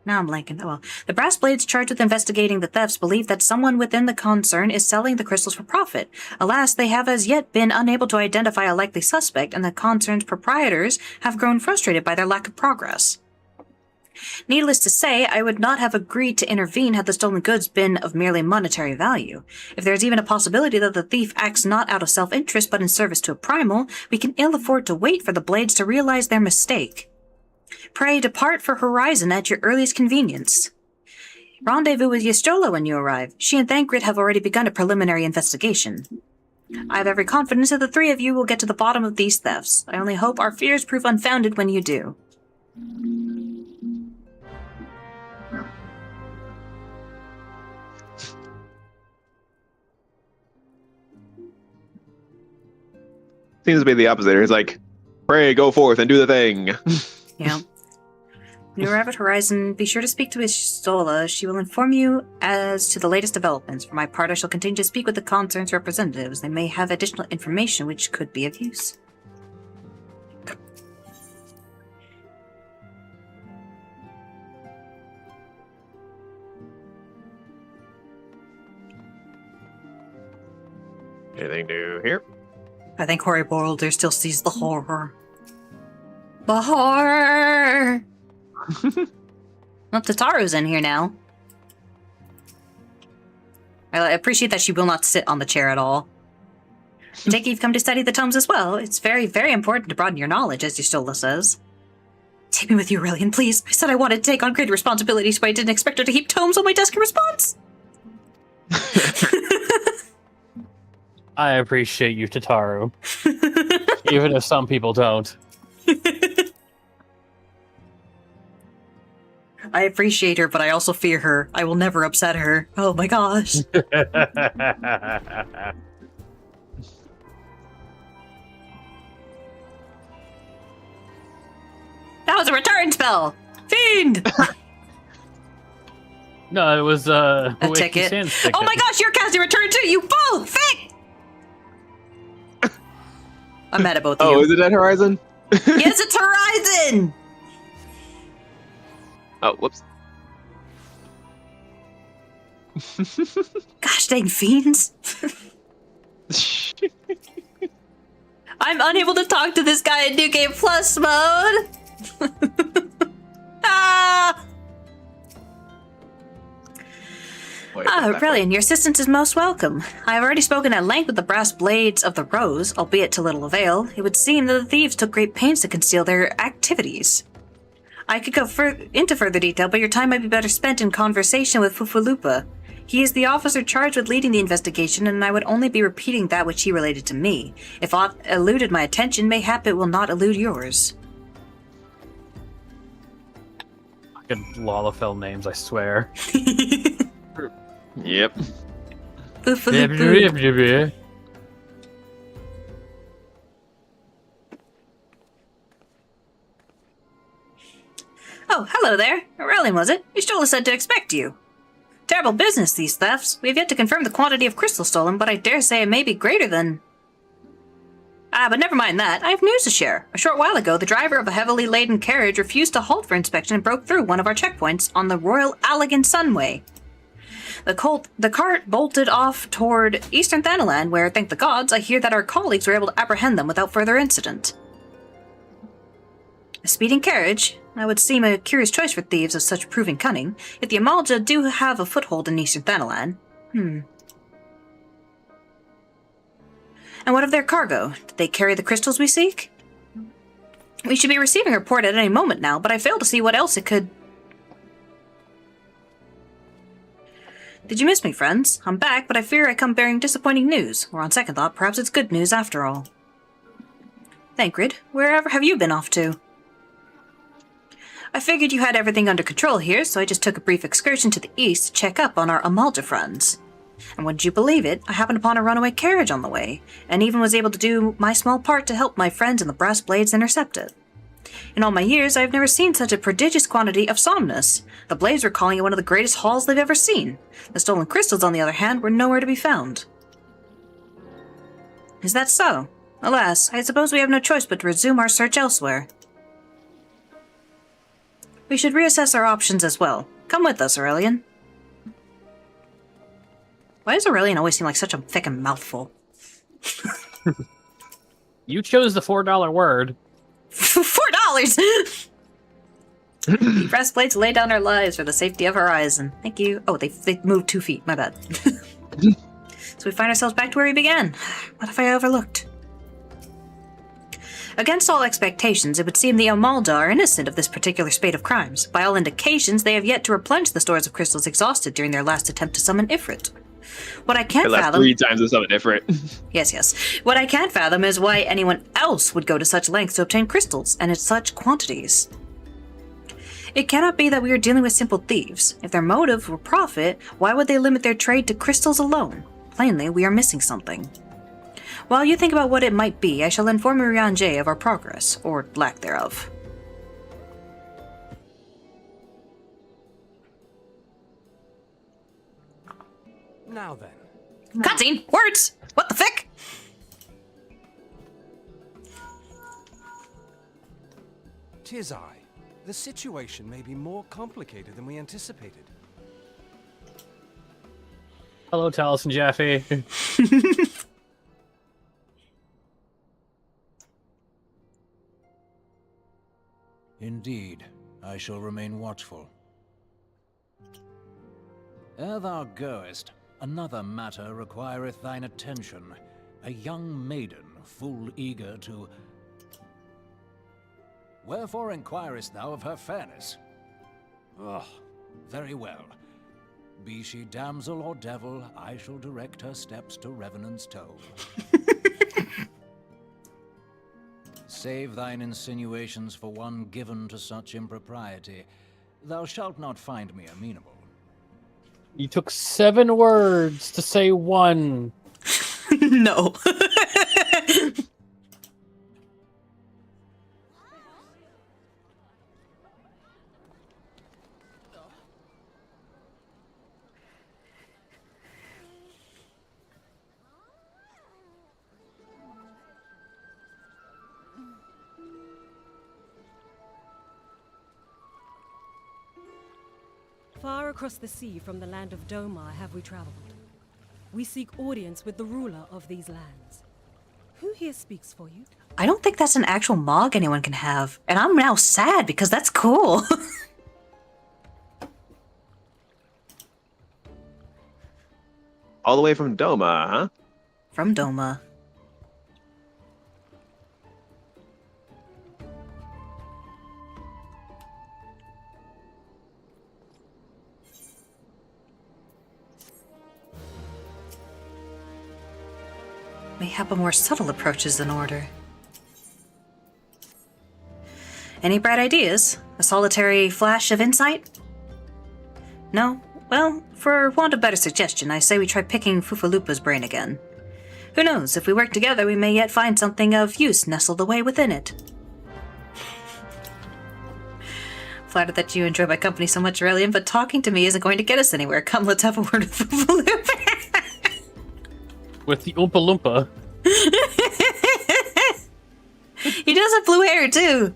Speaker 3: Now I'm blanking. Oh well. The Brass Blades charged with investigating the thefts believe that someone within the concern is selling the crystals for profit. Alas, they have as yet been unable to identify a likely suspect, and the concern's proprietors have grown frustrated by their lack of progress. Needless to say, I would not have agreed to intervene had the stolen goods been of merely monetary value. If there is even a possibility that the thief acts not out of self-interest but in service to a primal, we can ill afford to wait for the Blades to realize their mistake. Pray depart for Horizon at your earliest convenience. Rendezvous with Y'shtola when you arrive. She and Thancred have already begun a preliminary investigation. I have every confidence that the three of you will get to the bottom of these thefts. I only hope our fears prove unfounded when you do.
Speaker 2: Seems to be the opposite. It's like, pray, go forth and do the thing.
Speaker 3: Yeah. When you arrive at Horizon, be sure to speak to Y'shtola. She will inform you as to the latest developments. For my part, I shall continue to speak with the concern's representatives. They may have additional information which could be of use.
Speaker 2: Anything new here?
Speaker 3: I think Hoary Boulder still sees the horror. The horror! Well, Tataru's in here now. I appreciate that she will not sit on the chair at all. I take it you've come to study the tomes as well. It's very, very important to broaden your knowledge, as Y'shtola says. Take me with you, Aurelian, please. I said I wanted to take on greater responsibilities, but I didn't expect her to heap tomes on my desk in response.
Speaker 4: I appreciate you, Tataru. Even if some people don't.
Speaker 3: I appreciate her, but I also fear her. I will never upset her. Oh my gosh.
Speaker 1: That was a return spell! Fiend!
Speaker 4: No, it was
Speaker 3: a
Speaker 4: Wakey
Speaker 3: ticket.
Speaker 4: Sands ticket.
Speaker 1: Oh my gosh, you're casting return too, you fool! Fick!
Speaker 3: I'm mad at both of
Speaker 2: Oh,
Speaker 3: you.
Speaker 2: is it at Horizon?
Speaker 1: Yes, it's Horizon!
Speaker 2: Oh, whoops.
Speaker 3: Gosh dang fiends.
Speaker 1: I'm unable to talk to this guy in New Game Plus mode! Ah!
Speaker 3: Aurelian, your assistance is most welcome. I have already spoken at length with the Brass Blades of the Rose, albeit to little avail. It would seem that the thieves took great pains to conceal their activities. I could go into further detail, but your time might be better spent in conversation with Fufulupa. He is the officer charged with leading the investigation, and I would only be repeating that which he related to me. If aught eluded my attention, mayhap it will not elude yours.
Speaker 4: Fucking Lalafell names, I swear.
Speaker 2: Yep.
Speaker 3: Fufulupa. Oh, hello there. Aurelian, was it? Y'shtola said to expect you. Terrible business, these thefts. We have yet to confirm the quantity of crystal stolen, but I dare say it may be greater than... but never mind that. I have news to share. A short while ago, the driver of a heavily laden carriage refused to halt for inspection and broke through one of our checkpoints on the Royal Allegan Sunway. The cart bolted off toward Eastern Thanalan, where, thank the gods, I hear that our colleagues were able to apprehend them without further incident. A speeding carriage? That would seem a curious choice for thieves of such proving cunning, yet the Amalja do have a foothold in Eastern Thanalan. And what of their cargo? Did they carry the crystals we seek? We should be receiving a report at any moment now, but I fail to see what else it could... Did you miss me, friends? I'm back, but I fear I come bearing disappointing news. Or on second thought, perhaps it's good news after all. Thancred, wherever have you been off to? I figured you had everything under control here, so I just took a brief excursion to the east to check up on our Amalja friends. And wouldn't you believe it, I happened upon a runaway carriage on the way, and even was able to do my small part to help my friends in the Brass Blades intercept it. In all my years, I have never seen such a prodigious quantity of somnus. The Blades were calling it one of the greatest hauls they've ever seen. The stolen crystals, on the other hand, were nowhere to be found. Is that so? Alas, I suppose we have no choice but to resume our search elsewhere. We should reassess our options as well. Come with us, Aurelian. Why does Aurelian always seem like such a fucking mouthful?
Speaker 4: You chose the $4 word.
Speaker 3: $4! We breastplates lay down our lives for the safety of Horizon. Thank you. Oh, they moved 2 feet. My bad. So we find ourselves back to where we began. What have I overlooked? Against all expectations, it would seem the Amalda are innocent of this particular spate of crimes. By all indications, they have yet to replenish the stores of crystals exhausted during their last attempt to summon Ifrit. What I can't
Speaker 2: Last
Speaker 3: fathom...
Speaker 2: 3 times or something different.
Speaker 3: Yes. What I can't fathom is why anyone else would go to such lengths to obtain crystals, and in such quantities. It cannot be that we are dealing with simple thieves. If their motive were profit, why would they limit their trade to crystals alone? Plainly, we are missing something. While you think about what it might be, I shall inform Urianger of our progress, or lack thereof.
Speaker 5: Now then.
Speaker 3: Cutscene! Words! What the frick?
Speaker 5: 'Tis I. The situation may be more complicated than we anticipated.
Speaker 4: Hello, Taliesin Jaffe.
Speaker 6: Indeed, I shall remain watchful. Ere thou goest, another matter requireth thine attention. A young maiden, full eager to... Wherefore inquirest thou of her fairness? Oh, very well. Be she damsel or devil, I shall direct her steps to Revenant's Toll. Save thine insinuations for one given to such impropriety. Thou shalt not find me amenable.
Speaker 4: You took 7 words to say one.
Speaker 3: No.
Speaker 7: Far across the sea from the land of Domar have we traveled. We seek audience with the ruler of these lands. Who here speaks for you?
Speaker 3: I don't think that's an actual Mog anyone can have. And I'm now sad because that's cool.
Speaker 2: All the way from Doma, huh?
Speaker 3: From Doma. Mayhap a more subtle approach is in order. Any bright ideas? A solitary flash of insight? No? Well, for want of better suggestion, I say we try picking Fufalupa's brain again. Who knows, if we work together we may yet find something of use nestled away within it. Flattered that you enjoy my company so much, Aurelian, but talking to me isn't going to get us anywhere. Come, let's have a word with Fufalupa.
Speaker 4: With the Oompa Loompa.
Speaker 3: He does have blue hair, too.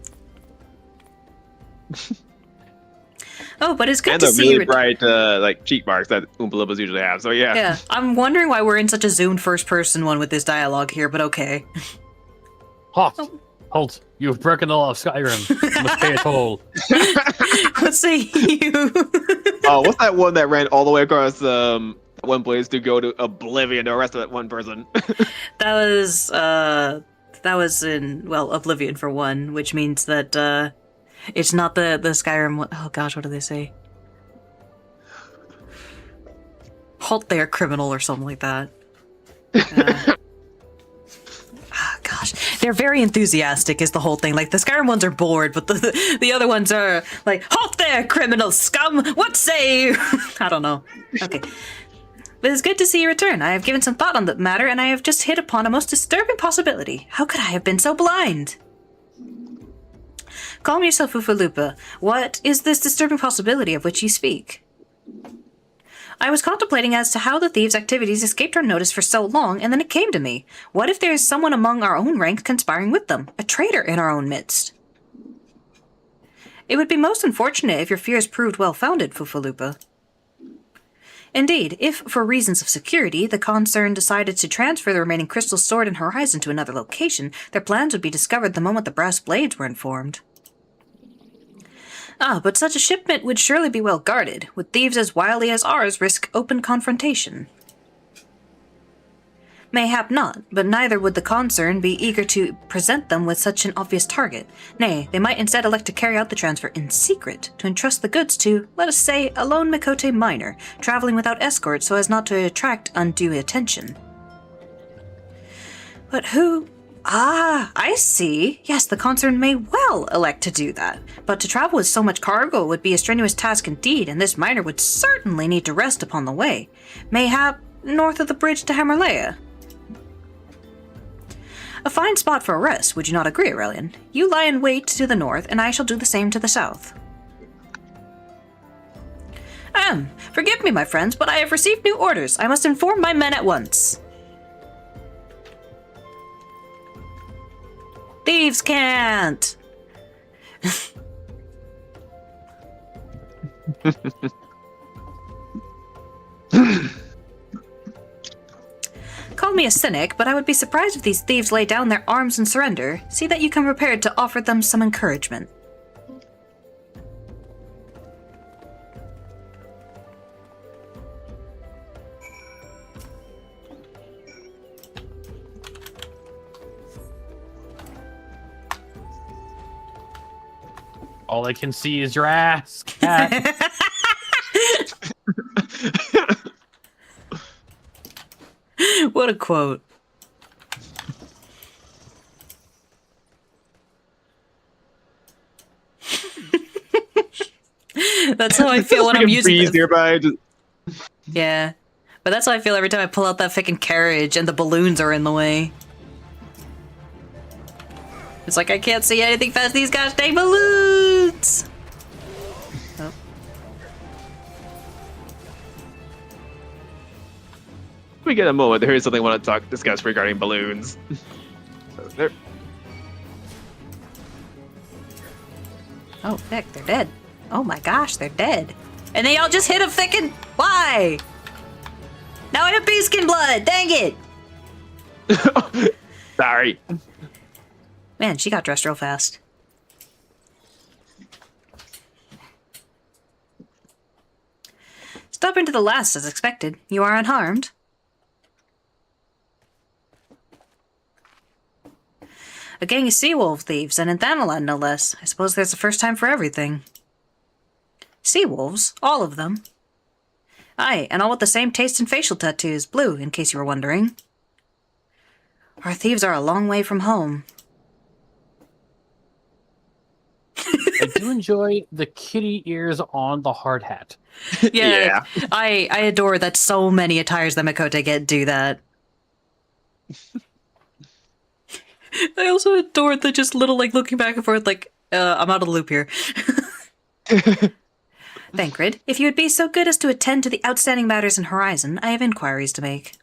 Speaker 3: Oh, but it's good
Speaker 2: And
Speaker 3: to
Speaker 2: the
Speaker 3: see
Speaker 2: really bright, like, cheek marks that Oompa Loompas usually have, so yeah.
Speaker 3: Yeah, I'm wondering why we're in such a zoomed first-person one with this dialogue here, but okay.
Speaker 4: Halt! Halt! You have broken the law of Skyrim. You must pay a toll.
Speaker 3: What say you?
Speaker 2: Oh, what's that one that ran all the way across one place to go to Oblivion to arrest that one person?
Speaker 3: That was in, well, Oblivion for one, which means that, it's not the Skyrim one. Oh gosh, what do they say? Halt there, criminal, or something like that. Gosh, they're very enthusiastic is the whole thing. Like, the Skyrim ones are bored, but the other ones are like, halt there, criminal scum! What say you? I don't know. Okay. But it's good to see you return. I have given some thought on the matter, and I have just hit upon a most disturbing possibility. How could I have been so blind? Calm yourself, Ufalupa. What is this disturbing possibility of which you speak? I was contemplating as to how the thieves' activities escaped our notice for so long, and then it came to me. What if there is someone among our own ranks conspiring with them? A traitor in our own midst? It would be most unfortunate if your fears proved well-founded, Fufalupa. Indeed, if, for reasons of security, the concern decided to transfer the remaining Crystal Sword and Horizon to another location, their plans would be discovered the moment the Brass Blades were informed. Ah, but such a shipment would surely be well guarded. Would thieves as wily as ours risk open confrontation? Mayhap not, but neither would the concern be eager to present them with such an obvious target. Nay, they might instead elect to carry out the transfer in secret, to entrust the goods to, let us say, a lone Mikote miner, traveling without escort so as not to attract undue attention. But who... Ah, I see. Yes, the concern may well elect to do that. But to travel with so much cargo would be a strenuous task indeed, and this miner would certainly need to rest upon the way. Mayhap north of the bridge to Hamerlea. A fine spot for a rest, would you not agree, Aurelian? You lie in wait to the north, and I shall do the same to the south. Forgive me, my friends, but I have received new orders. I must inform my men at once. Thieves can't! Call me a cynic, but I would be surprised if these thieves lay down their arms and surrender. See that you come prepared to offer them some encouragement.
Speaker 4: All I can see is your ass, cat.
Speaker 3: What a quote. That's how I feel when I'm using
Speaker 2: Breeze
Speaker 3: this.
Speaker 2: nearby. Just...
Speaker 3: Yeah. But that's how I feel every time I pull out that fucking carriage and the balloons are in the way. It's like I can't see anything past these gosh dang balloons! Oh.
Speaker 2: We get a moment. There is something I want to discuss regarding balloons. So there.
Speaker 3: Oh, heck, they're dead. Oh my gosh, they're dead. And they all just hit a frickin'... Why? Now I have beeskin blood! Dang it!
Speaker 2: Sorry.
Speaker 3: Man, she got dressed real fast. Stop into the last as expected. You are unharmed. A gang of sea-wolf thieves, and in Thanalan no less. I suppose there's a first time for everything. Sea-wolves? All of them? Aye, and all with the same taste in facial tattoos, blue, in case you were wondering. Our thieves are a long way from home.
Speaker 4: I do enjoy the kitty ears on the hard hat.
Speaker 3: Yeah. I adore that so many attires that Mikote get do that. I also adore the just little, like, looking back and forth, like, I'm out of the loop here. Thancred, if you would be so good as to attend to the outstanding matters in Horizon, I have inquiries to make.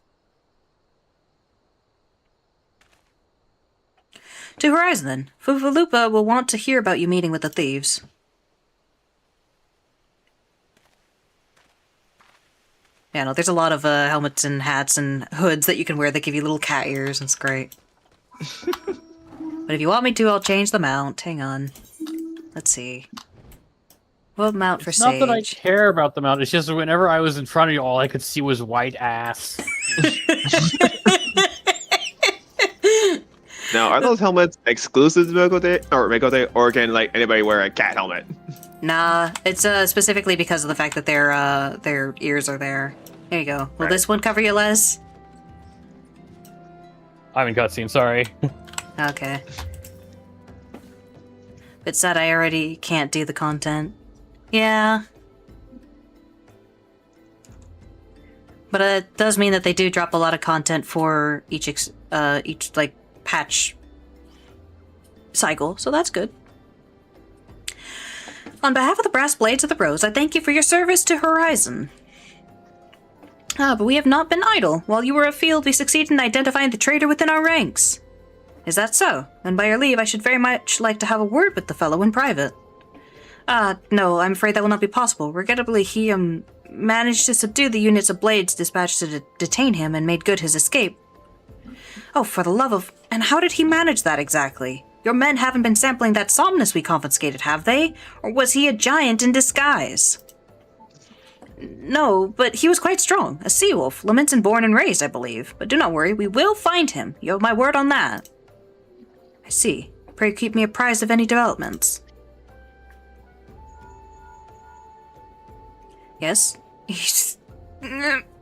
Speaker 3: To Horizon, then. Fufalupa will want to hear about you meeting with the thieves. Yeah, no, there's a lot of helmets and hats and hoods that you can wear that give you little cat ears, and it's great. But if you want me to, I'll change the mount. Hang on. Let's see. What mount for
Speaker 4: It's not
Speaker 3: Sage?
Speaker 4: that I care about the mount, it's just whenever I was in front of you, all I could see was white ass.
Speaker 2: Now, are those helmets exclusive to Mikote, or can like anybody wear a cat helmet?
Speaker 3: Nah, it's specifically because of the fact that their ears are there. There you go. Will
Speaker 2: Right.
Speaker 3: this one cover you, Les?
Speaker 4: I'm in cutscene, sorry.
Speaker 3: Okay. But said I already can't do the content. Yeah. But it does mean that they do drop a lot of content for each like patch cycle, so that's good. On behalf of the Brass Blades of the Rose, I thank you for your service to Horizon. But we have not been idle. While you were afield, we succeeded in identifying the traitor within our ranks. Is that so? Then by your leave, I should very much like to have a word with the fellow in private. No, I'm afraid that will not be possible. Regrettably, he, managed to subdue the units of blades dispatched to detain him and made good his escape. Oh, for the love of... And how did he manage that exactly? Your men haven't been sampling that somnus we confiscated, have they? Or was he a giant in disguise? No, but he was quite strong. A sea wolf. Lamenton born and raised, I believe. But do not worry, we will find him. You have my word on that. I see. Pray keep me apprised of any developments. Yes?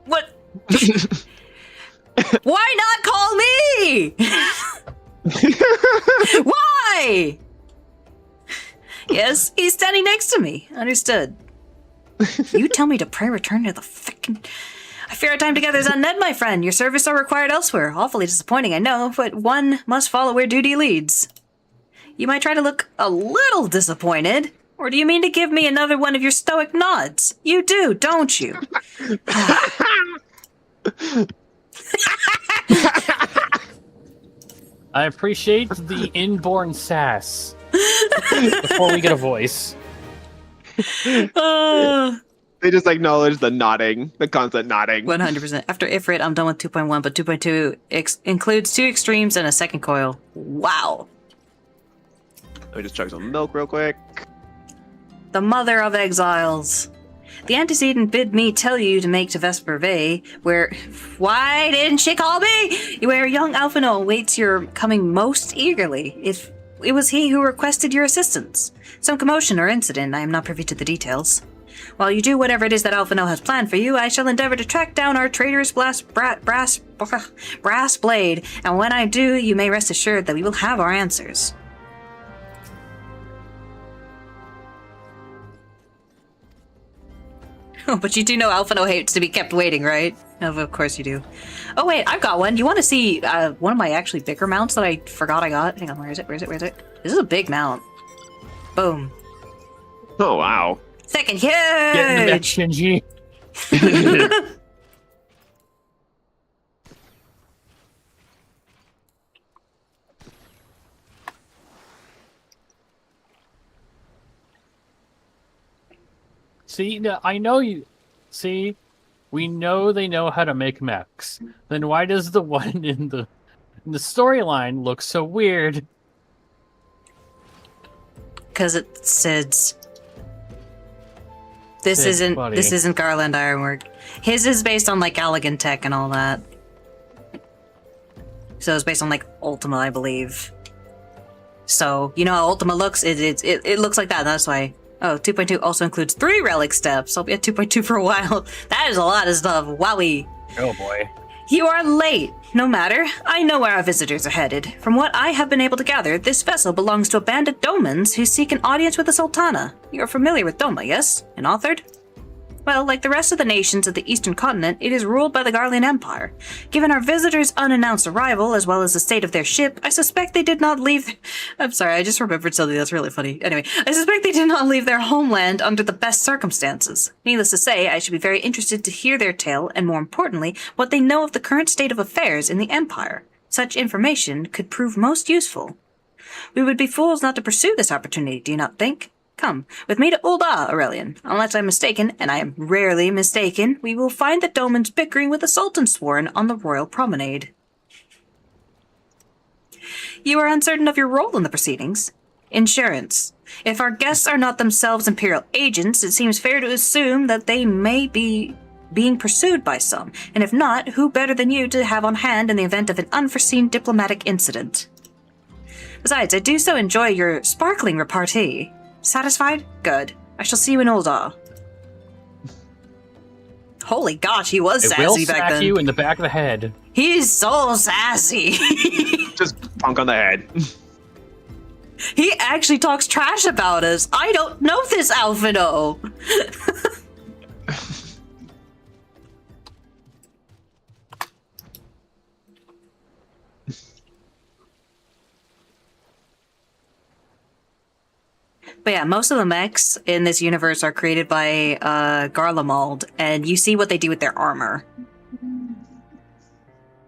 Speaker 3: What? Why not call me? Why? Yes, he's standing next to me. Understood. You tell me to pray return to the frickin'... I fear our time together is undead, my friend. Your service are required elsewhere. Awfully disappointing, I know, but one must follow where duty leads. You might try to look a little disappointed. Or do you mean to give me another one of your stoic nods? You do, don't you?
Speaker 4: I appreciate the inborn sass. Before we get a voice.
Speaker 2: They just acknowledge the nodding, the constant nodding.
Speaker 3: 100%. After Ifrit, I'm done with 2.1, but 2.2 includes 2 extremes and a second coil. Wow.
Speaker 2: Let me just chug some milk real quick.
Speaker 3: The mother of exiles. The antecedent bid me tell you to make to Vesper Bay, where... Why didn't she call me? Where young Alphino awaits your coming most eagerly. If it was he who requested your assistance. Some commotion or incident, I am not privy to the details. While you do whatever it is that Alphino has planned for you, I shall endeavor to track down our traitorous brass blade, and when I do, you may rest assured that we will have our answers. Oh, but you do know Alphino hates to be kept waiting, right? Oh, of course you do. Oh, wait, I've got one. You want to see one of my actually bigger mounts that I forgot I got? Hang on, where is it? Where is it? Where is it? This is a big mount. Boom.
Speaker 2: Oh, wow.
Speaker 3: Second
Speaker 4: Get in the back,
Speaker 3: huge!
Speaker 4: Shinji. See, no, I know you. See, we know they know how to make mechs. Then why does the one in the storyline look so weird?
Speaker 3: Because it's Sid's. This
Speaker 4: Sid's
Speaker 3: isn't
Speaker 4: buddy.
Speaker 3: this isn't Garland Ironwork. His is based on like Elegant Tech and all that. So it's based on like Ultima, I believe. So you know how Ultima looks? It looks like that. That's why. Oh, 2.2 also includes 3 relic steps. I'll be at 2.2 for a while. That is a lot of stuff. Wowie.
Speaker 4: Oh boy.
Speaker 3: You are late. No matter. I know where our visitors are headed. From what I have been able to gather, this vessel belongs to a band of Domans who seek an audience with the Sultana. You're familiar with Doma, yes? And authored? Well, like the rest of the nations of the Eastern Continent, it is ruled by the Garlean Empire. Given our visitors' unannounced arrival, as well as the state of their ship, I suspect they did not leave... I'm sorry, I just remembered something that's really funny. Anyway, I suspect they did not leave their homeland under the best circumstances. Needless to say, I should be very interested to hear their tale, and more importantly, what they know of the current state of affairs in the Empire. Such information could prove most useful. We would be fools not to pursue this opportunity, do you not think? Come, with me to Ul'dah, Aurelian. Unless I'm mistaken, and I am rarely mistaken, we will find the Domans bickering with the Sultan Sworn on the royal promenade. You are uncertain of your role in the proceedings? Insurance. If our guests are not themselves Imperial agents, it seems fair to assume that they may be being pursued by some, and if not, who better than you to have on hand in the event of an unforeseen diplomatic incident? Besides, I do so enjoy your sparkling repartee. Satisfied? Good. I shall see you in Ul'dah. Holy gosh, he was
Speaker 4: It will
Speaker 3: sassy back
Speaker 4: smack
Speaker 3: then.
Speaker 4: you in the back of the head.
Speaker 3: He's so sassy.
Speaker 2: Just punk on the head.
Speaker 3: He actually talks trash about us. I don't know this Alphino. But yeah, most of the mechs in this universe are created by Garlemald, and you see what they do with their armor.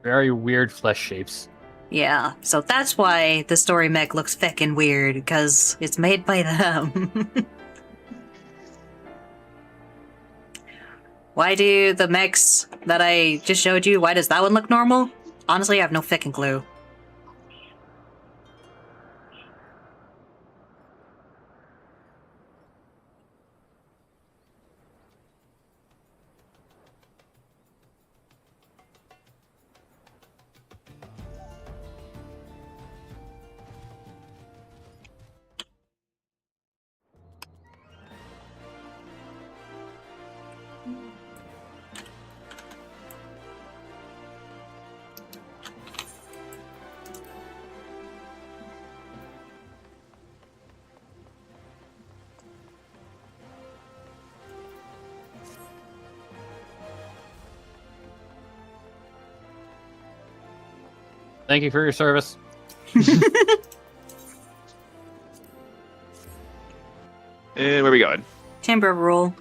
Speaker 4: Very weird flesh shapes.
Speaker 3: Yeah, so that's why the story mech looks feckin' weird, because it's made by them. Why do the mechs that I just showed you, why does that one look normal? Honestly, I have no fucking clue.
Speaker 4: Thank you for your service.
Speaker 2: And where are we going?
Speaker 3: Chamber of Rule.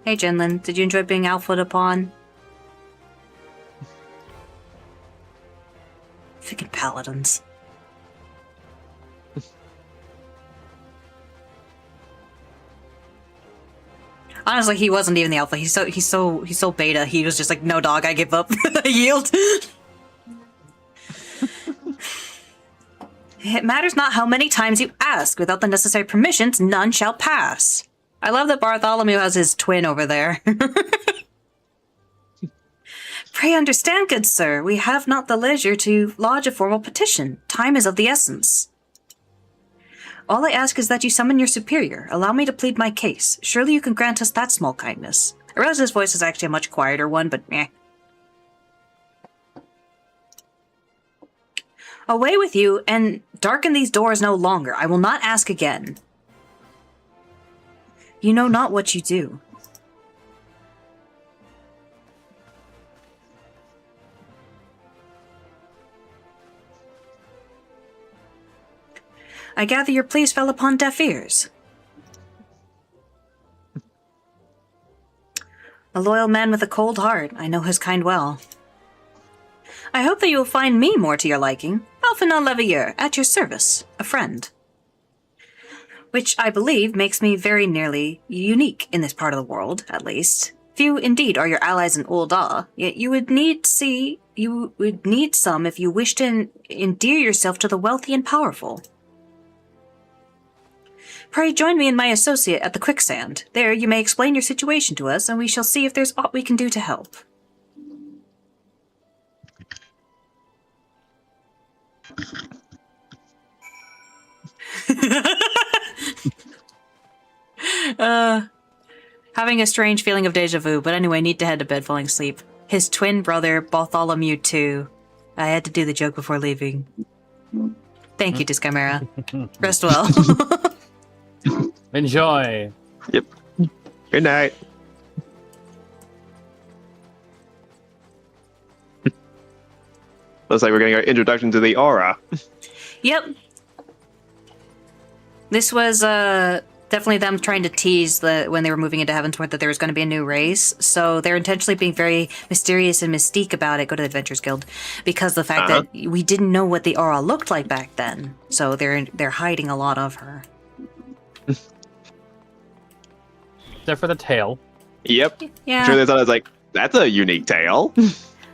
Speaker 3: Hey, Jinlin, did you enjoy being alphaed upon? Freaking paladins. Honestly, he wasn't even the alpha. He's so beta. He was just like, no, dog, I give up. I yield. It matters not how many times you ask. Without the necessary permissions, none shall pass. I love that Bartholomew has his twin over there. Pray understand, good sir, we have not the leisure to lodge a formal petition. Time is of the essence. All I ask is that you summon your superior. Allow me to plead my case. Surely you can grant us that small kindness. I realize his voice is actually a much quieter one, but eh. Away with you, and darken these doors no longer. I will not ask again. You know not what you do. I gather your pleas fell upon deaf ears. A loyal man with a cold heart. I know his kind well. I hope that you will find me more to your liking. Alphinaud Leveilleur, at your service. A friend. Which I believe makes me very nearly unique in this part of the world, at least. Few indeed are your allies in Ul'dah, yet you would need some if you wish to endear yourself to the wealthy and powerful. Pray join me and my associate at the quicksand. There you may explain your situation to us, and we shall see if there's aught we can do to help. Having a strange feeling of deja vu, but anyway, need to head to bed, falling asleep. His twin brother, Bartholomew too. I had to do the joke before leaving. Thank you, Discamera. Rest well.
Speaker 4: Enjoy.
Speaker 2: Yep. Good night. Looks like we're getting our introduction to the aura.
Speaker 3: Yep. This was definitely them trying to tease when they were moving into Heavensward that there was going to be a new race. So they're intentionally being very mysterious and mystique about it. Go to the Adventures Guild, because the fact that we didn't know what the aura looked like back then. So they're hiding a lot of her.
Speaker 4: Except for the tail.
Speaker 2: Yep.
Speaker 3: Yeah.
Speaker 2: Sure, they thought I was like, that's a unique tail.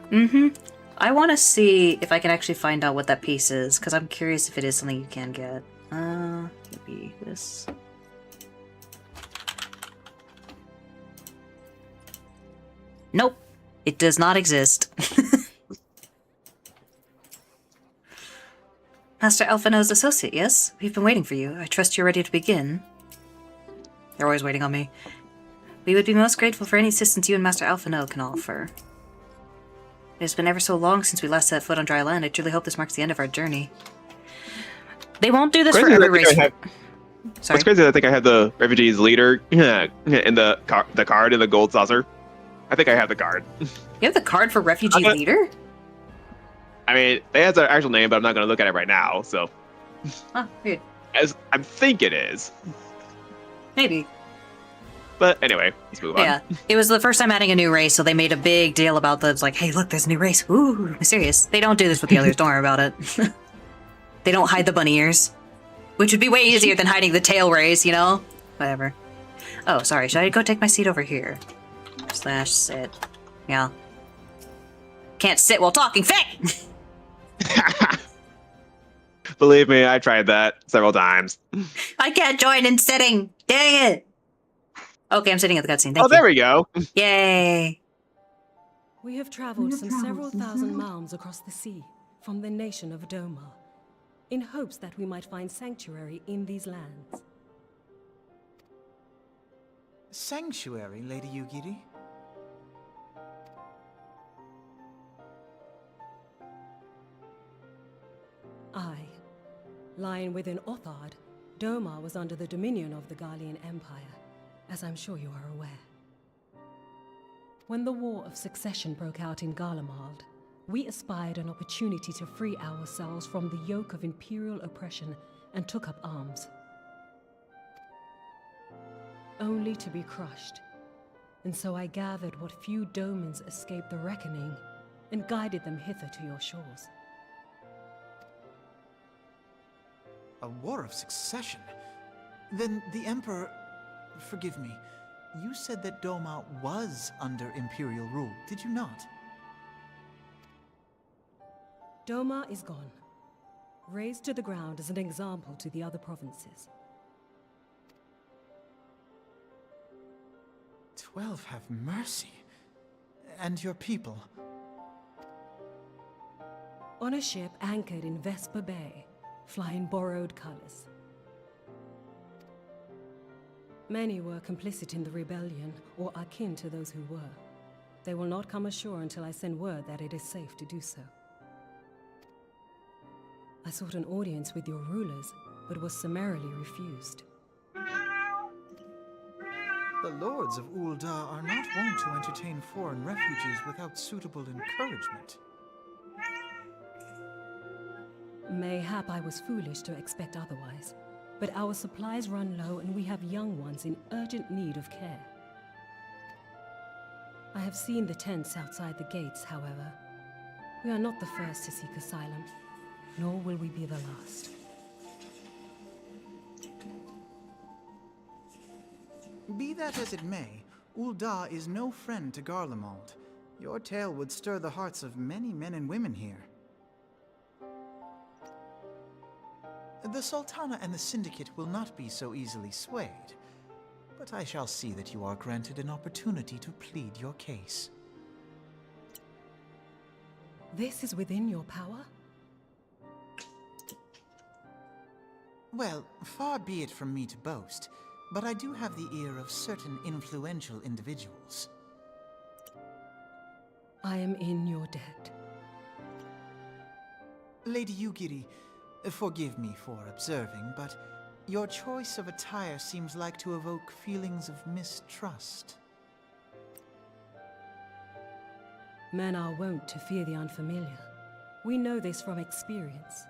Speaker 3: Mm-hmm. I want to see if I can actually find out what that piece is, because I'm curious if it is something you can get. Maybe this. Nope. It does not exist. Master Alphinaud's associate, yes? We've been waiting for you. I trust you're ready to begin. They're always waiting on me. We would be most grateful for any assistance you and Master Alphinaud can offer. It has been ever so long since we last set foot on dry land. I truly hope this marks the end of our journey. They won't do this for every race.
Speaker 2: Sorry. What's crazy? I think I have the refugees leader in the card in the gold saucer. I think I have the card.
Speaker 3: You have the card for refugee leader?
Speaker 2: I mean, it has an actual name, but I'm not going to look at it right now. So,
Speaker 3: Huh, weird.
Speaker 2: as I think it is.
Speaker 3: Maybe.
Speaker 2: But anyway, let's move on.
Speaker 3: Yeah, it was the first time adding a new race, so they made a big deal about that. It's like, hey, look, there's a new race. Ooh, mysterious. They don't do this with the others. Don't worry about it. They don't hide the bunny ears. Which would be way easier than hiding the tail rays, you know? Whatever. Oh, sorry. Should I go take my seat over here? Slash sit. Yeah. Can't sit while talking. Fit!
Speaker 2: Believe me, I tried that several times.
Speaker 3: I can't join in sitting. Dang it. Okay, I'm sitting at the cutscene. Thank
Speaker 2: Oh,
Speaker 3: you.
Speaker 2: there we go.
Speaker 3: Yay.
Speaker 7: We have traveled some several thousand miles across the sea from the nation of Doma, in hopes that we might find sanctuary in these lands.
Speaker 8: Sanctuary, Lady Yugiri?
Speaker 7: Aye. Lying within Othard, Doma was under the dominion of the Garlean Empire, as I'm sure you are aware. When the War of Succession broke out in Garlemald, we espied an opportunity to free ourselves from the yoke of imperial oppression and took up arms. Only to be crushed. And so I gathered what few Domans escaped the reckoning and guided them hither to your shores.
Speaker 8: A war of succession? Then the Emperor... Forgive me. You said that Doma was under Imperial rule, did you not?
Speaker 7: Doma is gone. Razed to the ground as an example to the other provinces.
Speaker 8: 12 have mercy. And your people?
Speaker 7: On a ship anchored in Vesper Bay, flying borrowed colors. Many were complicit in the rebellion, or akin to those who were. They will not come ashore until I send word that it is safe to do so. I sought an audience with your rulers, but was summarily refused.
Speaker 8: The lords of Ul'dah are not wont to entertain foreign refugees without suitable encouragement.
Speaker 7: Mayhap I was foolish to expect otherwise, but our supplies run low and we have young ones in urgent need of care. I have seen the tents outside the gates, however. We are not the first to seek asylum, nor will we be the last.
Speaker 8: Be that as it may, Ul'dah is no friend to Garlemald. Your tale would stir the hearts of many men and women here. The Sultana and the Syndicate will not be so easily swayed, but I shall see that you are granted an opportunity to plead your case.
Speaker 7: This is within your power?
Speaker 8: Well, far be it from me to boast, but I do have the ear of certain influential individuals.
Speaker 7: I am in your debt.
Speaker 8: Lady Yugiri, forgive me for observing, but your choice of attire seems like to evoke feelings of mistrust.
Speaker 7: Men are wont to fear the unfamiliar. We know this from experience.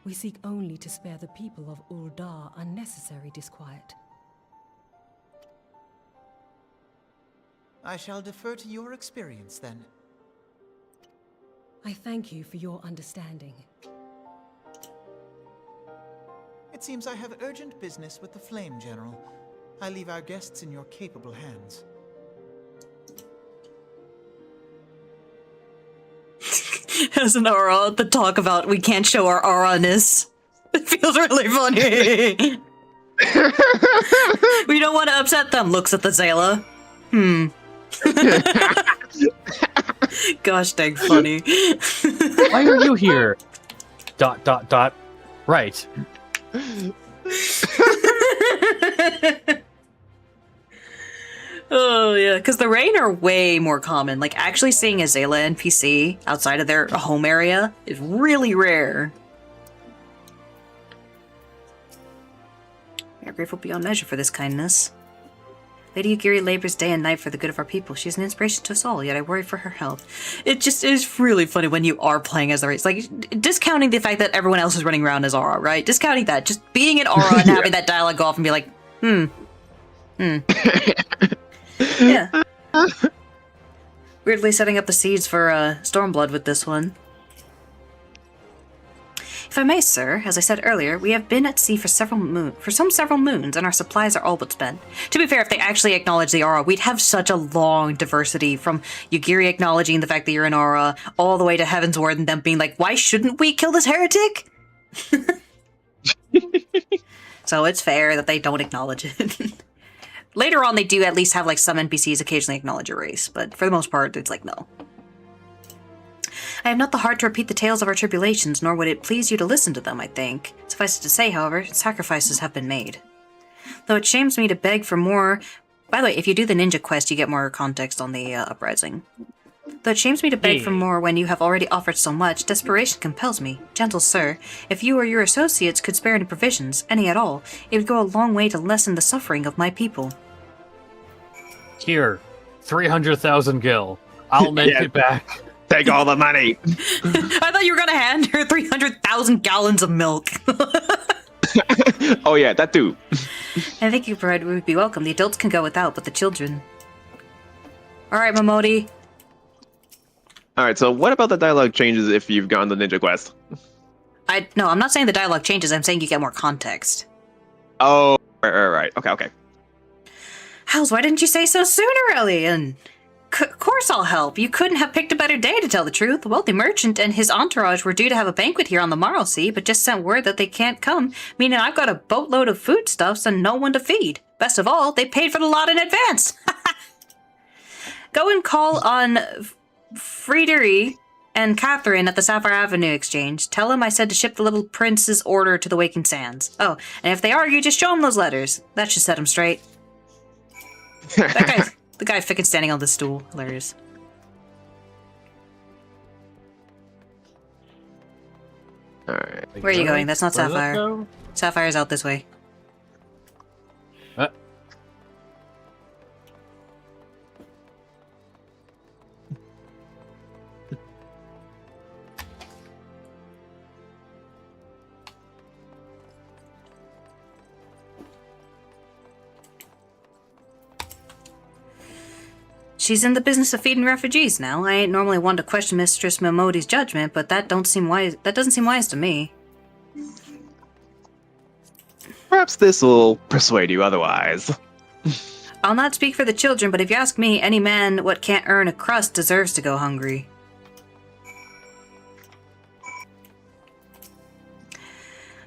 Speaker 7: We seek only to spare the people of Ul'dah unnecessary disquiet.
Speaker 8: I shall defer to your experience, then.
Speaker 7: I thank you for your understanding.
Speaker 8: It seems I have urgent business with the Flame General. I leave our guests in your capable hands.
Speaker 3: Has an aura. The talk about we can't show our aura-ness. It feels really funny. We don't want to upset them. Looks at the Zayla. Gosh dang funny.
Speaker 4: Why are you here? ... Right.
Speaker 3: Oh yeah, because the Rain are way more common. Like actually seeing a Zayla NPC outside of their home area is really rare. We are grateful beyond measure for this kindness. Lady Yugiri labors day and night for the good of our people. She's an inspiration to us all, yet I worry for her health. It just is really funny when you are playing as the race. Like, discounting the fact that everyone else is running around as Aura, right? Discounting that. Just being an Aura and having that dialogue go off and be like, Yeah. Weirdly setting up the seeds for Stormblood with this one. If I may, sir, as I said earlier, we have been at sea for several moons, and our supplies are all but spent. To be fair, if they actually acknowledge the aura, we'd have such a long diversity from Yugiri acknowledging the fact that you're an aura, all the way to Heavensward and them being like, why shouldn't we kill this heretic? So it's fair that they don't acknowledge it. Later on, they do at least have like some NPCs occasionally acknowledge a race, but for the most part, it's like, no. I have not the heart to repeat the tales of our tribulations, nor would it please you to listen to them, I think. Suffice it to say, however, sacrifices have been made. Though it shames me to beg for more... By the way, if you do the ninja quest, you get more context on the uprising. Though it shames me to beg for more when you have already offered so much, desperation compels me. Gentle sir, if you or your associates could spare any provisions, any at all, it would go a long way to lessen the suffering of my people.
Speaker 4: Here, 300,000 gil. I'll make
Speaker 2: Yeah.
Speaker 4: it back.
Speaker 2: Take all the money.
Speaker 3: I thought you were gonna hand her 300,000 gallons of milk.
Speaker 2: Oh yeah, that too.
Speaker 3: I think you would be welcome. The adults can go without, but the children... Alright, Momodi.
Speaker 2: Alright, so what about the dialogue changes if you've gone the ninja quest?
Speaker 3: No, I'm not saying the dialogue changes, I'm saying you get more context.
Speaker 2: Oh, right. Okay.
Speaker 3: Howls, why didn't you say so sooner, Elian? Of course I'll help. You couldn't have picked a better day, to tell the truth. The wealthy merchant and his entourage were due to have a banquet here on the morrow, see, but just sent word that they can't come, meaning I've got a boatload of foodstuffs and no one to feed. Best of all, they paid for the lot in advance. Go and call on Friederi and Catherine at the Sapphire Avenue Exchange. Tell them I said to ship the little prince's order to the Waking Sands. Oh, and if they argue, just show them those letters. That should set them straight. The guy fucking standing on the stool. Hilarious.
Speaker 2: Alright.
Speaker 3: Where are you going? That's not
Speaker 4: Where does that
Speaker 3: Sapphire.
Speaker 4: go?
Speaker 3: Sapphire's out this way. She's in the business of feeding refugees now. I ain't normally one to question Mistress Momodi's judgment, but that doesn't seem wise to me.
Speaker 2: Perhaps this will persuade you otherwise.
Speaker 3: I'll not speak for the children, but if you ask me, any man what can't earn a crust deserves to go hungry.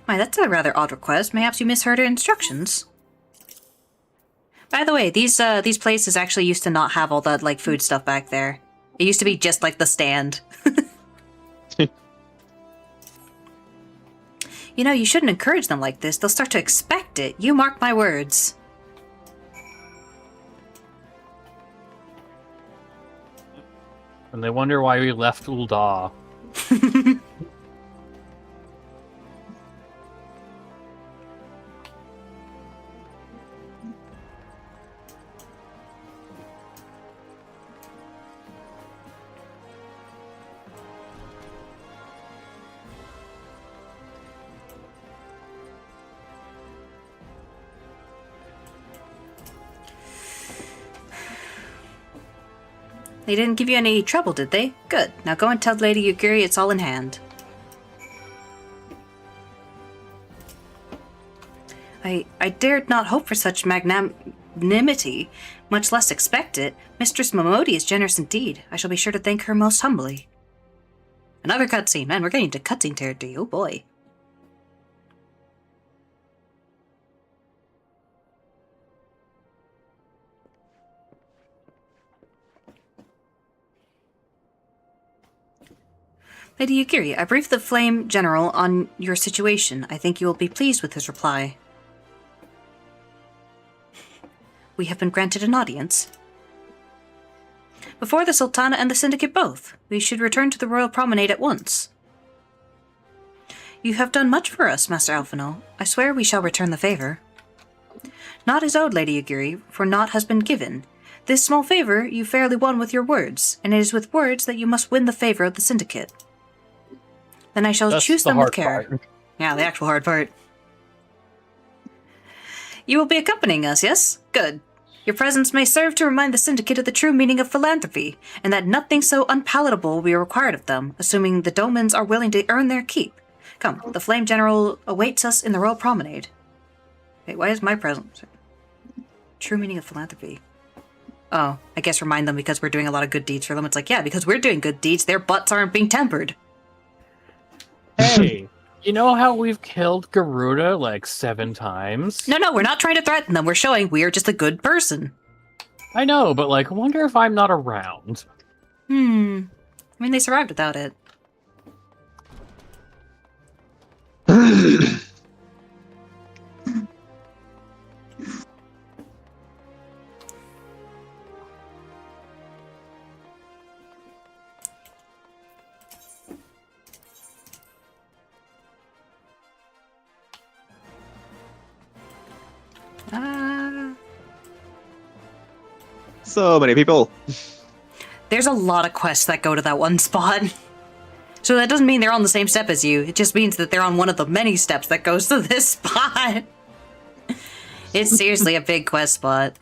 Speaker 3: My, that's a rather odd request. Perhaps you misheard her instructions. By the way, these places actually used to not have all that, like, food stuff back there. It used to be just, like, the stand. You know, you shouldn't encourage them like this. They'll start to expect it. You mark my words.
Speaker 4: And they wonder why we left Ul'dah.
Speaker 3: They didn't give you any trouble, did they? Good. Now go and tell Lady Yugiri it's all in hand. I dared not hope for such magnanimity, much less expect it. Mistress Momodi is generous indeed. I shall be sure to thank her most humbly. Another cutscene. Man, we're getting into cutscene territory. Oh boy. Lady Yugiri, I briefed the Flame General on your situation. I think you will be pleased with his reply. We have been granted an audience. Before the Sultana and the Syndicate both. We should return to the Royal Promenade at once. You have done much for us, Master Alphinaud. I swear we shall return the favor. Naught is owed, Lady Yugiri, for naught has been given. This small favor you fairly won with your words, and it is with words that you must win the favor of the Syndicate. Then I shall
Speaker 4: That's
Speaker 3: choose
Speaker 4: the
Speaker 3: them with
Speaker 4: hard
Speaker 3: care.
Speaker 4: part.
Speaker 3: Yeah, the actual hard part. You will be accompanying us, yes? Good. Your presence may serve to remind the Syndicate of the true meaning of philanthropy, and that nothing so unpalatable will be required of them, assuming the Domans are willing to earn their keep. Come, the Flame General awaits us in the Royal Promenade. Wait, why is my present? True meaning of philanthropy. Oh, I guess remind them because we're doing a lot of good deeds for them. It's like, yeah, because we're doing good deeds, their butts aren't being tempered.
Speaker 4: Hey, you know how we've killed Garuda like 7 times?
Speaker 3: No, we're not trying to threaten them. We're showing we are just a good person.
Speaker 4: I know, but like, wonder if I'm not around.
Speaker 3: I mean, they survived without it.
Speaker 2: So many people.
Speaker 3: There's a lot of quests that go to that one spot. So that doesn't mean they're on the same step as you. It just means that they're on one of the many steps that goes to this spot. It's seriously a big quest spot.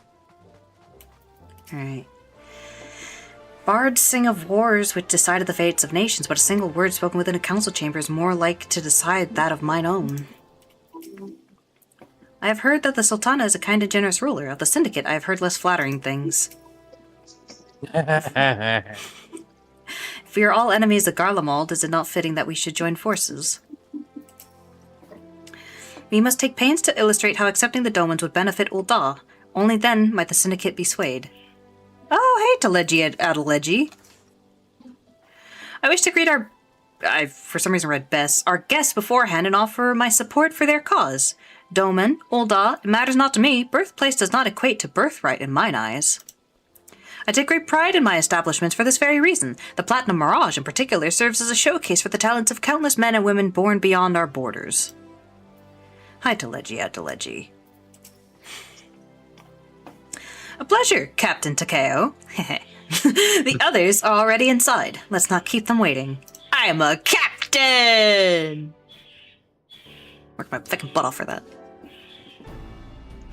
Speaker 3: Alright. Bards sing of wars which decided the fates of nations, but a single word spoken within a council chamber is more like to decide that of mine own. I have heard that the Sultana is a kind and generous ruler. Of the Syndicate, I have heard less flattering things. If we are all enemies of Garlemald, is it not fitting that we should join forces? We must take pains to illustrate how accepting the Domans would benefit Ul'dah. Only then might the Syndicate be swayed. Oh, hey, Teleji Adeleji. I wish to greet I for some reason read Bess, our guests beforehand and offer my support for their cause. Doman, Ul'dah, it matters not to me. Birthplace does not equate to birthright in mine eyes. I take great pride in my establishments for this very reason. The Platinum Mirage, in particular, serves as a showcase for the talents of countless men and women born beyond our borders. Hi, Teleji. A pleasure, Captain Takeo. The others are already inside. Let's not keep them waiting. I am a captain! Worked my fucking butt off for that.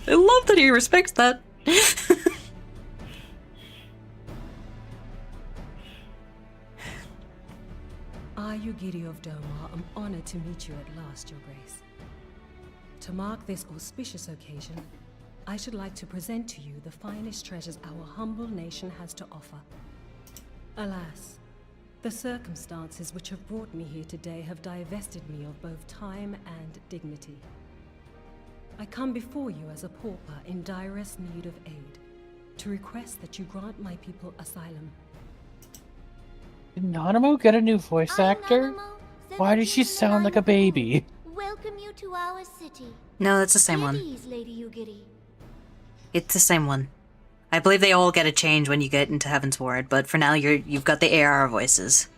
Speaker 3: I love that he respects that.
Speaker 7: I, Yugiri of Domar, am honored to meet you at last, Your Grace. To mark this auspicious occasion, I should like to present to you the finest treasures our humble nation has to offer. Alas, the circumstances which have brought me here today have divested me of both time and dignity. I come before you as a pauper in direst need of aid, to request that you grant my people asylum.
Speaker 4: Did Nanamo get a new voice actor? Why does she sound like a baby?
Speaker 9: Welcome you to our city.
Speaker 3: No, that's the same one.
Speaker 9: Please, Lady Yugiri.
Speaker 3: It's the same one. I believe they all get a change when you get into Heaven's Ward, but for now you've got the AR voices.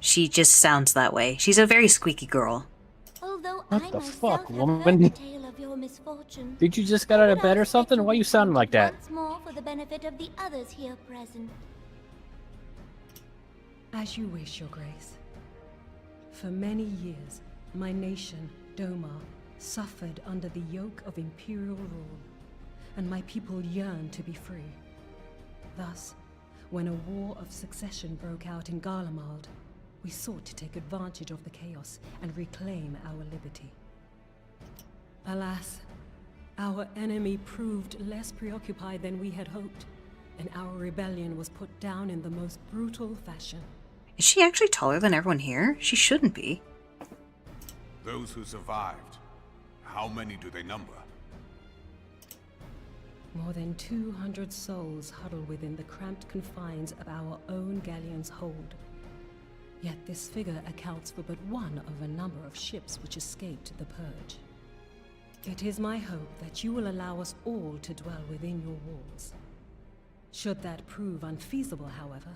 Speaker 3: She just sounds that way. She's a very squeaky girl.
Speaker 9: Although
Speaker 4: What
Speaker 9: I
Speaker 4: the
Speaker 9: myself
Speaker 4: fuck,
Speaker 9: have
Speaker 4: woman?
Speaker 9: heard the tale of your misfortune,
Speaker 4: Did you just get out of bed or something? Why you sounding like that?
Speaker 9: once more for the benefit of the others here present.
Speaker 7: As you wish, Your Grace. For many years, my nation, Domar, suffered under the yoke of imperial rule, and my people yearned to be free. Thus, when a war of succession broke out in Garlemald, we sought to take advantage of the chaos and reclaim our liberty. Alas, our enemy proved less preoccupied than we had hoped, and our rebellion was put down in the most brutal fashion.
Speaker 3: Is she actually taller than everyone here? She shouldn't be.
Speaker 10: Those who survived, how many do they number?
Speaker 7: More than 200 souls huddle within the cramped confines of our own galleon's hold. Yet this figure accounts for but one of a number of ships which escaped the Purge. It is my hope that you will allow us all to dwell within your walls. Should that prove unfeasible, however,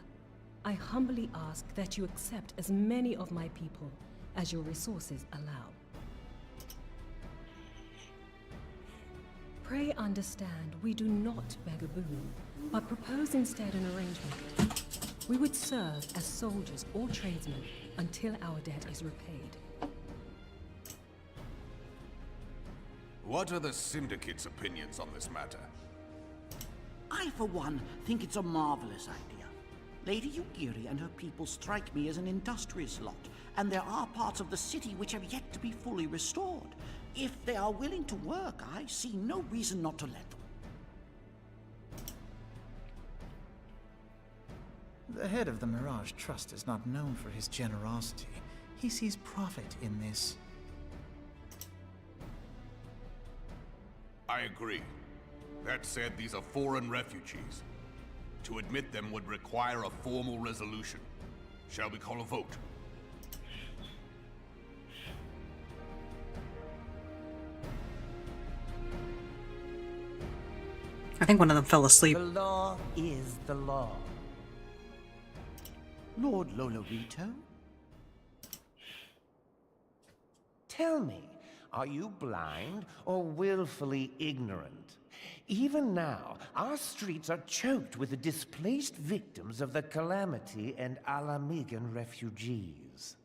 Speaker 7: I humbly ask that you accept as many of my people as your resources allow. Pray understand, we do not beg a boon, but propose instead an arrangement. We would serve as soldiers or tradesmen until our debt is repaid.
Speaker 10: What are the Syndicate's opinions on this matter?
Speaker 11: I, for one, think it's a marvelous idea. Lady Yugiri and her people strike me as an industrious lot, and there are parts of the city which have yet to be fully restored. If they are willing to work, I see no reason not to let them.
Speaker 8: The head of the Mirage Trust is not known for his generosity. He sees profit in this.
Speaker 10: I agree. That said, these are foreign refugees. To admit them would require a formal resolution. Shall we call a vote?
Speaker 3: I think one of them fell asleep.
Speaker 11: The law is the law. Lord Lolorito?
Speaker 12: Tell me, are you blind or willfully ignorant? Even now, our streets are choked with the displaced victims of the Calamity and Alamigan refugees.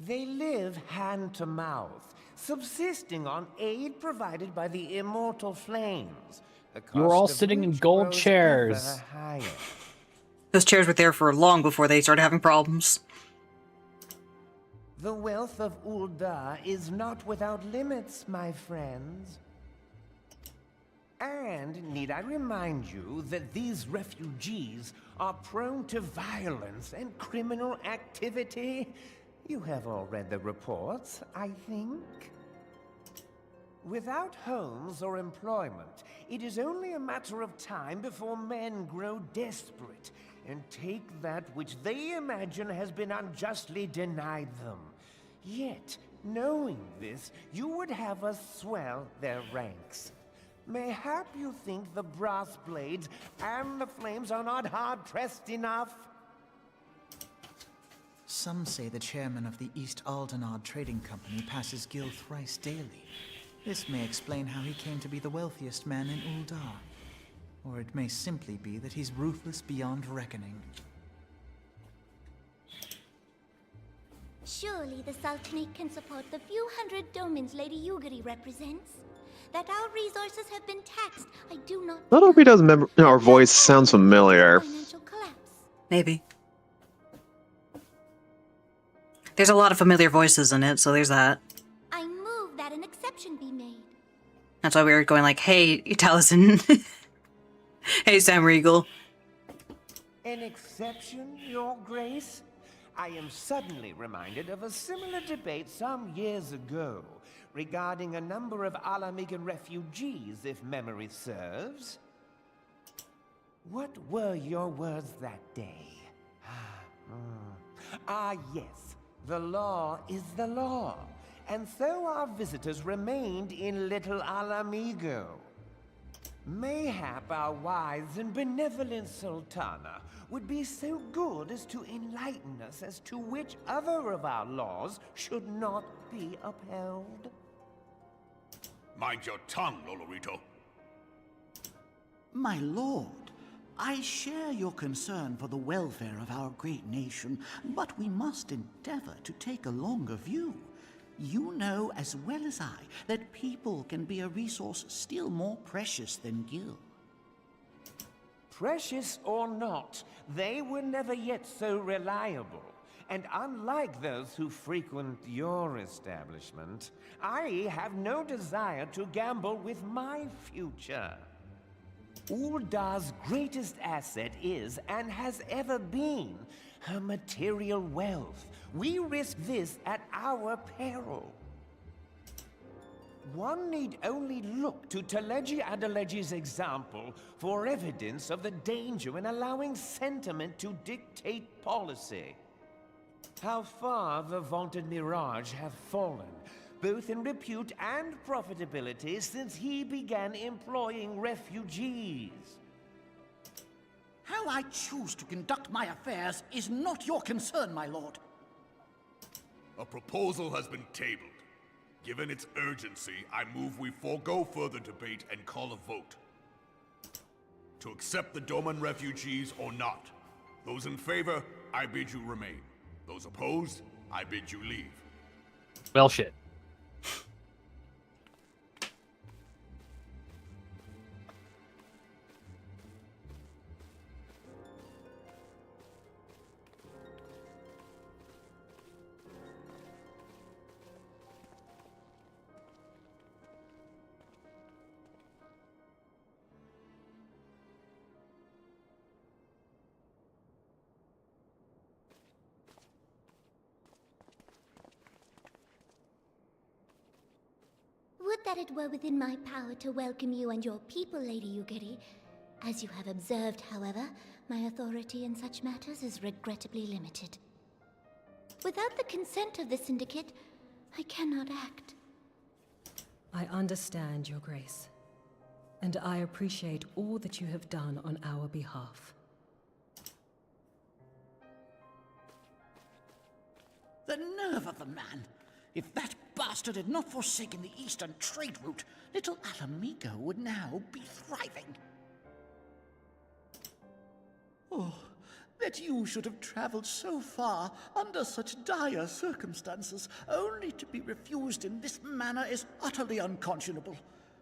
Speaker 12: They live hand to mouth, subsisting on aid provided by the immortal flames.
Speaker 4: You were all sitting in gold chairs.
Speaker 3: Those chairs were there for long before they started having problems.
Speaker 12: The wealth of Ul'dah is not without limits, my friends. And need I remind you that these refugees are prone to violence and criminal activity? You have all read the reports, I think. Without homes or employment, it is only a matter of time before men grow desperate and take that which they imagine has been unjustly denied them. Yet, knowing this, you would have us swell their ranks. Mayhap you think the brass blades and the flames are not hard-pressed enough?
Speaker 8: Some say the chairman of the East Aldenard Trading Company passes Gil thrice daily. This may explain how he came to be the wealthiest man in Ul'dah. Or it may simply be that he's ruthless beyond reckoning.
Speaker 9: Surely the Sultanate can support the few hundred domins Lady Yugiri represents. That our resources have been taxed, I do not...
Speaker 2: I don't know if he does remember. Our voice sounds familiar.
Speaker 9: Financial collapse.
Speaker 3: Maybe. There's a lot of familiar voices in it, so there's that.
Speaker 9: I move that an exception be made.
Speaker 3: That's why we were going like, hey, Taliesin. Hey, Sam Riegel.
Speaker 12: An exception, Your Grace? I am suddenly reminded of a similar debate some years ago regarding a number of Alamigan refugees, if memory serves. What were your words that day? Yes, the law is the law, and so our visitors remained in Little Alamigo. Mayhap our wise and benevolent Sultana would be so good as to enlighten us as to which other of our laws should not be upheld.
Speaker 10: Mind your tongue, Lolorito.
Speaker 11: My lord, I share your concern for the welfare of our great nation, but we must endeavor to take a longer view. You know as well as I that people can be a resource still more precious than Gil.
Speaker 12: Precious or not, they were never yet so reliable. And unlike those who frequent your establishment, I have no desire to gamble with my future. Ul'dah's greatest asset is, and has ever been, her material wealth. We risk this at our peril. One need only look to Teleji Adeleji's example for evidence of the danger in allowing sentiment to dictate policy. How far the vaunted Mirage have fallen, both in repute and profitability, since he began employing refugees.
Speaker 11: How I choose to conduct my affairs is not your concern, my lord.
Speaker 10: A proposal has been tabled. Given its urgency, I move we forego further debate and call a vote. To accept the Doman refugees or not. Those in favor, I bid you remain. Those opposed, I bid you leave.
Speaker 4: Well, shit.
Speaker 9: that it were within my power to welcome you and your people, Lady Yugiri. As you have observed, however, my authority in such matters is regrettably limited. Without the consent of the Syndicate, I cannot act.
Speaker 7: I understand, Your Grace, and I appreciate all that you have done on our behalf.
Speaker 11: The nerve of the man! If that bastard had not forsaken the eastern trade route, little Alamigo would now be thriving. Oh, that you should have traveled so far under such dire circumstances, only to be refused in this manner is utterly unconscionable.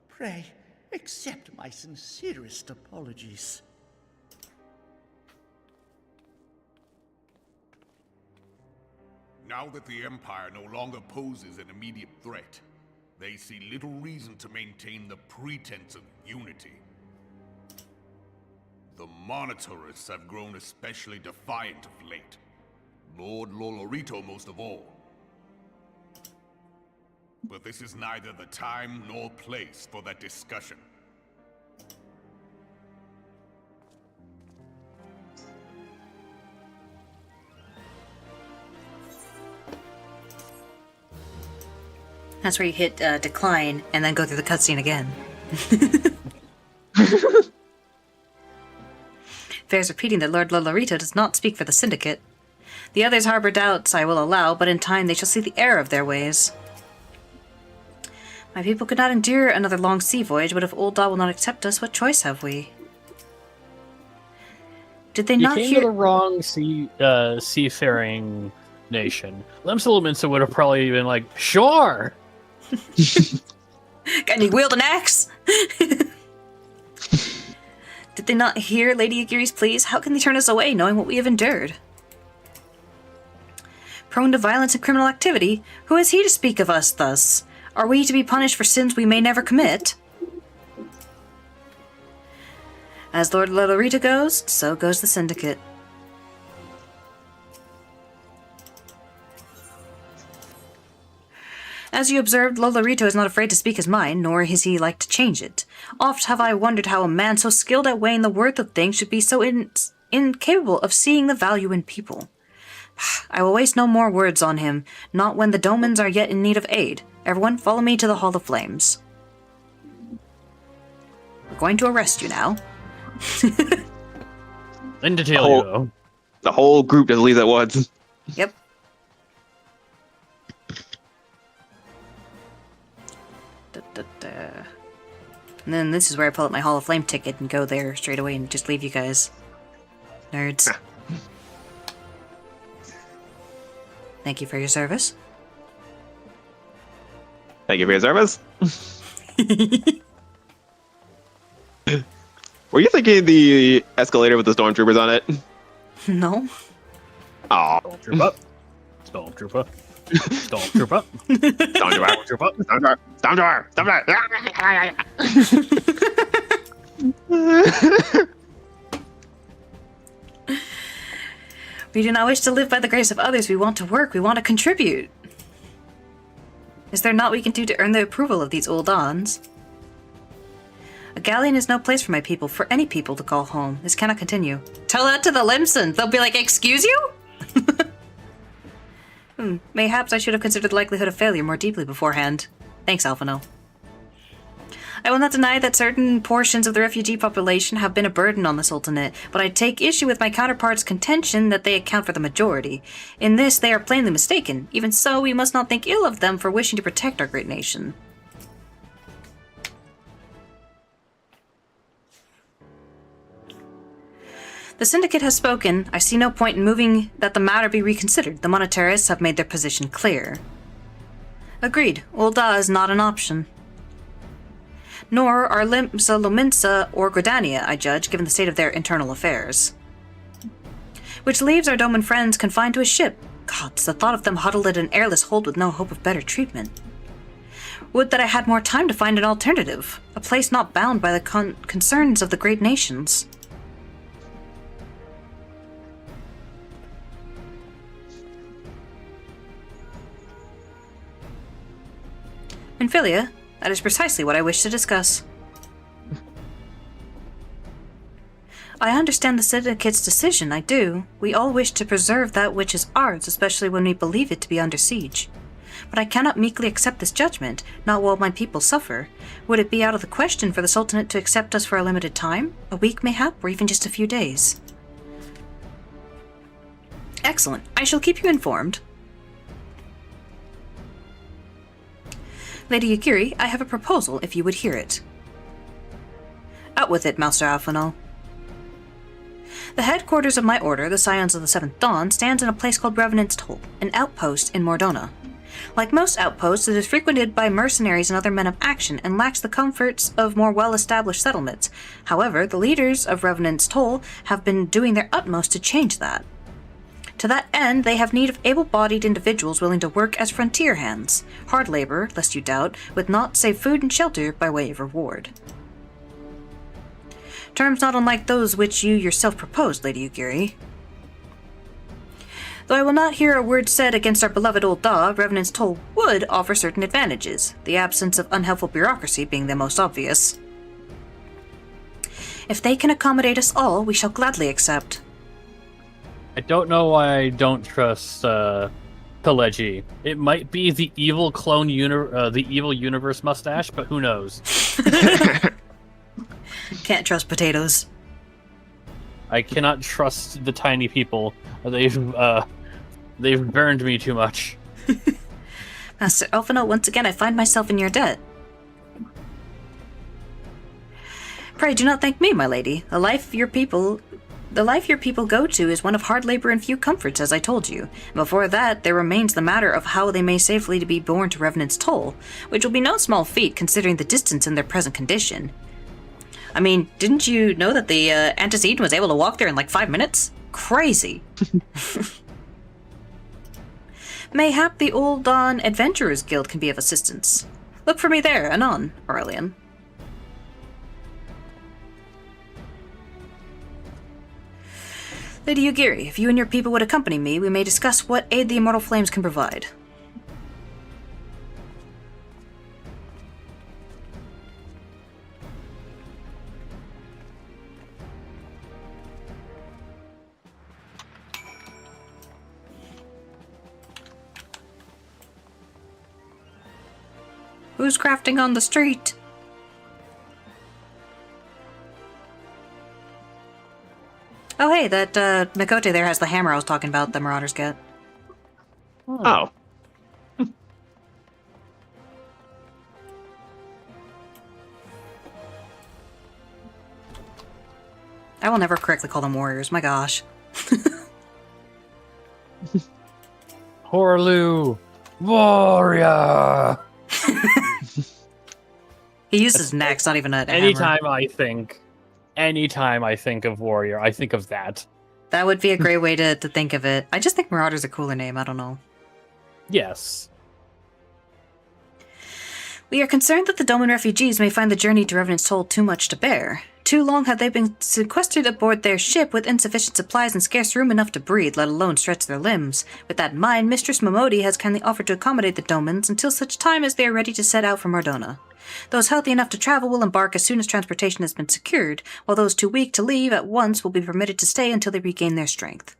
Speaker 11: Pray, accept my sincerest apologies.
Speaker 10: Now that the Empire no longer poses an immediate threat, they see little reason to maintain the pretense of unity. The Monitorists have grown especially defiant of late. Lord Lolorito most of all. But this is neither the time nor place for that discussion.
Speaker 3: That's where you hit decline and then go through the cutscene again. Bears repeating that Lord Lolorito does not speak for the Syndicate. The others harbor doubts, I will allow, but in time they shall see the error of their ways. My people could not endure another long sea voyage, but if Ul'dah will not accept us, what choice have we? Did they not
Speaker 4: hear? You came to the wrong seafaring nation. Limsa Lominsa would have probably been like, sure!
Speaker 3: Can you wield an axe? Did they not hear Lady Yugiri's pleas? How can they turn us away, knowing what we have endured? Prone to violence and criminal activity, who is he to speak of us thus? Are we to be punished for sins we may never commit? As Lord Lolorito goes, so goes the Syndicate. As you observed, Lolorito is not afraid to speak his mind, nor is he like to change it. Oft have I wondered how a man so skilled at weighing the worth of things should be so incapable of seeing the value in people. I will waste no more words on him, not when the Domans are yet in need of aid. Everyone, follow me to the Hall of Flames. We're going to arrest you now.
Speaker 4: In detail,
Speaker 2: the whole group just leaves at once.
Speaker 3: Yep. And then this is where I pull up my Hall of Flame ticket and go there straight away and just leave you guys. Nerds. Thank you for your service.
Speaker 2: Thank you for your service. Were you thinking the escalator with the stormtroopers on it?
Speaker 3: No.
Speaker 2: Aw.
Speaker 4: Stormtrooper. Stormtrooper. Stormtrooper.
Speaker 2: Stormtrooper. Stormtrooper. Stormtrooper.
Speaker 3: We do not wish to live by the grace of others. We want to work. We want to contribute. Is there naught we can do to earn the approval of these Uldahns? A galleon is no place for my people, for any people to call home. This cannot continue. Tell that to the Limsons. They'll be like, excuse you? Mayhaps I should have considered the likelihood of failure more deeply beforehand. Thanks, Alphino. I will not deny that certain portions of the refugee population have been a burden on the Sultanate, but I take issue with my counterparts' contention that they account for the majority. In this, they are plainly mistaken. Even so, we must not think ill of them for wishing to protect our great nation. The Syndicate has spoken. I see no point in moving that the matter be reconsidered. The Monetarists have made their position clear. Agreed. Ul'dah is not an option. Nor are Limsa Lominsa or Gridania, I judge, given the state of their internal affairs. Which leaves our Doman friends confined to a ship. Gods, the thought of them huddled at an airless hold with no hope of better treatment. Would that I had more time to find an alternative, a place not bound by the concerns of the great nations. Minfilia, That is precisely what I wish to discuss. I understand the Syndicate's decision, I do. We all wish to preserve that which is ours, especially when we believe it to be under siege. But I cannot meekly accept this judgment, not while my people suffer. Would it be out of the question for the Sultanate to accept us for a limited time? A week, mayhap, or even just a few days? Excellent. I shall keep you informed. Lady Yugiri, I have a proposal, if you would hear it. Out with it, Master Alphonal. The headquarters of my order, the Scions of the Seventh Dawn, stands in a place called Revenant's Toll, an outpost in Mordona. Like most outposts, it is frequented by mercenaries and other men of action, and lacks the comforts of more well-established settlements. However, the leaders of Revenant's Toll have been doing their utmost to change that. To that end, they have need of able-bodied individuals willing to work as frontier hands, hard labor, lest you doubt, with naught save food and shelter by way of reward. Terms not unlike those which you yourself proposed, Lady Yugiri. Though I will not hear a word said against our beloved old Da, Revenant's Toll would offer certain advantages, the absence of unhelpful bureaucracy being the most obvious. If they can accommodate us all, we shall gladly accept.
Speaker 4: I don't know why I don't trust Kaleji. It might be the evil clone the evil universe mustache, but who knows?
Speaker 3: Can't trust potatoes.
Speaker 4: I cannot trust the tiny people. They've burned me too much.
Speaker 3: Master Alphonal, once again I find myself in your debt. Pray do not thank me, my lady. The life your people go to is one of hard labor and few comforts, as I told you. And before that, there remains the matter of how they may safely be borne to Revenant's Toll, which will be no small feat considering the distance and their present condition. I mean, didn't you know that the Antecedent was able to walk there in like 5 minutes? Crazy. Mayhap the Old Dawn Adventurers Guild can be of assistance. Look for me there, anon, Aurelian. Lady Yugiri, if you and your people would accompany me, we may discuss what aid the Immortal Flames can provide. Who's crafting on the street? Oh hey, that Mikote there has the hammer I was talking about the Marauders get.
Speaker 2: Oh.
Speaker 3: I will never correctly call them warriors, my gosh.
Speaker 4: Horlu! Warrior!
Speaker 3: He uses next, not even a hammer.
Speaker 4: Anytime I think of warrior, I think of that.
Speaker 3: That would be a great way to think of it. I just think Marauder's a cooler name, I don't know.
Speaker 4: Yes.
Speaker 3: We are concerned that the Doman refugees may find the journey to Revenant's Toll too much to bear. Too long have they been sequestered aboard their ship with insufficient supplies and scarce room enough to breathe, let alone stretch their limbs. With that in mind, Mistress Momodi has kindly offered to accommodate the Domans until such time as they are ready to set out from Mordona. Those healthy enough to travel will embark as soon as transportation has been secured, while those too weak to leave at once will be permitted to stay until they regain their strength.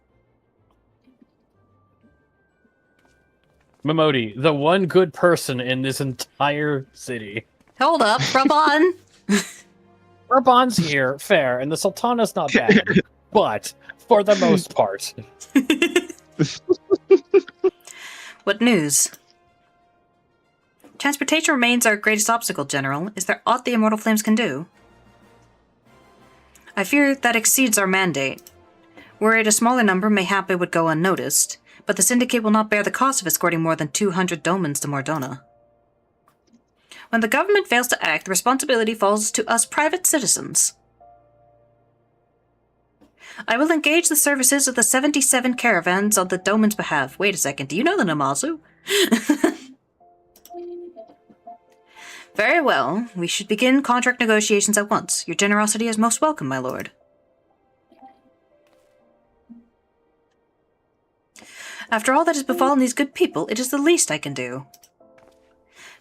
Speaker 4: Momodi, the one good person in this entire city.
Speaker 3: Hold up, Raban!
Speaker 4: Raban's here, fair, and the Sultana's not bad. But, for the most part.
Speaker 3: What news? Transportation remains our greatest obstacle, General. Is there aught the Immortal Flames can do? I fear that exceeds our mandate. Were it a smaller number, mayhap it would go unnoticed, but the Syndicate will not bear the cost of escorting more than 200 Domans to Mordona. When the government fails to act, the responsibility falls to us private citizens. I will engage the services of the 77 caravans on the Doman's behalf. Wait a second, do you know the Namazu? Very well. We should begin contract negotiations at once. Your generosity is most welcome, my lord. After all that has befallen these good people, it is the least I can do.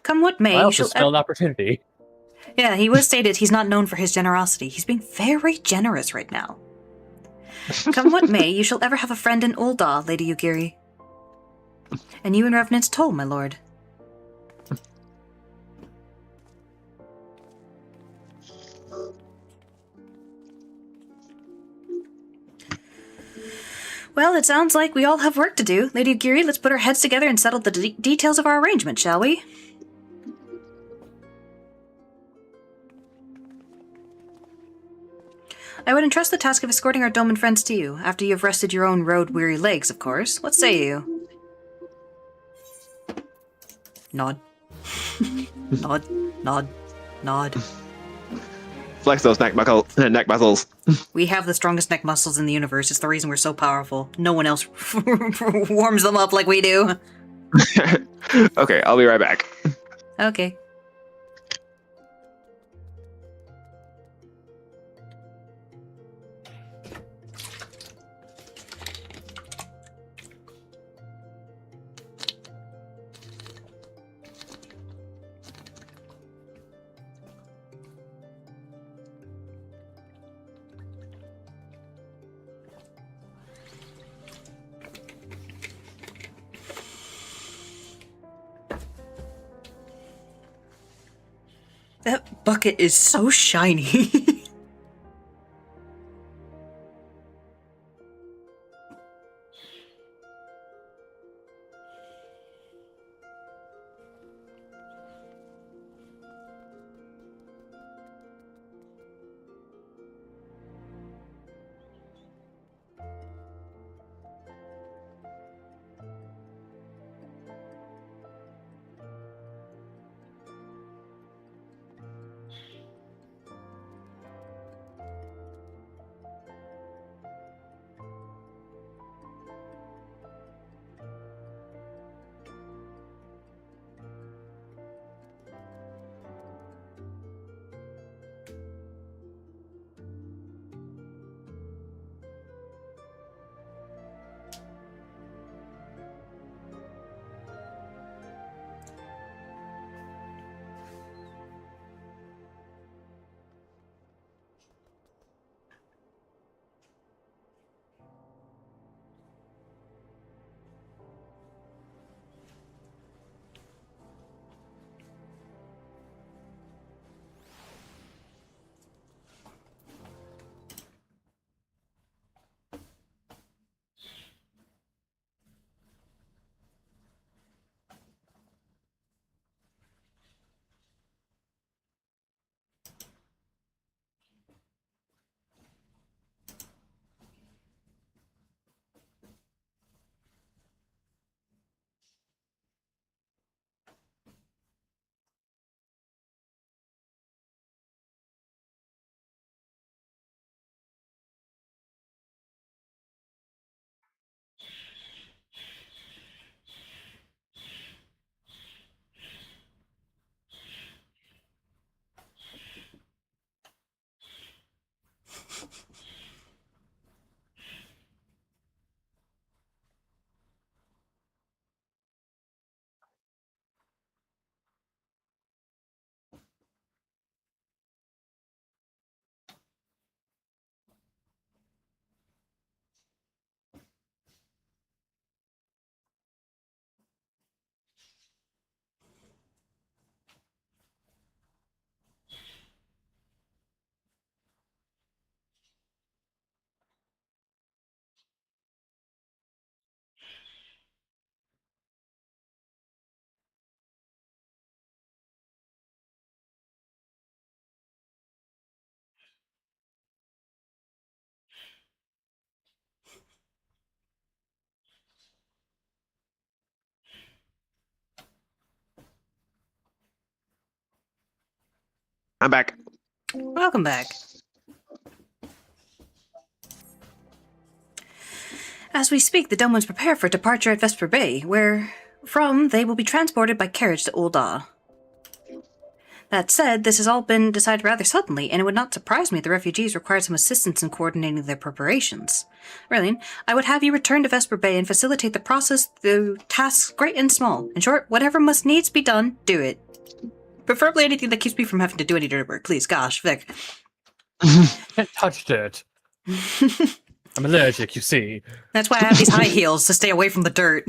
Speaker 3: Come what may,
Speaker 4: I
Speaker 3: you
Speaker 4: also
Speaker 3: shall...
Speaker 4: smell an opportunity.
Speaker 3: Yeah, he was stated he's not known for his generosity. He's being very generous right now. Come what may, you shall ever have a friend in Ul'dah, Lady Yugiri. And you in Revenant's Toll, my lord. Well, it sounds like we all have work to do. Lady Yugiri, let's put our heads together and settle the details of our arrangement, shall we? I would entrust the task of escorting our Doman friends to you, after you have rested your own road-weary legs, of course. What say you? Nod. Nod. Nod. Nod.
Speaker 2: Flex those neck muscles.
Speaker 3: We have the strongest neck muscles in the universe. It's the reason we're so powerful. No one else warms them up like we do.
Speaker 2: Okay, I'll be right back.
Speaker 3: Okay. That bucket is so shiny.
Speaker 2: I'm back.
Speaker 3: Welcome back. As we speak, the Domans prepare for departure at Vesper Bay, where from they will be transported by carriage to Ul'dah. That said, this has all been decided rather suddenly, and it would not surprise me if the refugees required some assistance in coordinating their preparations. Ryllian, I would have you return to Vesper Bay and facilitate the process through tasks great and small. In short, whatever must needs be done, do it. Preferably anything that keeps me from having to do any dirty work. Please, gosh, Vic.
Speaker 4: Can't touch dirt. I'm allergic, you see.
Speaker 3: That's why I have these high heels, to stay away from the dirt.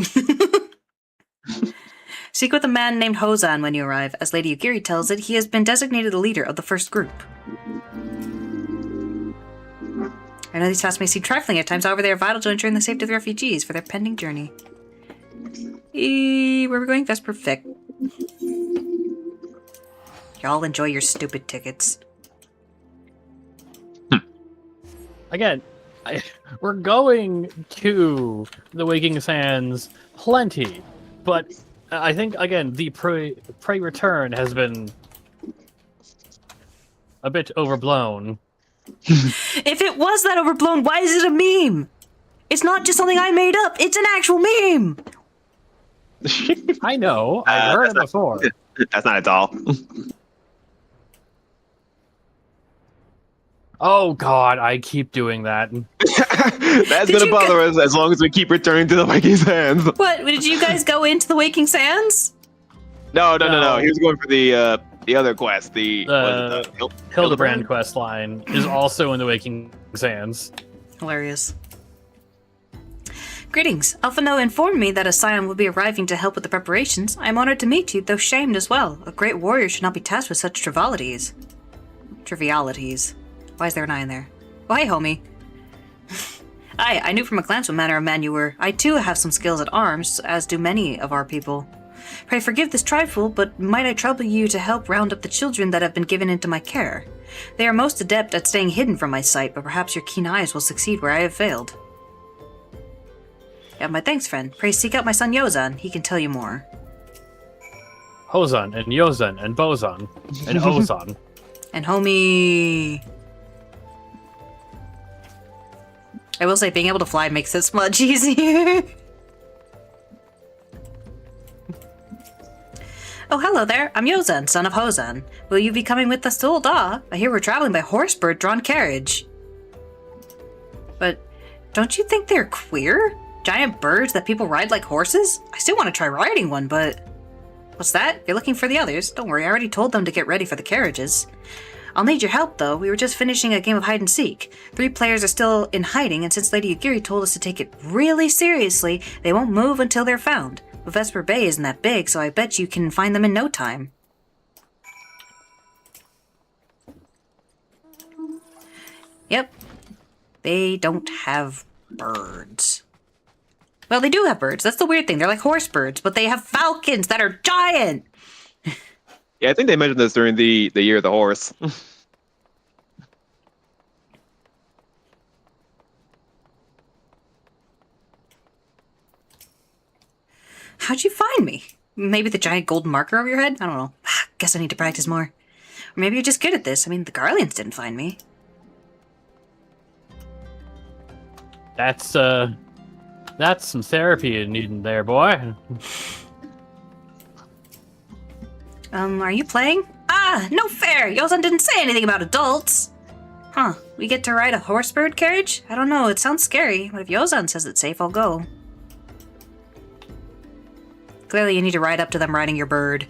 Speaker 3: Speak with a man named Hozan when you arrive. As Lady Yugiri tells it, he has been designated the leader of the first group. I know these tasks may seem trifling at times, however they are vital to ensuring the safety of the refugees for their pending journey. Where are we going? Vesper Vic. Y'all enjoy your stupid tickets.
Speaker 4: Again, we're going to the Waking Sands plenty, but I think, again, the prey return has been a bit overblown.
Speaker 3: If it was that overblown, why is it a meme? It's not just something I made up. It's an actual meme.
Speaker 4: I know. I've heard it before.
Speaker 2: That's not at all.
Speaker 4: Oh God, I keep doing that.
Speaker 2: That's gonna bother us as long as we keep returning to the Waking Sands.
Speaker 3: What? Did you guys go into the Waking Sands?
Speaker 2: No. He was going for the other quest. The
Speaker 4: Hildebrand quest line is also in the Waking Sands.
Speaker 3: Hilarious. Greetings. Alphano informed me that a scion will be arriving to help with the preparations. I am honored to meet you, though shamed as well. A great warrior should not be tasked with such trivialities. Trivialities. Why is there an I in there? Oh, hey, homie. I knew from a glance what manner of man you were. I too have some skills at arms, as do many of our people. Pray forgive this trifle, but might I trouble you to help round up the children that have been given into my care? They are most adept at staying hidden from my sight, but perhaps your keen eyes will succeed where I have failed. Yeah, my thanks, friend. Pray seek out my son Yozan. He can tell you more.
Speaker 4: Hozan and Yozan and Bozan and Ozan.
Speaker 3: And homie... I will say, being able to fly makes this much easier. Oh, hello there. I'm Yozan, son of Hozan. Will you be coming with us to Ul'dah? I hear we're traveling by horse-bird-drawn carriage. But don't you think they're queer? Giant birds that people ride like horses? I still want to try riding one, but... What's that? You're looking for the others. Don't worry, I already told them to get ready for the carriages. I'll need your help, though. We were just finishing a game of hide-and-seek. 3 players are still in hiding, and since Lady Yugiri told us to take it really seriously, they won't move until they're found. But Vesper Bay isn't that big, so I bet you can find them in no time. Yep. They don't have birds. Well, they do have birds. That's the weird thing. They're like horse birds, but they have falcons that are giant!
Speaker 2: Yeah, I think they mentioned this during the Year of the Horse.
Speaker 3: How'd you find me? Maybe the giant golden marker over your head? I don't know. Guess I need to practice more. Or maybe you're just good at this. I mean, the Garleans didn't find me.
Speaker 4: That's some therapy you need there, boy.
Speaker 3: Are you playing? Ah, no fair! Yozan didn't say anything about adults! Huh, we get to ride a horse-bird carriage? I don't know, it sounds scary, but if Yozan says it's safe, I'll go. Clearly you need to ride up to them riding your bird.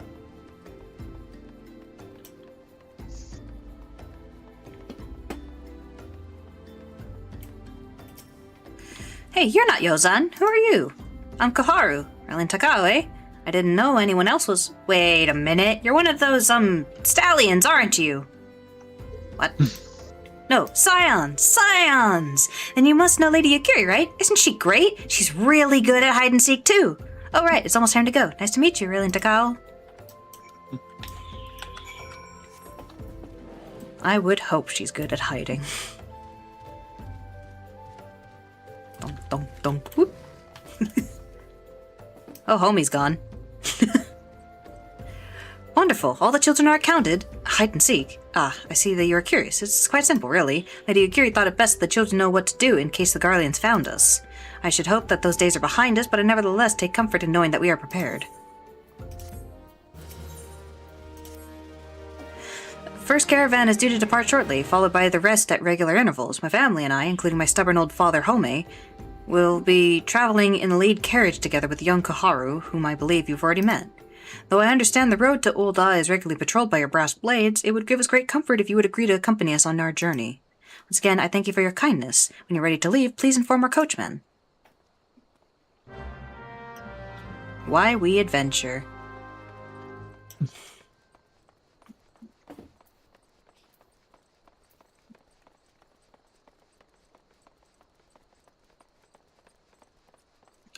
Speaker 3: Hey, you're not Yozan. Who are you? I'm Koharu. Relin Takao, eh? I didn't know anyone else was... Wait a minute. You're one of those, stallions, aren't you? What? No, scions! Scions! Then you must know Lady Yugiri, right? Isn't she great? She's really good at hide-and-seek, too. Oh, right. It's almost time to go. Nice to meet you, Relin Takao. I would hope she's good at hiding. Dum, whoop. Oh, homie's gone. Wonderful. All the children are accounted. Hide and seek. Ah, I see that you're curious. It's quite simple, really. Lady Yugiri thought it best that the children know what to do in case the Garleans found us. I should hope that those days are behind us, but I nevertheless take comfort in knowing that we are prepared. First caravan is due to depart shortly, followed by the rest at regular intervals. My family and I, including my stubborn old father Home, will be traveling in the lead carriage together with young Koharu, whom I believe you've already met. Though I understand the road to Ul'dah is regularly patrolled by your brass blades, it would give us great comfort if you would agree to accompany us on our journey. Once again, I thank you for your kindness. When you're ready to leave, please inform our coachman. Why we adventure.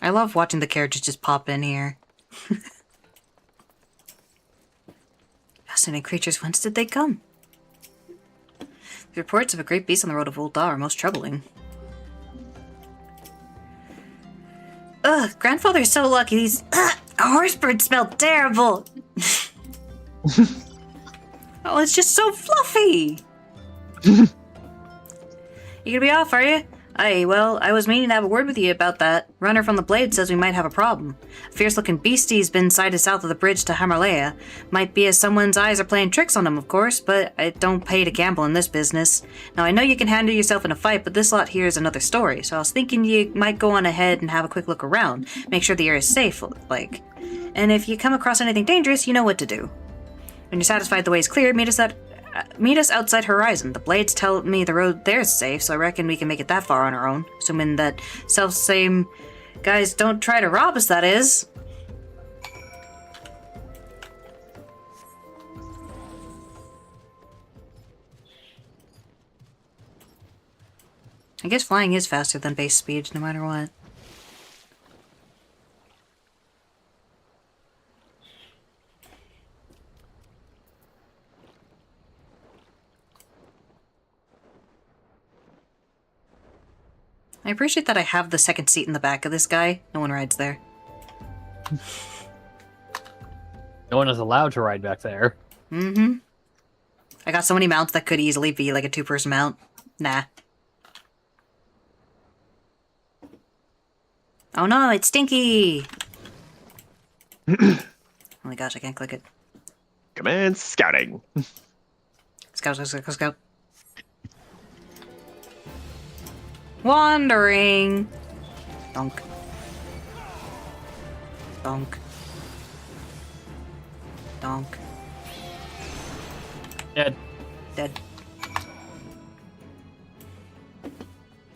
Speaker 3: I love watching the characters just pop in here. Fascinating creatures, whence did they come? The reports of a great beast on the road of Ul'dah are most troubling. Ugh, grandfather's so lucky. These horsebirds smell terrible. Oh, it's just so fluffy. You gonna be off, are you? Aye, well, I was meaning to have a word with you about that. Runner from the Blade says we might have a problem. A fierce-looking beastie's been sighted south of the bridge to Hamarlea. Might be as someone's eyes are playing tricks on him, of course, but it don't pay to gamble in this business. Now, I know you can handle yourself in a fight, but this lot here is another story, so I was thinking you might go on ahead and have a quick look around. Make sure the area is safe, like. And if you come across anything dangerous, you know what to do. When you're satisfied the way is clear, meet us outside Horizon. The Blades tell me the road there's safe, so I reckon we can make it that far on our own. Assuming that self-same guys don't try to rob us, that is. I guess flying is faster than base speed, no matter what. I appreciate that I have the second seat in the back of this guy. No one rides there.
Speaker 4: No one is allowed to ride back there.
Speaker 3: Mm-hmm. I got so many mounts that could easily be like a two-person mount. Nah. Oh no, it's Stinky! Oh my gosh, I can't click it.
Speaker 2: Command scouting.
Speaker 3: Scout, scout, scout, scout. Wandering. Donk. Donk. Donk.
Speaker 4: Dead.
Speaker 3: Dead.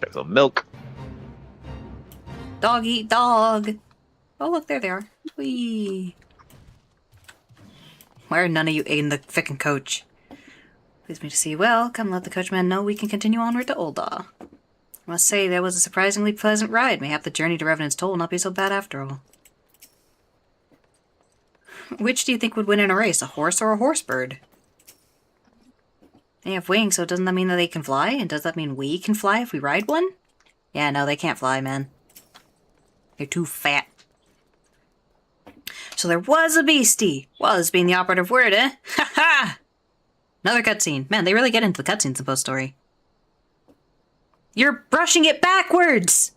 Speaker 2: There's some milk.
Speaker 3: Dog eat dog. Oh look, there they are. Whee. Why are none of you aiding the frickin' coach? Pleased me to see you well. Come let the coachman know we can continue onward to Ul'dah. I must say, that was a surprisingly pleasant ride. Mayhap the journey to Revenant's Toll will not be so bad after all. Which do you think would win in a race, a horse or a horsebird? They have wings, so doesn't that mean that they can fly? And does that mean we can fly if we ride one? Yeah, no, they can't fly, man. They're too fat. So there was a beastie. Was being the operative word, eh? Ha ha! Another cutscene. Man, they really get into the cutscenes in post-story. You're brushing it backwards!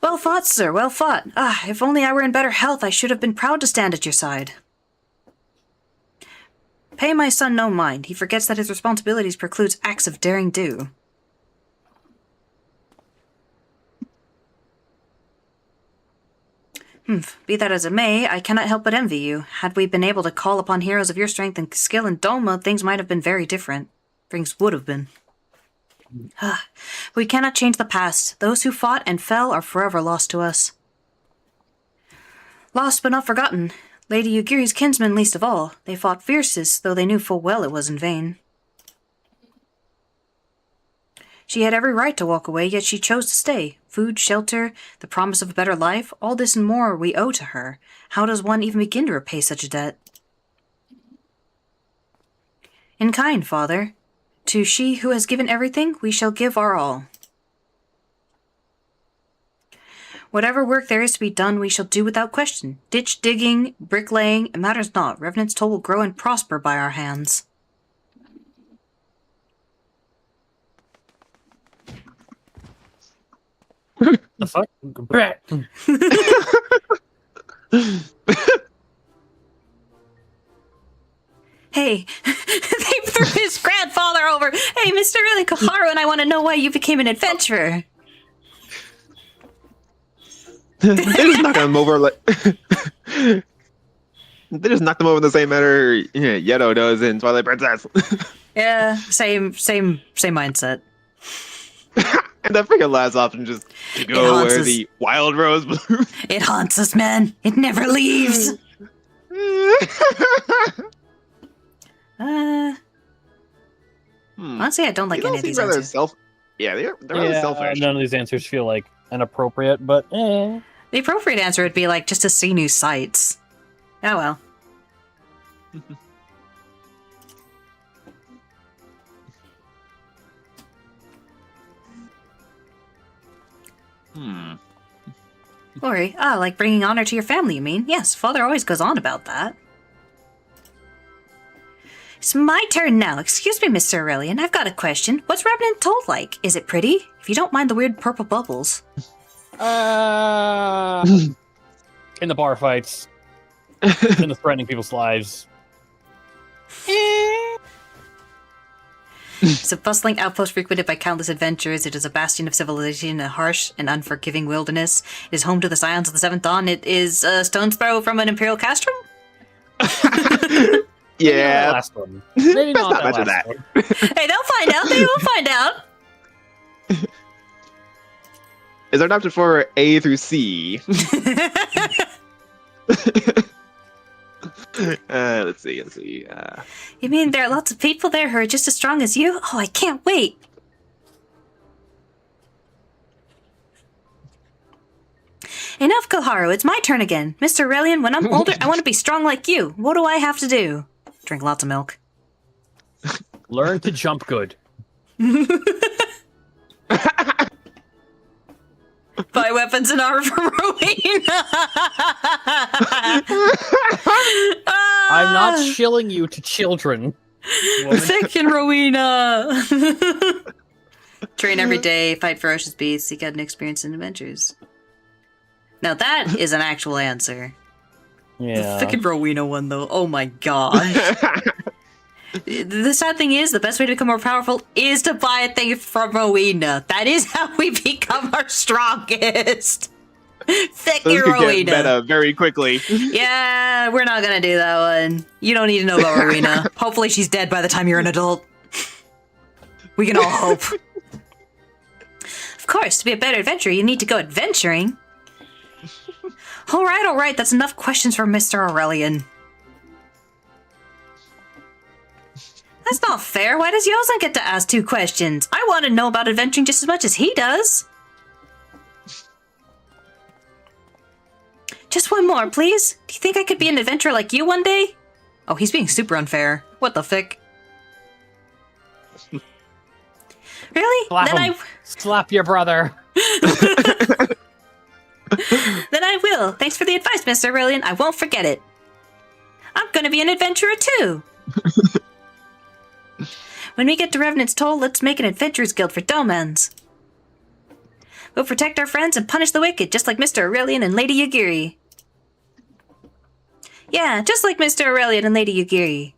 Speaker 3: Well fought, sir, well fought. Ah, if only I were in better health, I should have been proud to stand at your side. Pay my son no mind. He forgets that his responsibilities precludes acts of daring do. Be that as it may, I cannot help but envy you. Had we been able to call upon heroes of your strength and skill in Doma, things might have been very different. Things would have been. We cannot change the past. Those who fought and fell are forever lost to us. Lost but not forgotten. Lady Yugiri's kinsmen least of all. They fought fiercest, though they knew full well it was in vain. She had every right to walk away, yet she chose to stay. Food, shelter, the promise of a better life, all this and more we owe to her. How does one even begin to repay such a debt? In kind, father. To she who has given everything, we shall give our all. Whatever work there is to be done, we shall do without question. Ditch digging, bricklaying, it matters not. Revenant's Toll will grow and prosper by our hands.
Speaker 4: The fuck?
Speaker 3: Hey, they threw his grandfather over. Hey, Mr. Koharu and I want to know why you became an adventurer.
Speaker 2: They just knock them over like. They just knock them over in the same manner Yeto does in Twilight Princess.
Speaker 3: Yeah, same mindset.
Speaker 2: And that freaking last option just to go
Speaker 3: haunts
Speaker 2: where
Speaker 3: us.
Speaker 2: the wild rose blooms.
Speaker 3: It haunts us, man. It never leaves. Honestly, I don't like any of these
Speaker 2: rather
Speaker 3: answers.
Speaker 2: they're rather selfish.
Speaker 4: None of these answers feel like inappropriate, but
Speaker 3: The appropriate answer would be like just to see new sights. Oh well. Glory, like bringing honor to your family, you mean? Yes, father always goes on about that. It's my turn now. Excuse me, Mr. Aurelian. I've got a question. What's Revenant Toll like? Is it pretty? If you don't mind the weird purple bubbles.
Speaker 4: in the bar fights, in the threatening people's lives.
Speaker 3: It's a bustling outpost frequented by countless adventurers. It is a bastion of civilization in a harsh and unforgiving wilderness. It is home to the Scions of the Seventh Dawn. It is a stone's throw from an Imperial castrum?
Speaker 2: Yeah.
Speaker 4: The last one. Maybe not
Speaker 2: Not much of
Speaker 4: last
Speaker 2: that.
Speaker 4: one.
Speaker 3: Hey, they'll find out. They will find out.
Speaker 2: Is there an option for A through C? Let's see.
Speaker 3: You mean there are lots of people there who are just as strong as you? Oh, I can't wait. Enough, Koharu. It's my turn again. Mr. Aurelian, when I'm older, I want to be strong like you. What do I have to do? Drink lots of milk.
Speaker 4: Learn to jump good.
Speaker 3: Buy weapons and armor from Rowena.
Speaker 4: I'm not shilling you to children. woman.
Speaker 3: Second Rowena. Train every day, fight ferocious beasts, seek out new experience and adventures. Now that is an actual answer.
Speaker 4: Yeah.
Speaker 3: The freaking Rowena one, though. Oh my gosh. The sad thing is, the best way to become more powerful is to buy a thing from Rowena. That is how we become our strongest. Thick
Speaker 2: Those could
Speaker 3: Rowena.
Speaker 2: get meta very quickly.
Speaker 3: Yeah, we're not gonna do that one. You don't need to know about Rowena. Hopefully she's dead by the time you're an adult. We can all hope. Of course, to be a better adventurer, you need to go adventuring. All right, that's enough questions for Mr. Aurelian. That's not fair. Why does Yozan get to ask 2 questions? I want to know about adventuring just as much as he does. Just one more, please. Do you think I could be an adventurer like you one day? Oh, he's being super unfair. What the frick? Really?
Speaker 4: Slap him. Slap your brother.
Speaker 3: Then I will. Thanks for the advice, Mr. Aurelian. I won't forget it. I'm gonna be an adventurer too. When we get to Revenant's Toll, let's make an adventurers guild for Domans. We'll protect our friends and punish the wicked, just like Mr. Aurelian and Lady Yugiri. Yeah, just like Mr. Aurelian and Lady Yugiri.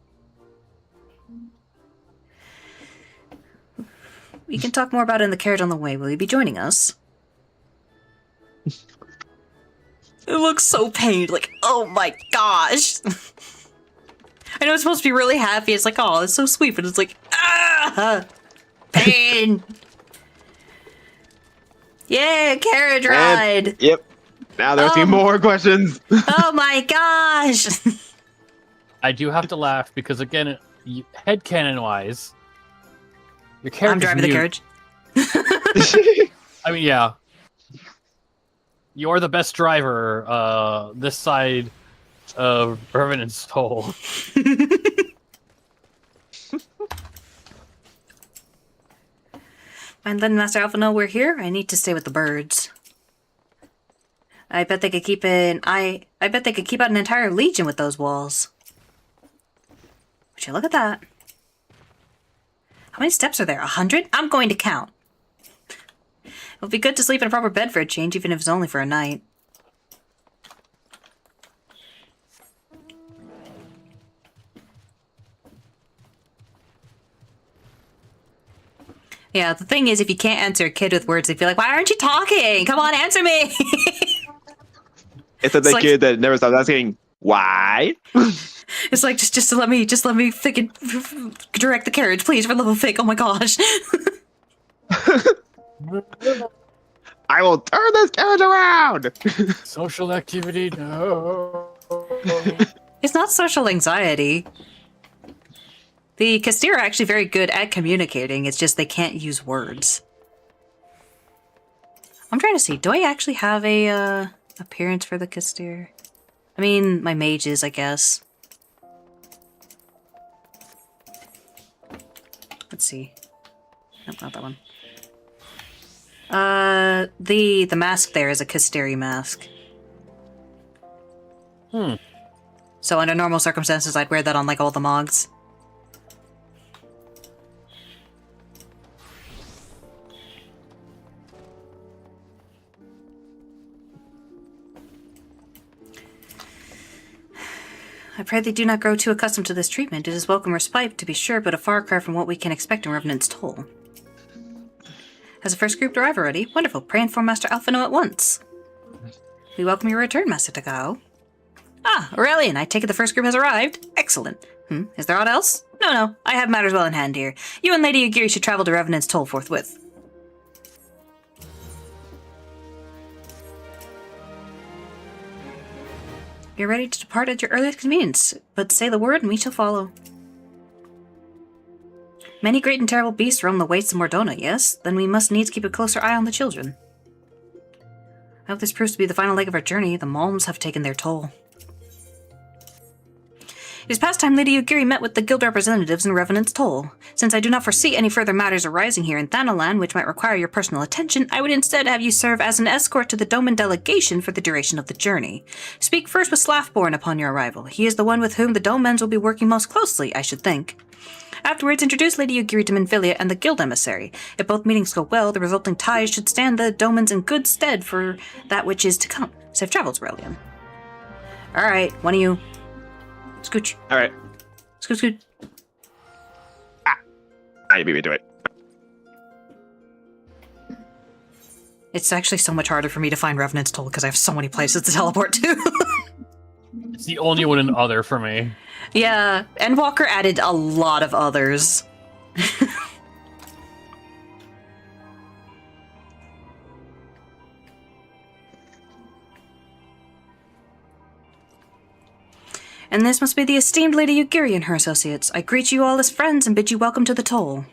Speaker 3: We can talk more about it in the carriage on the way. Will you be joining us? It looks so pained, like, oh my gosh. I know it's supposed to be really happy. It's like, oh, it's so sweet, but it's like, ah, pain. Yeah, carriage ride.
Speaker 2: And, yep. Now there's a few more questions.
Speaker 3: Oh my gosh.
Speaker 4: I do have to laugh because, again, headcanon-wise, your character's
Speaker 3: I'm driving the
Speaker 4: mute.
Speaker 3: carriage.
Speaker 4: I mean, yeah. You're the best driver, this side of Revenant's Toll.
Speaker 3: And then Master Alpha know we're here. I need to stay with the birds. I bet they could keep I bet they could keep out an entire legion with those walls. Would you look at that? How many steps are there? 100? I'm going to count. It'll be good to sleep in a proper bed for a change, even if it's only for a night. Yeah, the thing is, if you can't answer a kid with words, they feel like, why aren't you talking? Come on, answer me!
Speaker 2: It's the
Speaker 1: like-
Speaker 2: kid that never stops asking why.
Speaker 1: It's like just let me fucking direct the carriage, please, for the love of fake. Oh my gosh.
Speaker 2: I will turn this carriage around.
Speaker 4: Social activity, no.
Speaker 1: It's not social anxiety. The Kastir are actually very good at communicating. It's just they can't use words. I'm trying to see. Do I actually have a appearance for the Kastir? I mean, my mages, I guess. Let's see. Nope, not that one. The mask there is a Kastiri mask. So under normal circumstances, I'd wear that on like all the Mogs. I pray they do not grow too accustomed to this treatment. It is welcome respite, to be sure, but a far cry from what we can expect in Revenant's Toll. Has the first group arrived already? Wonderful. Pray inform Master Alphino at once. We welcome your return, Master Takao. Ah, Aurelian, I take it the first group has arrived. Excellent. Is there aught else? No, I have matters well in hand here. You and Lady Yugiri should travel to Revenant's Toll forthwith. You're ready to depart at your earliest convenience, but say the word and we shall follow. Many great and terrible beasts roam the wastes of Mordona, yes? Then we must needs keep a closer eye on the children. I hope this proves to be the final leg of our journey. The Malms have taken their toll. It is past time Lady Yugiri met with the guild representatives in Revenant's Toll. Since I do not foresee any further matters arising here in Thanalan which might require your personal attention, I would instead have you serve as an escort to the Doman delegation for the duration of the journey. Speak first with Slafborn upon your arrival. He is the one with whom the Domans will be working most closely, I should think. Afterwards, introduce Lady Yugiri to Minfilia and the guild emissary. If both meetings go well, the resulting ties should stand the Domans in good stead for that which is to come. Safe travels, Aurelian. Alright, one of you. Scooch.
Speaker 2: Alright.
Speaker 1: Scoot.
Speaker 2: I beat me to it.
Speaker 1: It's actually so much harder for me to find Revenant's Toll because I have so many places to teleport to.
Speaker 4: It's the only one in other for me.
Speaker 1: Yeah, Endwalker added a lot of others. And this must be the esteemed Lady Yugiri and her associates. I greet you all as friends and bid you welcome to the Toll.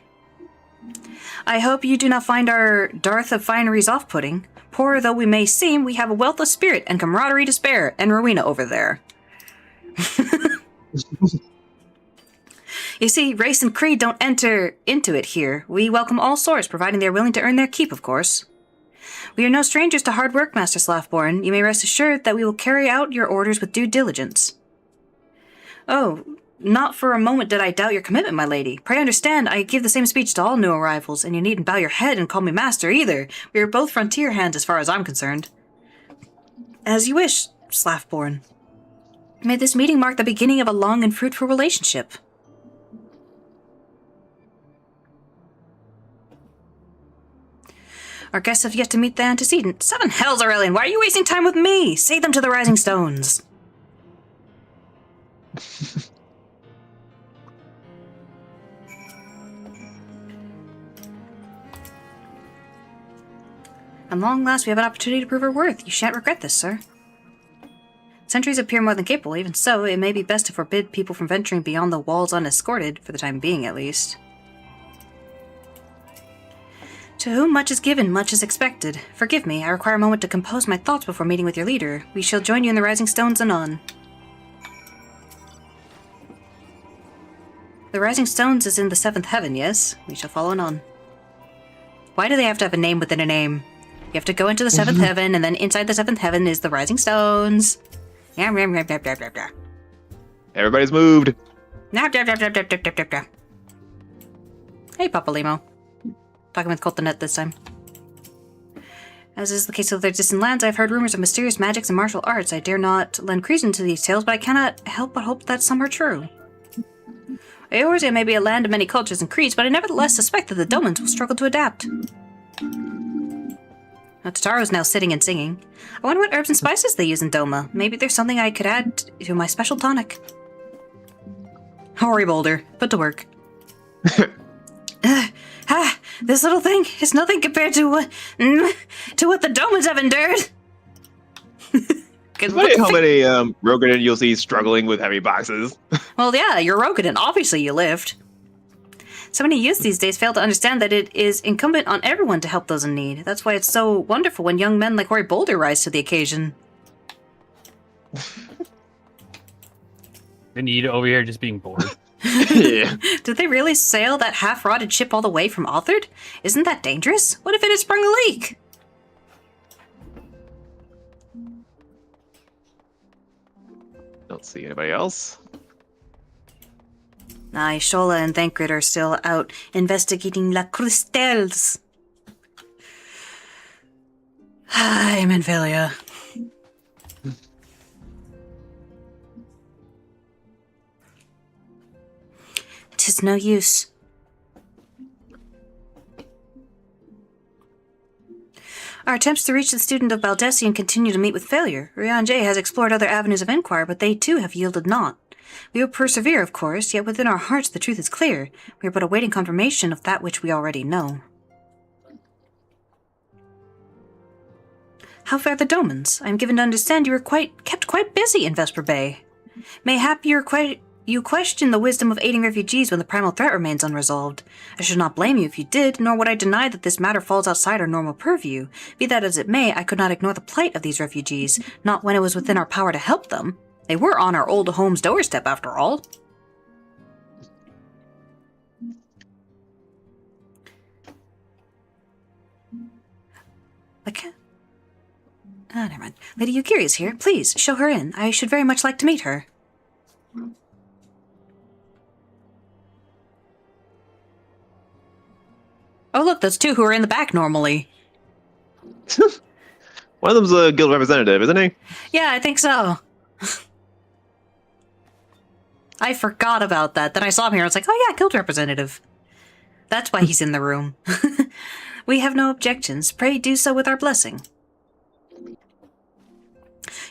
Speaker 1: I hope you do not find our dearth of fineries off-putting. Poor though we may seem, we have a wealth of spirit and camaraderie to spare, and Rowena over there. You see, race and creed don't enter into it here. We welcome all sorts, providing they are willing to earn their keep, of course. We are no strangers to hard work, Master Slafborn. You may rest assured that we will carry out your orders with due diligence. Oh, not for a moment did I doubt your commitment, my lady. Pray understand, I give the same speech to all new arrivals, and you needn't bow your head and call me master either. We are both frontier hands as far as I'm concerned. As you wish, Slafborn. May this meeting mark the beginning of a long and fruitful relationship. Our guests have yet to meet the antecedent. 7 hells, Aurelian, why are you wasting time with me? Say them to the Rising Stones. At long last, we have an opportunity to prove our worth. You shan't regret this, sir. Sentries appear more than capable. Even so, it may be best to forbid people from venturing beyond the walls unescorted, for the time being at least. To whom much is given, much is expected. Forgive me, I require a moment to compose my thoughts before meeting with your leader. We shall join you in the Rising Stones anon. The Rising Stones is in the 7th heaven, yes? We shall follow anon. Why do they have to have a name within a name? You have to go into the 7th heaven, and then inside the 7th heaven is the Rising Stones.
Speaker 2: Everybody's moved.
Speaker 1: Hey, Papa Limo. Talking with Coltonet this time. As is the case with other distant lands, I've heard rumors of mysterious magics and martial arts. I dare not lend credence to these tales, but I cannot help but hope that some are true. Eorzea may be a land of many cultures and creeds, but I nevertheless suspect that the Domans will struggle to adapt. Tataro's now sitting and singing. I wonder what herbs and spices they use in Doma. Maybe there's something I could add to my special tonic. Hurry, Boulder. Put to work. This little thing is nothing compared to what the Domans have endured.
Speaker 2: It's funny how many Rogan you'll see struggling with heavy boxes.
Speaker 1: Well, yeah, you're Rogan, obviously you lived. So many youths these days fail to understand that it is incumbent on everyone to help those in need. That's why it's so wonderful when young men like Rory Boulder rise to the occasion.
Speaker 4: The need over here just being bored.
Speaker 2: Yeah.
Speaker 1: Did they really sail that half-rotted ship all the way from Althard? Isn't that dangerous? What if it had sprung a leak?
Speaker 2: Don't see anybody else.
Speaker 1: Shola and Thancred are still out investigating La Crustels. I'm in Philia. 'Tis no use. Our attempts to reach the student of Baldessian continue to meet with failure. Rianjay has explored other avenues of inquiry, but they too have yielded naught. We will persevere, of course, yet within our hearts the truth is clear. We are but awaiting confirmation of that which we already know. How fare the Domans? I am given to understand you were kept quite busy in Vesper Bay. Mayhap you question the wisdom of aiding refugees when the primal threat remains unresolved. I should not blame you if you did, nor would I deny that this matter falls outside our normal purview. Be that as it may, I could not ignore the plight of these refugees, not when it was within our power to help them. They were on our old home's doorstep, after all. Never mind. Lady Yukiri is here. Please, show her in. I should very much like to meet her. Oh, look, those two who are in the back normally.
Speaker 2: One of them's a guild representative, isn't he?
Speaker 1: Yeah, I think so. I forgot about that. Then I saw him here. I was like, oh yeah, guild representative. That's why he's in the room. We have no objections. Pray do so with our blessing.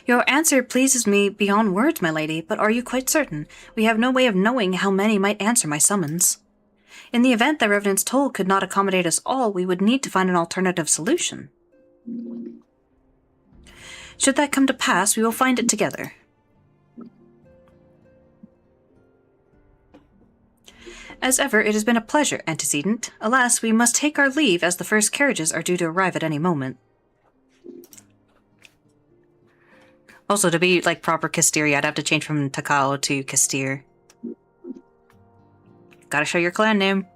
Speaker 1: Your answer pleases me beyond words, my lady, but are you quite certain? We have no way of knowing how many might answer my summons. In the event that Revenant's Toll could not accommodate us all, we would need to find an alternative solution. Should that come to pass, we will find it together. As ever, it has been a pleasure, Antecedent. Alas, we must take our leave as the first carriages are due to arrive at any moment. Also, to be like proper Kastiri, I'd have to change from Takao to Kastir. Gotta show your clan name.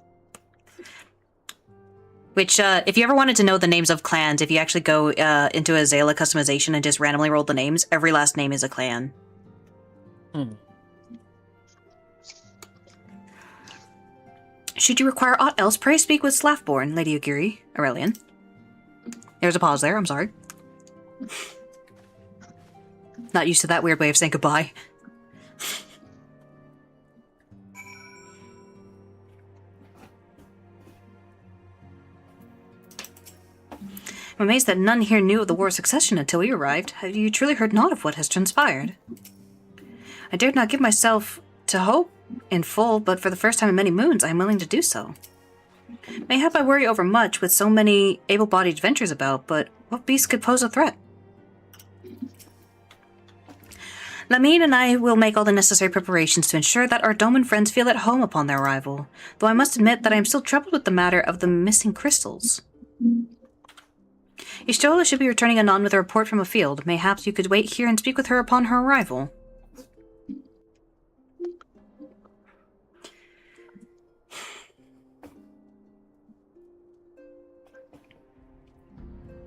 Speaker 1: Which, if you ever wanted to know the names of clans, if you actually go into a Zayla customization and just randomly roll the names, every last name is a clan. Should you require aught else, pray speak with Slaffborn, Lady Yugiri, Aurelian. There's a pause there, I'm sorry. Not used to that weird way of saying goodbye. I'm amazed that none here knew of the War of Succession until we arrived. Have you truly heard naught of what has transpired? I dared not give myself to hope in full, but for the first time in many moons, I am willing to do so. Mayhap I worry over much with so many able-bodied adventures about, but what beast could pose a threat? Lamine and I will make all the necessary preparations to ensure that our Doman friends feel at home upon their arrival, though I must admit that I am still troubled with the matter of the missing crystals. Ishtola should be returning anon with a report from a field. Mayhaps you could wait here and speak with her upon her arrival.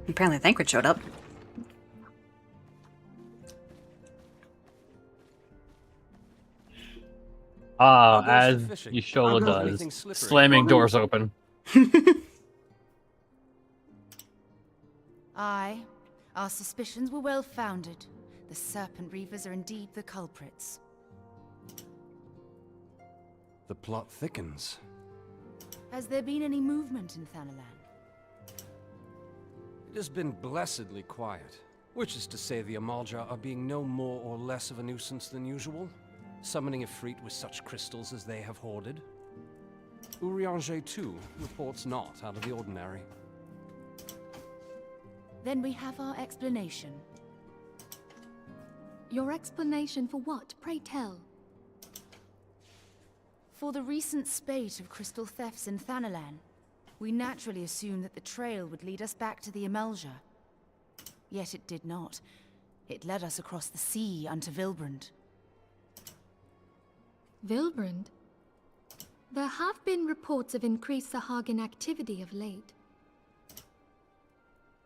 Speaker 1: Apparently Thancred showed up.
Speaker 4: As Yashola does, slamming doors open.
Speaker 13: Aye, our suspicions were well founded. The Serpent Reavers are indeed the culprits.
Speaker 5: The plot thickens.
Speaker 13: Has there been any movement in Thanalan?
Speaker 5: It has been blessedly quiet, which is to say the Amalja are being no more or less of a nuisance than usual, summoning Ifrit with such crystals as they have hoarded. Urianger, too, reports not out of the ordinary.
Speaker 13: Then we have our explanation.
Speaker 14: Your explanation for what, pray tell?
Speaker 13: For the recent spate of crystal thefts in Thanalan, we naturally assumed that the trail would lead us back to the Amalja. Yet it did not. It led us across the sea unto Vilbrand.
Speaker 14: Vilbrand? There have been reports of increased Sahagin activity of late.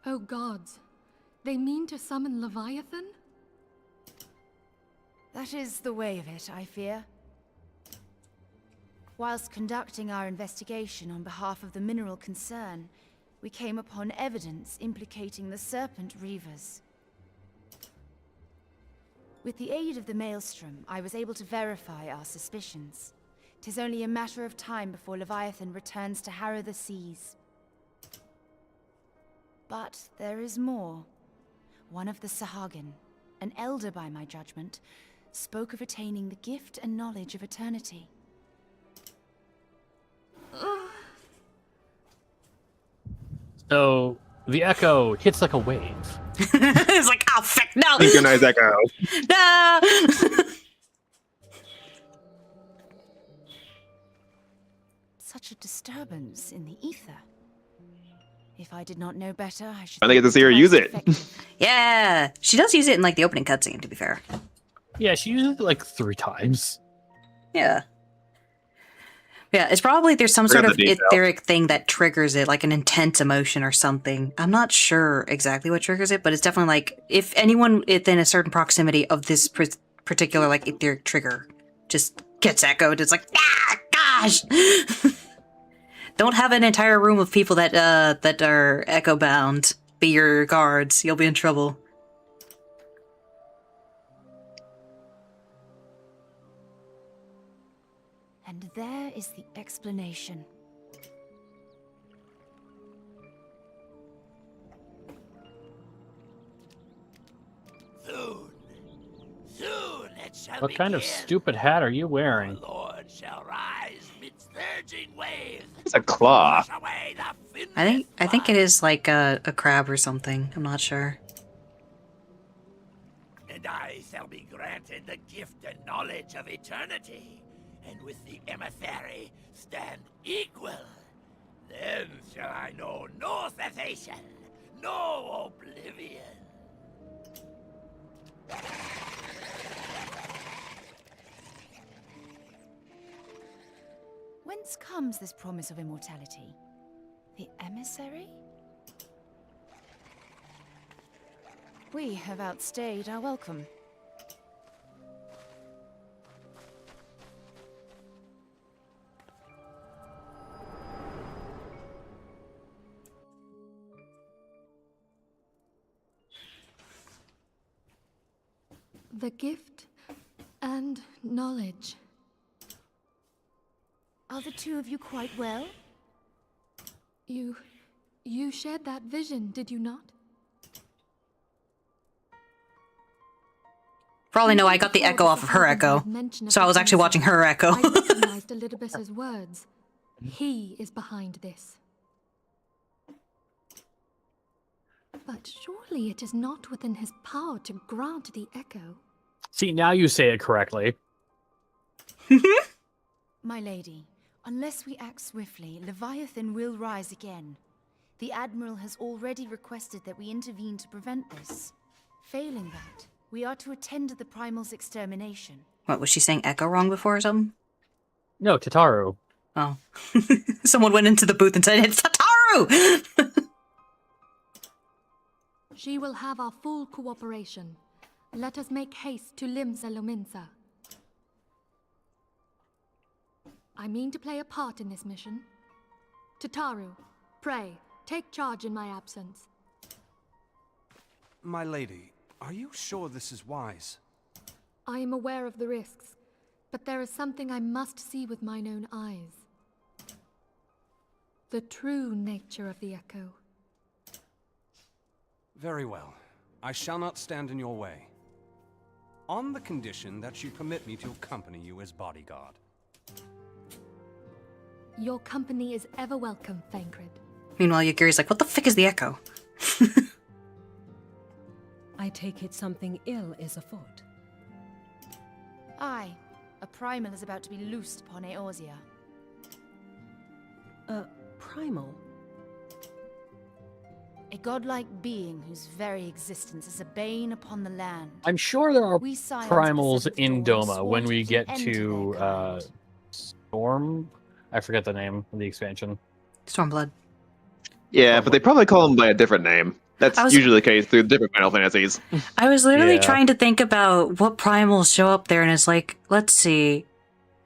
Speaker 14: Oh gods, they mean to summon Leviathan?
Speaker 13: That is the way of it, I fear. Whilst conducting our investigation on behalf of the mineral concern, we came upon evidence implicating the Serpent Reavers. With the aid of the Maelstrom, I was able to verify our suspicions. 'Tis only a matter of time before Leviathan returns to harrow the seas. But there is more. One of the Sahagin, an elder by my judgment, spoke of attaining the gift and knowledge of eternity.
Speaker 4: So the echo hits like a wave.
Speaker 1: It's like, oh, fuck, no!
Speaker 2: Synchronize echo.
Speaker 1: No!
Speaker 13: Such a disturbance in the ether. If I did not know better, I should...
Speaker 2: I get to see her use it.
Speaker 3: Yeah, she does use it in like the opening cutscene, to be fair.
Speaker 4: Yeah, she used it like 3 times.
Speaker 3: Yeah. Yeah, it's probably there's some sort
Speaker 2: Forgot
Speaker 3: of
Speaker 2: the detail.
Speaker 3: etheric thing that triggers it, like an intense emotion or something. I'm not sure exactly what triggers it, but it's definitely like if anyone within a certain proximity of this particular like etheric trigger just gets echoed, it's like, ah, gosh. Don't have an entire room of people that that are echo bound be your guards. You'll be in trouble.
Speaker 13: And there is the explanation.
Speaker 11: Soon it shall
Speaker 4: What kind of
Speaker 11: begin.
Speaker 4: stupid hat are you wearing?
Speaker 11: The Lord shall rise midst surging waves.
Speaker 2: It's a claw.
Speaker 11: Wash away the
Speaker 3: I think it is like a crab or something. I'm not sure.
Speaker 11: And I shall be granted the gift and knowledge of eternity, and with the emissary stand equal. Then shall I know no cessation, no oblivion.
Speaker 13: Whence comes this promise of immortality? The emissary? We have outstayed our welcome.
Speaker 14: The gift and knowledge.
Speaker 13: Are the two of you quite well?
Speaker 14: You shared that vision, did you not?
Speaker 3: For all I know, I got the echo off of her echo. So I was actually watching her echo.
Speaker 14: I recognized Elidibus's words. He is behind this. But surely it is not within his power to grant the echo.
Speaker 4: See, now you say it correctly.
Speaker 13: My lady, unless we act swiftly, Leviathan will rise again. The Admiral has already requested that we intervene to prevent this. Failing that, we are to attend to the Primal's extermination.
Speaker 3: What, was she saying echo wrong before or something?
Speaker 4: No, Tataru.
Speaker 3: Oh. Someone went into the booth and said, it's Tataru!
Speaker 14: She will have our full cooperation. Let us make haste to Limsa Lominsa. I mean to play a part in this mission. Tataru, pray, take charge in my absence.
Speaker 5: My lady, are you sure this is wise?
Speaker 14: I am aware of the risks, but there is something I must see with mine own eyes. The true nature of the echo.
Speaker 5: Very well. I shall not stand in your way. On the condition that you permit me to accompany you as bodyguard.
Speaker 14: Your company is ever welcome, Thancred.
Speaker 3: Meanwhile, Yugiri's like, what the frick is the echo?
Speaker 7: I take it something ill is afoot.
Speaker 13: Aye. A primal is about to be loosed upon Eorzea.
Speaker 7: A primal?
Speaker 13: A godlike being whose very existence is a bane upon the land.
Speaker 4: I'm sure there are
Speaker 13: We Scions
Speaker 4: primals
Speaker 13: of the
Speaker 4: in
Speaker 13: Dawn
Speaker 4: Doma
Speaker 13: sworn
Speaker 4: when
Speaker 13: to
Speaker 4: we
Speaker 13: put
Speaker 4: get
Speaker 13: end to
Speaker 4: to
Speaker 13: their kind.
Speaker 4: Storm. I forget the name of the expansion.
Speaker 3: Stormblood.
Speaker 2: Yeah, but they probably call them by a different name. That's
Speaker 3: I was-
Speaker 2: usually the case through different Final Fantasies.
Speaker 3: I was literally
Speaker 4: Yeah.
Speaker 3: trying to think about what primals show up there, and it's like, let's see.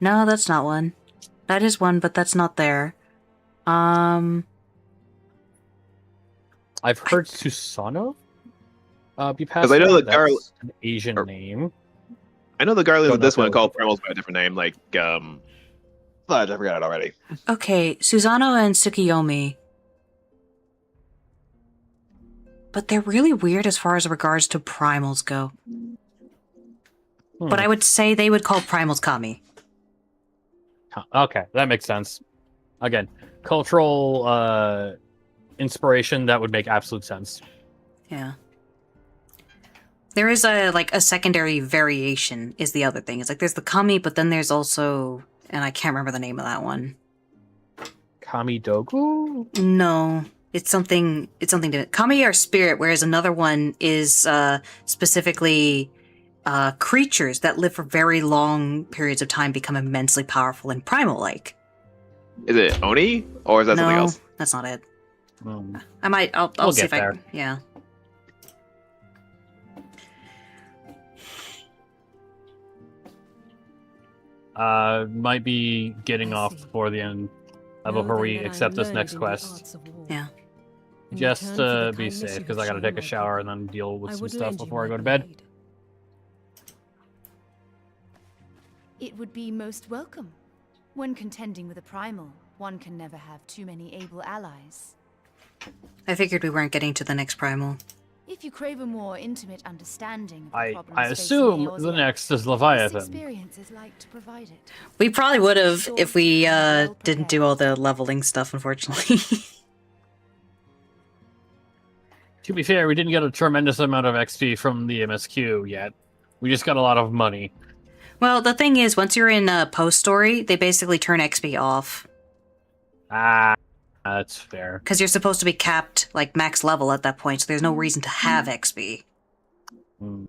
Speaker 3: No, that's not one. That is one, but that's not there.
Speaker 4: I've heard Susanoo be passed.
Speaker 2: 'Cause I know
Speaker 4: out.
Speaker 2: the Gar-
Speaker 4: That's an Asian name.
Speaker 2: I know the Garleans
Speaker 4: Don't
Speaker 2: of
Speaker 4: know
Speaker 2: this
Speaker 4: if
Speaker 2: one
Speaker 4: they're
Speaker 2: call
Speaker 4: looking
Speaker 2: primals by a different name, like, fudge, I forgot it already.
Speaker 3: Okay, Susanoo and Tsukiyomi. But they're really weird as far as regards to primals go. But I would say they would call primals Kami.
Speaker 4: Okay, that makes sense. Again, cultural inspiration, that would make absolute sense.
Speaker 3: Yeah. There is a secondary variation is the other thing. It's like there's the Kami, but then there's also, and I can't remember the name of that one.
Speaker 4: Kamidogu?
Speaker 3: No, it's something different. Kami are spirit, whereas another one is specifically creatures that live for very long periods of time become immensely powerful and primal-like.
Speaker 2: Is it Oni, or is that something
Speaker 3: No,
Speaker 2: else?
Speaker 3: that's not it.
Speaker 4: Hmm.
Speaker 3: I'll
Speaker 4: We'll
Speaker 3: see
Speaker 4: get
Speaker 3: if
Speaker 4: there.
Speaker 3: yeah.
Speaker 4: Might be getting off before the end of before we accept this next quest.
Speaker 3: Yeah.
Speaker 4: Just to be safe, because I gotta take a shower and then deal with some stuff before I go to bed.
Speaker 13: It would be most welcome. When contending with a primal, one can never have too many able allies.
Speaker 3: I figured we weren't getting to the next primal.
Speaker 13: If you crave a more intimate understanding of the
Speaker 4: I
Speaker 13: problems facing
Speaker 4: assume the
Speaker 13: Eorzea,
Speaker 4: next is
Speaker 13: this
Speaker 4: Leviathan.
Speaker 13: experience is like to provide it.
Speaker 3: We probably would have if we didn't do all the leveling stuff, unfortunately.
Speaker 4: To be fair, we didn't get a tremendous amount of XP from the MSQ yet. We just got a lot of money.
Speaker 3: Well, the thing is, once you're in post story, they basically turn XP off
Speaker 4: Ah, that's fair.
Speaker 3: because you're supposed to be capped like max level at that point. So there's no reason to have XP.
Speaker 4: Hmm.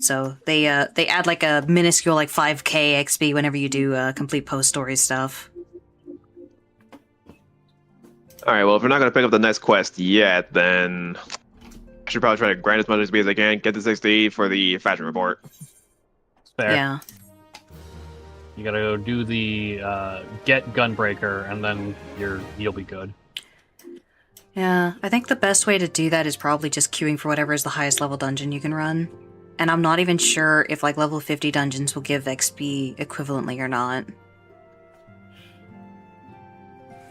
Speaker 3: So they add like a minuscule like 5k XP whenever you do complete post story stuff.
Speaker 2: Alright, well, if we're not going to pick up the next quest yet, then I should probably try to grind as much XP as I can, get to 60 for the fashion report.
Speaker 4: It's fair.
Speaker 3: Yeah.
Speaker 4: You gotta go do the get Gunbreaker, and then you'll be good.
Speaker 3: Yeah, I think the best way to do that is probably just queuing for whatever is the highest level dungeon you can run. And I'm not even sure if like level 50 dungeons will give XP equivalently or not.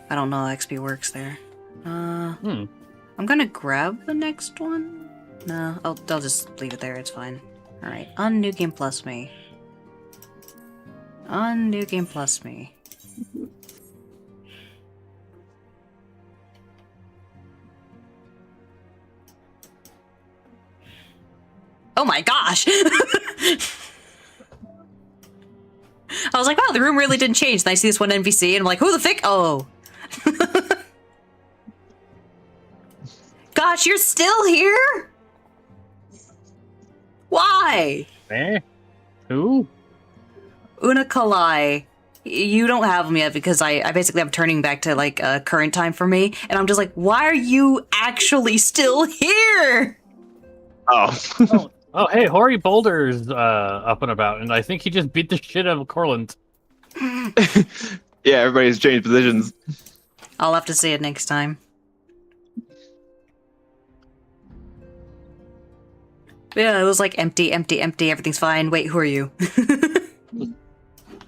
Speaker 3: I don't know how XP works there. I'm gonna grab the next one. No, I'll just leave it there, it's fine. Alright, on New Game Plus me. On New Game Plus me. Oh my gosh! I was like, wow, the room really didn't change. And I see this one NPC, and I'm like, who the frick? Oh. Gosh, you're still here? Why?
Speaker 4: Eh? Who?
Speaker 3: Una Kalai. You don't have them yet because I basically am turning back to like current time for me, and I'm just like, why are you actually still here?
Speaker 2: Oh.
Speaker 4: Oh, hey, Hori Boulder's up and about, and I think he just beat the shit out of Corland.
Speaker 2: Yeah, everybody's changed positions.
Speaker 3: I'll have to see it next time. Yeah, it was like empty, empty, empty, everything's fine. Wait, who are you?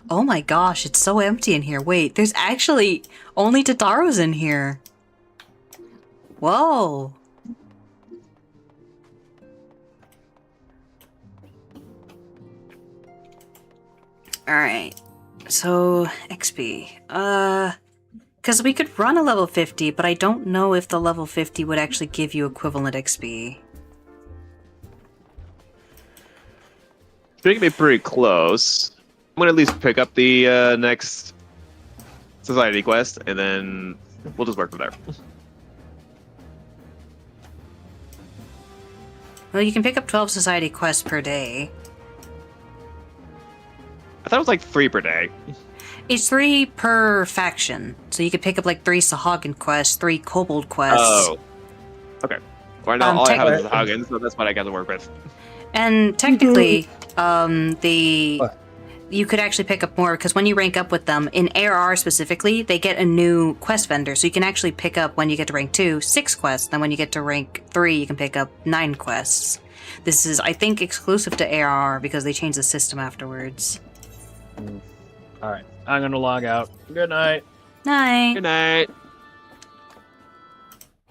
Speaker 3: Oh my gosh, it's so empty in here. Wait, there's actually only Tataro's in here. Whoa. Alright. So, XP. Because we could run a level 50, but I don't know if the level 50 would actually give you equivalent XP.
Speaker 2: I think it'd be pretty close. I'm gonna at least pick up the next society quest, and then we'll just work from there.
Speaker 3: Well, you can pick up 12 society quests per day.
Speaker 2: I thought it was like 3 per day.
Speaker 3: It's 3 per faction. So you could pick up like 3 Sahagin quests, 3 Kobold quests.
Speaker 2: Oh. Okay. Right now, all I have is
Speaker 3: tech-
Speaker 2: Hagen, so that's what I got to work with.
Speaker 3: And technically, you could actually pick up more because when you rank up with them, in ARR specifically, they get a new quest vendor. So you can actually pick up, when you get to rank 2, 6 quests. Then when you get to rank 3, you can pick up 9 quests. This is, I think, exclusive to ARR because they changed the system afterwards.
Speaker 4: Alright, I'm gonna log out. Good night.
Speaker 3: Night.
Speaker 2: Good night.